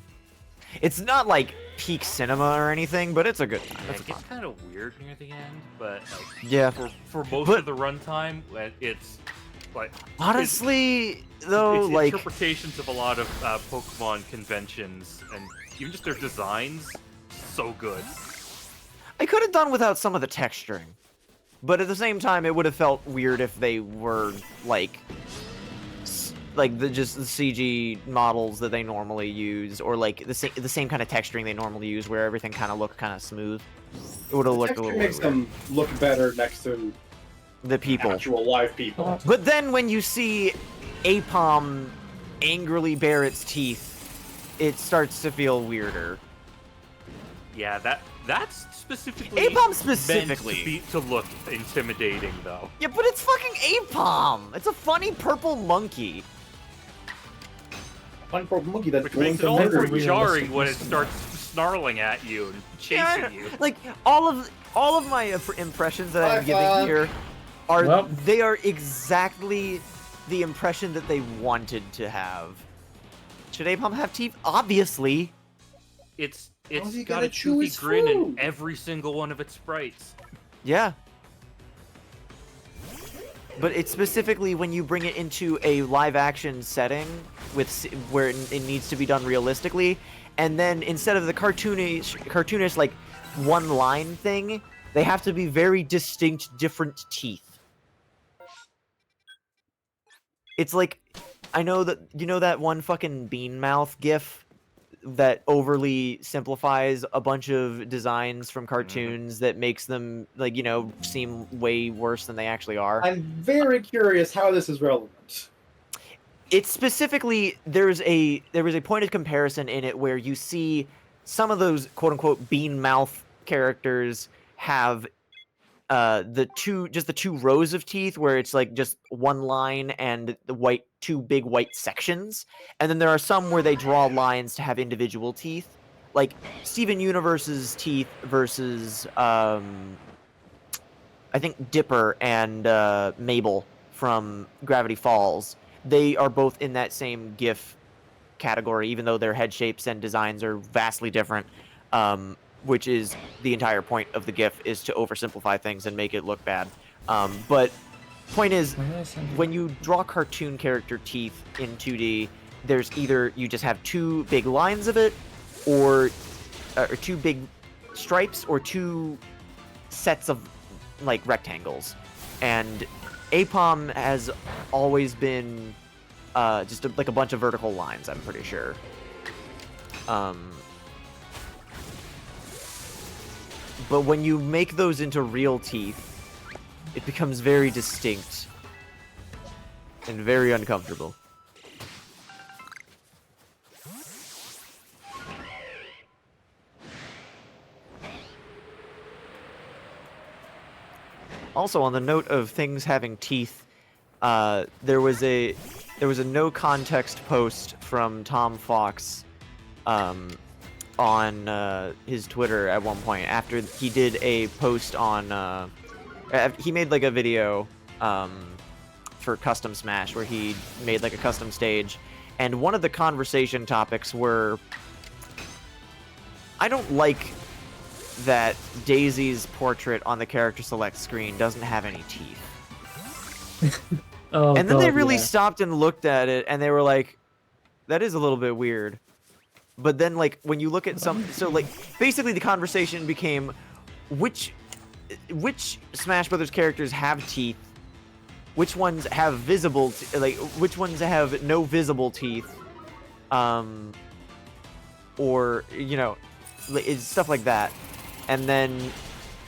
It's not like peak cinema or anything, but it's a good time. Yeah, It's it gets fun. kind of weird near the end, but like, Yeah. for most But- of the runtime, it's like Honestly, though, it's like interpretations of a lot of Pokemon conventions and even just their designs, so good. I could have done without some of the texturing, but at the same time, it would have felt weird if they were like just the CG models that they normally use, or like the same kind of texturing they normally use, where everything kind of looked kind of smooth. It would have looked a Texture little makes weird. them look better next to The people. actual live people. But then when you see Apom angrily bare its teeth, it starts to feel weirder. Yeah, that's specifically Apom specifically. meant to look intimidating though. Yeah, but it's fucking Apom! It's a funny purple monkey. Fun for a monkey that's Which going makes it to all the murder more you. jarring when it starts snarling at you and chasing you. Like all of my impressions that I'm High giving five. here are Well. they are exactly the impression that they wanted to have. Should Apom have teeth? Obviously. It's How's he got gonna a chew toothy his grin in food? every single one of its sprites. Yeah. But it's specifically when you bring it into a live-action setting where it needs to be done realistically, and then instead of the cartoonish like one-line thing, they have to be very distinct, different teeth. It's like, I know that you know that one fucking bean mouth gif that overly simplifies a bunch of designs from cartoons that makes them, like, you know, seem way worse than they actually are. I'm very curious how this is relevant. It's specifically there was a point of comparison in it where you see some of those quote unquote bean mouth characters have the two rows of teeth where it's like just one line and the two big white sections, and then there are some where they draw lines to have individual teeth, like Steven Universe's teeth versus I think Dipper and Mabel from Gravity Falls. They are both in that same GIF category, even though their head shapes and designs are vastly different. Which is the entire point of the GIF, is to oversimplify things and make it look bad. But point is, when you draw cartoon character teeth in 2D, there's either you just have two big lines of it, or two big stripes, or two sets of like rectangles. And Apom has always been just like a bunch of vertical lines, I'm pretty sure. But when you make those into real teeth, it becomes very distinct and very uncomfortable. Also, on the note of things having teeth, there was a no context post from Tom Fox on his Twitter at one point after he did a post on he made like a video for Custom Smash where he made like a custom stage, and one of the conversation topics were, I don't like that Daisy's portrait on the character select screen doesn't have any teeth. Oh, And then they God, really yeah. stopped and looked at it, and they were like, that is a little bit weird. But then, like, when you look at some... So, like, basically the conversation became, which Smash Brothers characters have teeth? Which ones have visible... which ones have no visible teeth? Or, you know, it's stuff like that. And then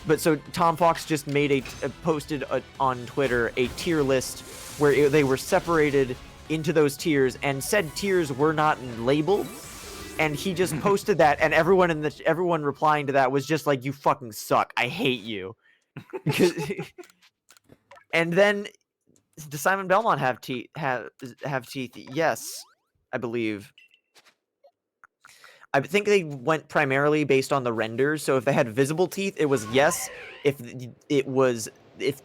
But so Tom Fox just made posted on Twitter a tier list where they were separated into those tiers, and said tiers were not labeled. And he just posted that, and everyone replying to that was just like, "You fucking suck. I hate you." And then, does Simon Belmont have teeth? Have teeth? Yes, I believe. I think they went primarily based on the renders. So if they had visible teeth, it was yes. If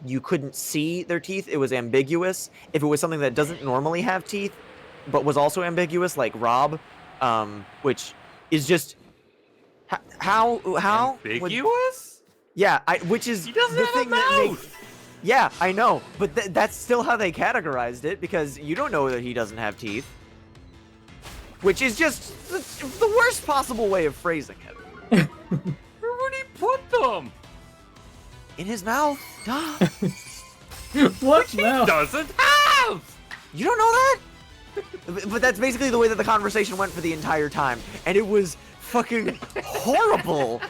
you couldn't see their teeth, it was ambiguous. If it was something that doesn't normally have teeth, but was also ambiguous, like Rob, which is just how ambiguous? Yeah, which is He doesn't the have thing a that mouth! Yeah, I know, but that's still how they categorized it, because you don't know that he doesn't have teeth. Which is just the worst possible way of phrasing it. Where would he put them? In his mouth. Duh. What He now? doesn't have! You don't know that? But that's basically the way that the conversation went for the entire time. And it was fucking horrible.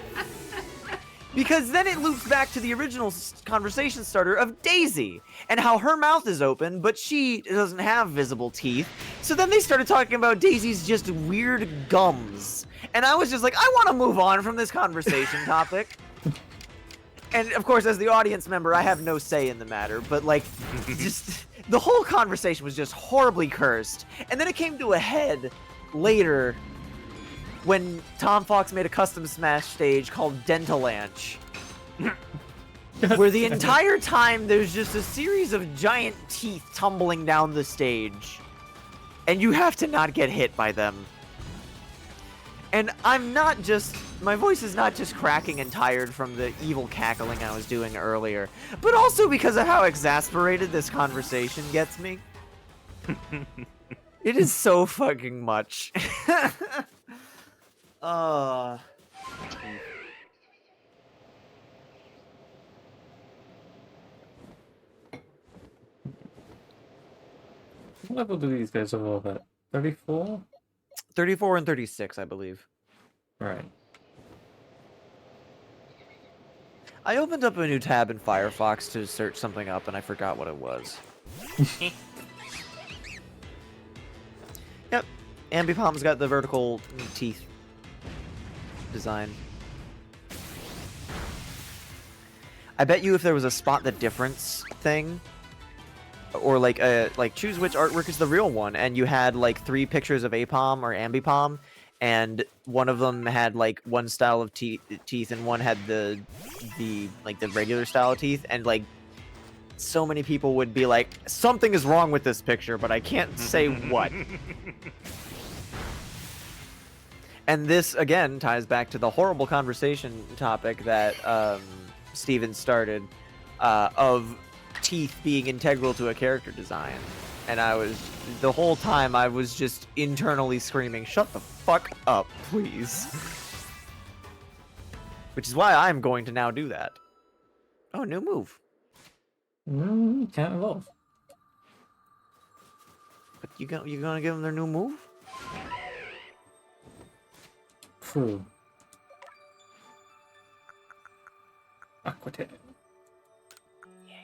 Because then it loops back to the original conversation starter of Daisy, and how her mouth is open, but she doesn't have visible teeth. So then they started talking about Daisy's just weird gums. And I was just like, I want to move on from this conversation topic. And of course, as the audience member, I have no say in the matter, but like, just the whole conversation was just horribly cursed. And then it came to a head later when Tom Fox made a custom Smash stage called Dentalanche, where the entire time there's just a series of giant teeth tumbling down the stage, and you have to not get hit by them. And my voice is not just cracking and tired from the evil cackling I was doing earlier, but also because of how exasperated this conversation gets me. It is so fucking much. What level do these guys evolve at? 34? 34 and 36, I believe. Right. I opened up a new tab in Firefox to search something up, and I forgot what it was. Yep. Ambipom's got the vertical teeth design. I bet you if there was a spot the difference thing, or like choose which artwork is the real one, and you had like 3 pictures of Apom or Ambipom, and one of them had like one style of teeth and one had the regular style of teeth, and like so many people would be like, something is wrong with this picture, but I can't say what. And this, again, ties back to the horrible conversation topic that Steven started, of teeth being integral to a character design. And the whole time, I was just internally screaming, shut the fuck up, please. Which is why I'm going to now do that. Oh, new move. Can't evolve. But you gonna give them their new move? True. Aquatic. Yeah.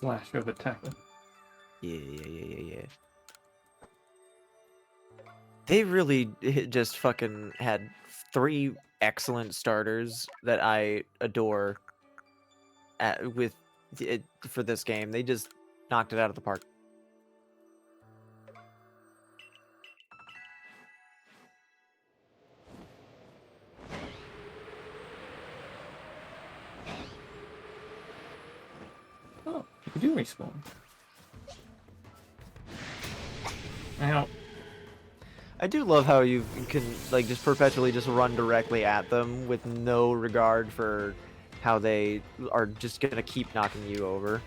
Flash over tackle. Yeah. They really just fucking had 3 excellent starters that I adore for this game. They just knocked it out of the park. Oh, you do respawn. Ow. I do love how you can like just perpetually just run directly at them with no regard for how they are just gonna keep knocking you over.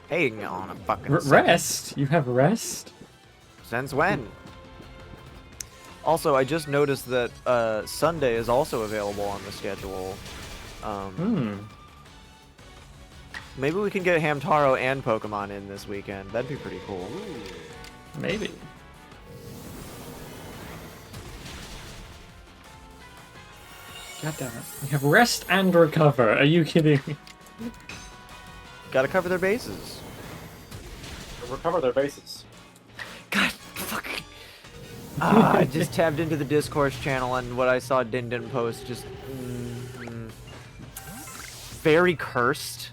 Hang on a fucking second. Rest? You have rest? Since when? Also, I just noticed that Sunday is also available on the schedule. Maybe we can get Hamtaro and Pokemon in this weekend. That'd be pretty cool. Maybe. God damn it. We have rest and recover. Are you kidding me? Gotta cover their bases. Recover their bases. God, fucking. I just tabbed into the Discourse channel and what I saw Din Din post just. Very cursed,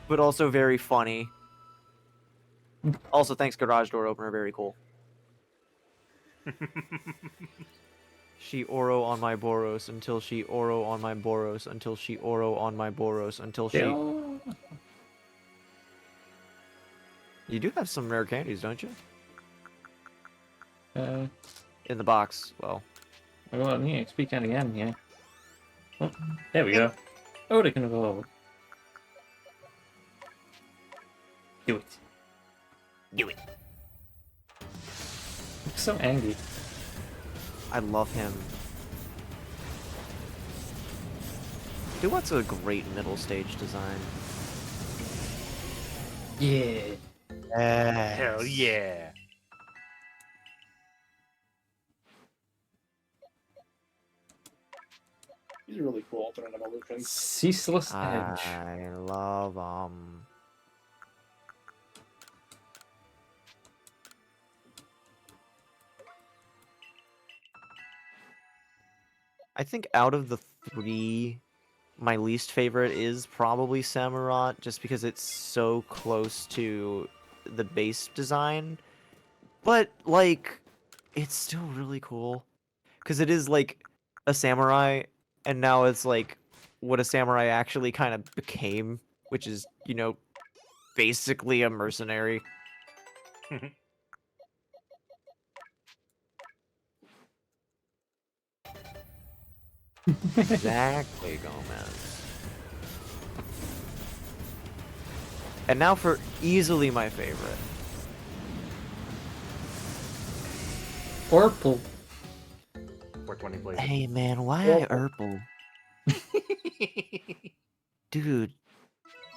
but also very funny. Also, thanks, Garage Door Opener. Very cool. She Oro on my Boros until she Oro on my Boros until she Oro on my Boros until she. Still... You do have some rare candies, don't you? Uh, In the box. Well, well, yeah, speak that again, yeah. Oh, there we go. Oh, they can evolve. Do it. do it. I'm so angry. I love him. Dude, what's a great middle stage design? Yeah. Hell yeah. These are really cool alternate evolutions. Ceaseless Edge. I love I think out of the three, my least favorite is probably Samurott, just because it's so close to the base design. But, like, it's still really cool. Because it is, like, a samurai, and now it's, like, what a samurai actually kind of became, which is, you know, basically a mercenary. Exactly, Gomez. And now for easily my favorite. Purple. 420 blade. Hey man, why Well- I Urple? Dude,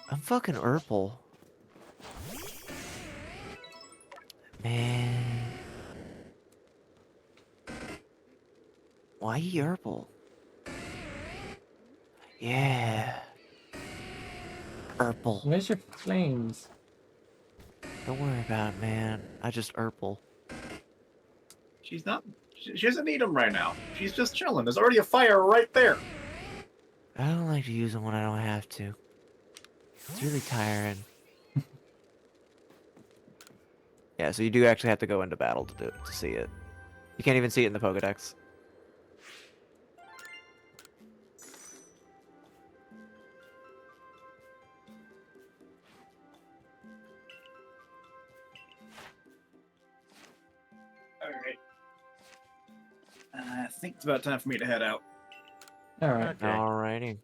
I'm fucking Urple. Man. Why you Urple? Yeah. Urple. Where's your flames? Don't worry about it, man. I just Urple. She's not. She doesn't need them right now. She's just chilling. There's already a fire right there. I don't like to use them when I don't have to. It's really tiring. Yeah, so you do actually have to go into battle to see it. You can't even see it in the Pokedex. Alright. I think it's about time for me to head out. Alright. Okay. Alrighty.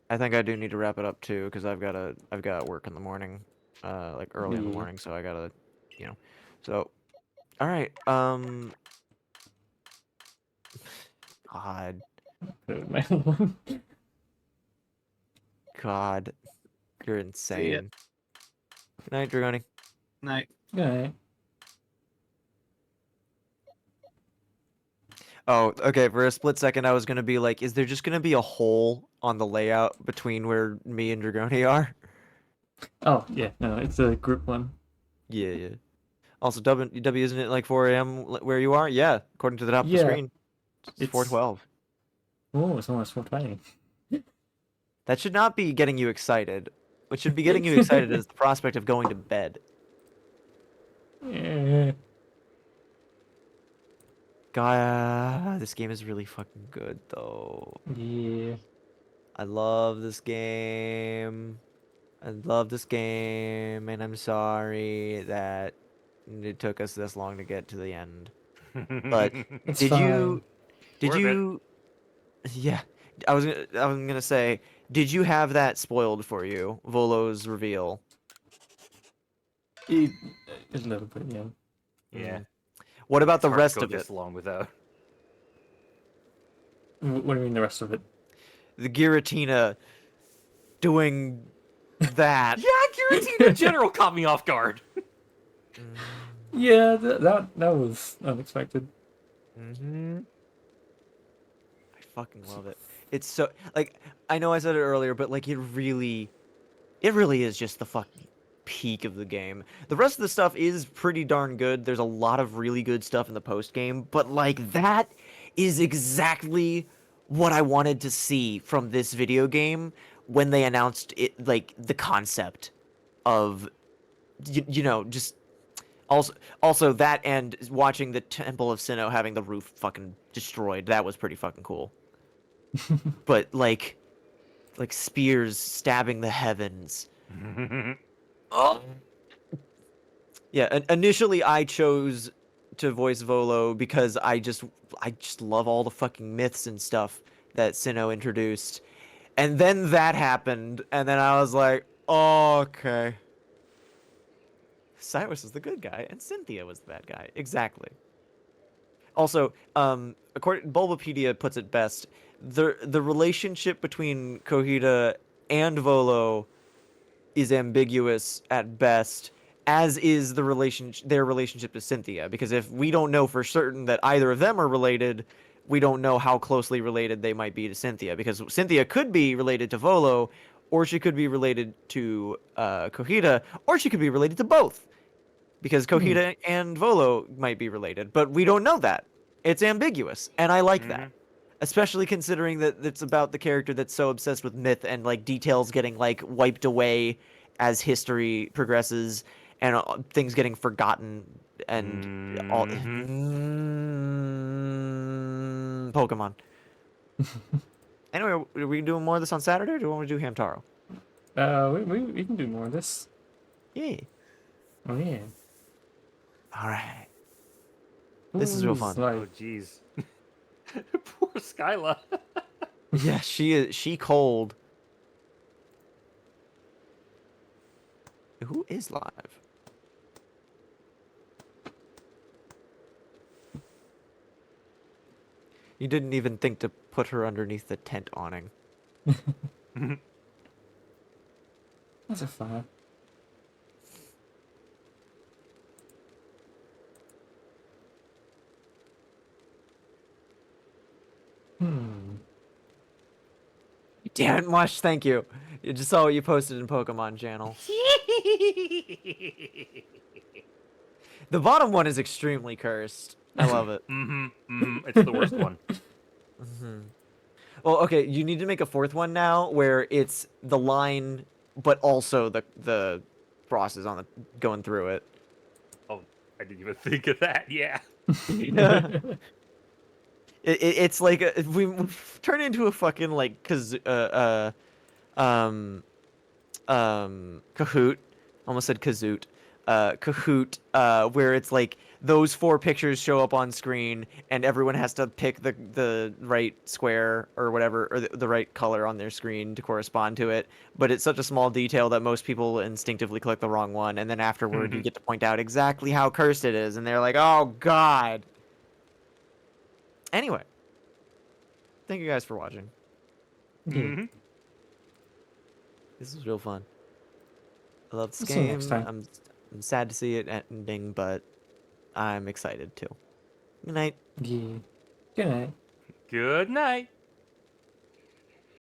I think I do need to wrap it up too, because I've got work in the morning, like early in the Yeah. morning, so I gotta, you know. So, all right. God, God, you're insane. Good night, Dragoni. Night. Alright. Oh, okay. For a split second, I was gonna be like, is there just gonna be a hole on the layout between where me and Dragoni are? Oh, yeah, no, it's a group one. Yeah, yeah. Also, W, isn't it like 4 a.m. where you are? Yeah, according to the top of the Yeah. screen. It's It's- 4:12. Oh, it's almost 4:20. That should not be getting you excited. What should be getting you excited is the prospect of going to bed. Yeah. God, this game is really fucking good, though. Yeah. I love this game. I love this game, and I'm sorry that it took us this long to get to the end. But It's did you? fine. Did Worth it. you? Yeah, I was gonna say, did you have that spoiled for you, Volo's reveal? A little bit, yeah. Yeah. What about It's the hard to rest go of it? this long without. What do you mean the rest of it? The Giratina doing that. Yeah, Giratina in general caught me off guard. Yeah, that was unexpected. Mm-hmm. I fucking love it. It's so like I know I said it earlier, but like it really is just the fucking peak of the game. The rest of the stuff is pretty darn good. There's a lot of really good stuff in the post game, but like that is exactly what I wanted to see from this video game when they announced it, like the concept of just also that and watching the Temple of Sinnoh having the roof fucking destroyed. That was pretty fucking cool. But like spears stabbing the heavens. Oh. Yeah, initially I chose to voice Volo because I just love all the fucking myths and stuff that Sinnoh introduced. And then that happened, and then I was like, oh, okay. Cyrus is the good guy, and Cynthia was the bad guy. Exactly. Also, Bulbapedia puts it best. The relationship between Kohita and Volo is ambiguous at best, as is their relationship to Cynthia. Because if we don't know for certain that either of them are related, we don't know how closely related they might be to Cynthia. Because Cynthia could be related to Volo, or she could be related to Kohita, or she could be related to both. Because Kohita and Volo might be related, but we don't know that. It's ambiguous, and I like that. Especially considering that it's about the character that's so obsessed with myth and like details getting like wiped away as history progresses and things getting forgotten and all Pokemon. Anyway, are we doing more of this on Saturday, or do you want me to do Hamtaro? We can do more of this. Yeah. Oh yeah. All right. This is real fun. Oh, jeez. Poor Skyla. Yeah, she cold. Who is live? You didn't even think to put her underneath the tent awning. That's a fire. Damn it, Mush, thank you. You just saw what you posted in Pokemon channel. The bottom one is extremely cursed. I love it. It's the worst one. Well, okay, you need to make a fourth one now where it's the line, but also the frost is on the going through it. Oh, I didn't even think of that. Yeah. It's like we turn into a fucking like Kahoot. Almost said Kazoot. Kahoot, where it's like those four pictures show up on screen and everyone has to pick the right square or whatever, or the right color on their screen to correspond to it. But it's such a small detail that most people instinctively click the wrong one, and then afterward you get to point out exactly how cursed it is, and they're like, oh god. Anyway, thank you guys for watching. This was real fun. I love this See you game. next time. I'm sad to see it ending, but I'm excited too. Good night. Yeah. Good night. Good night.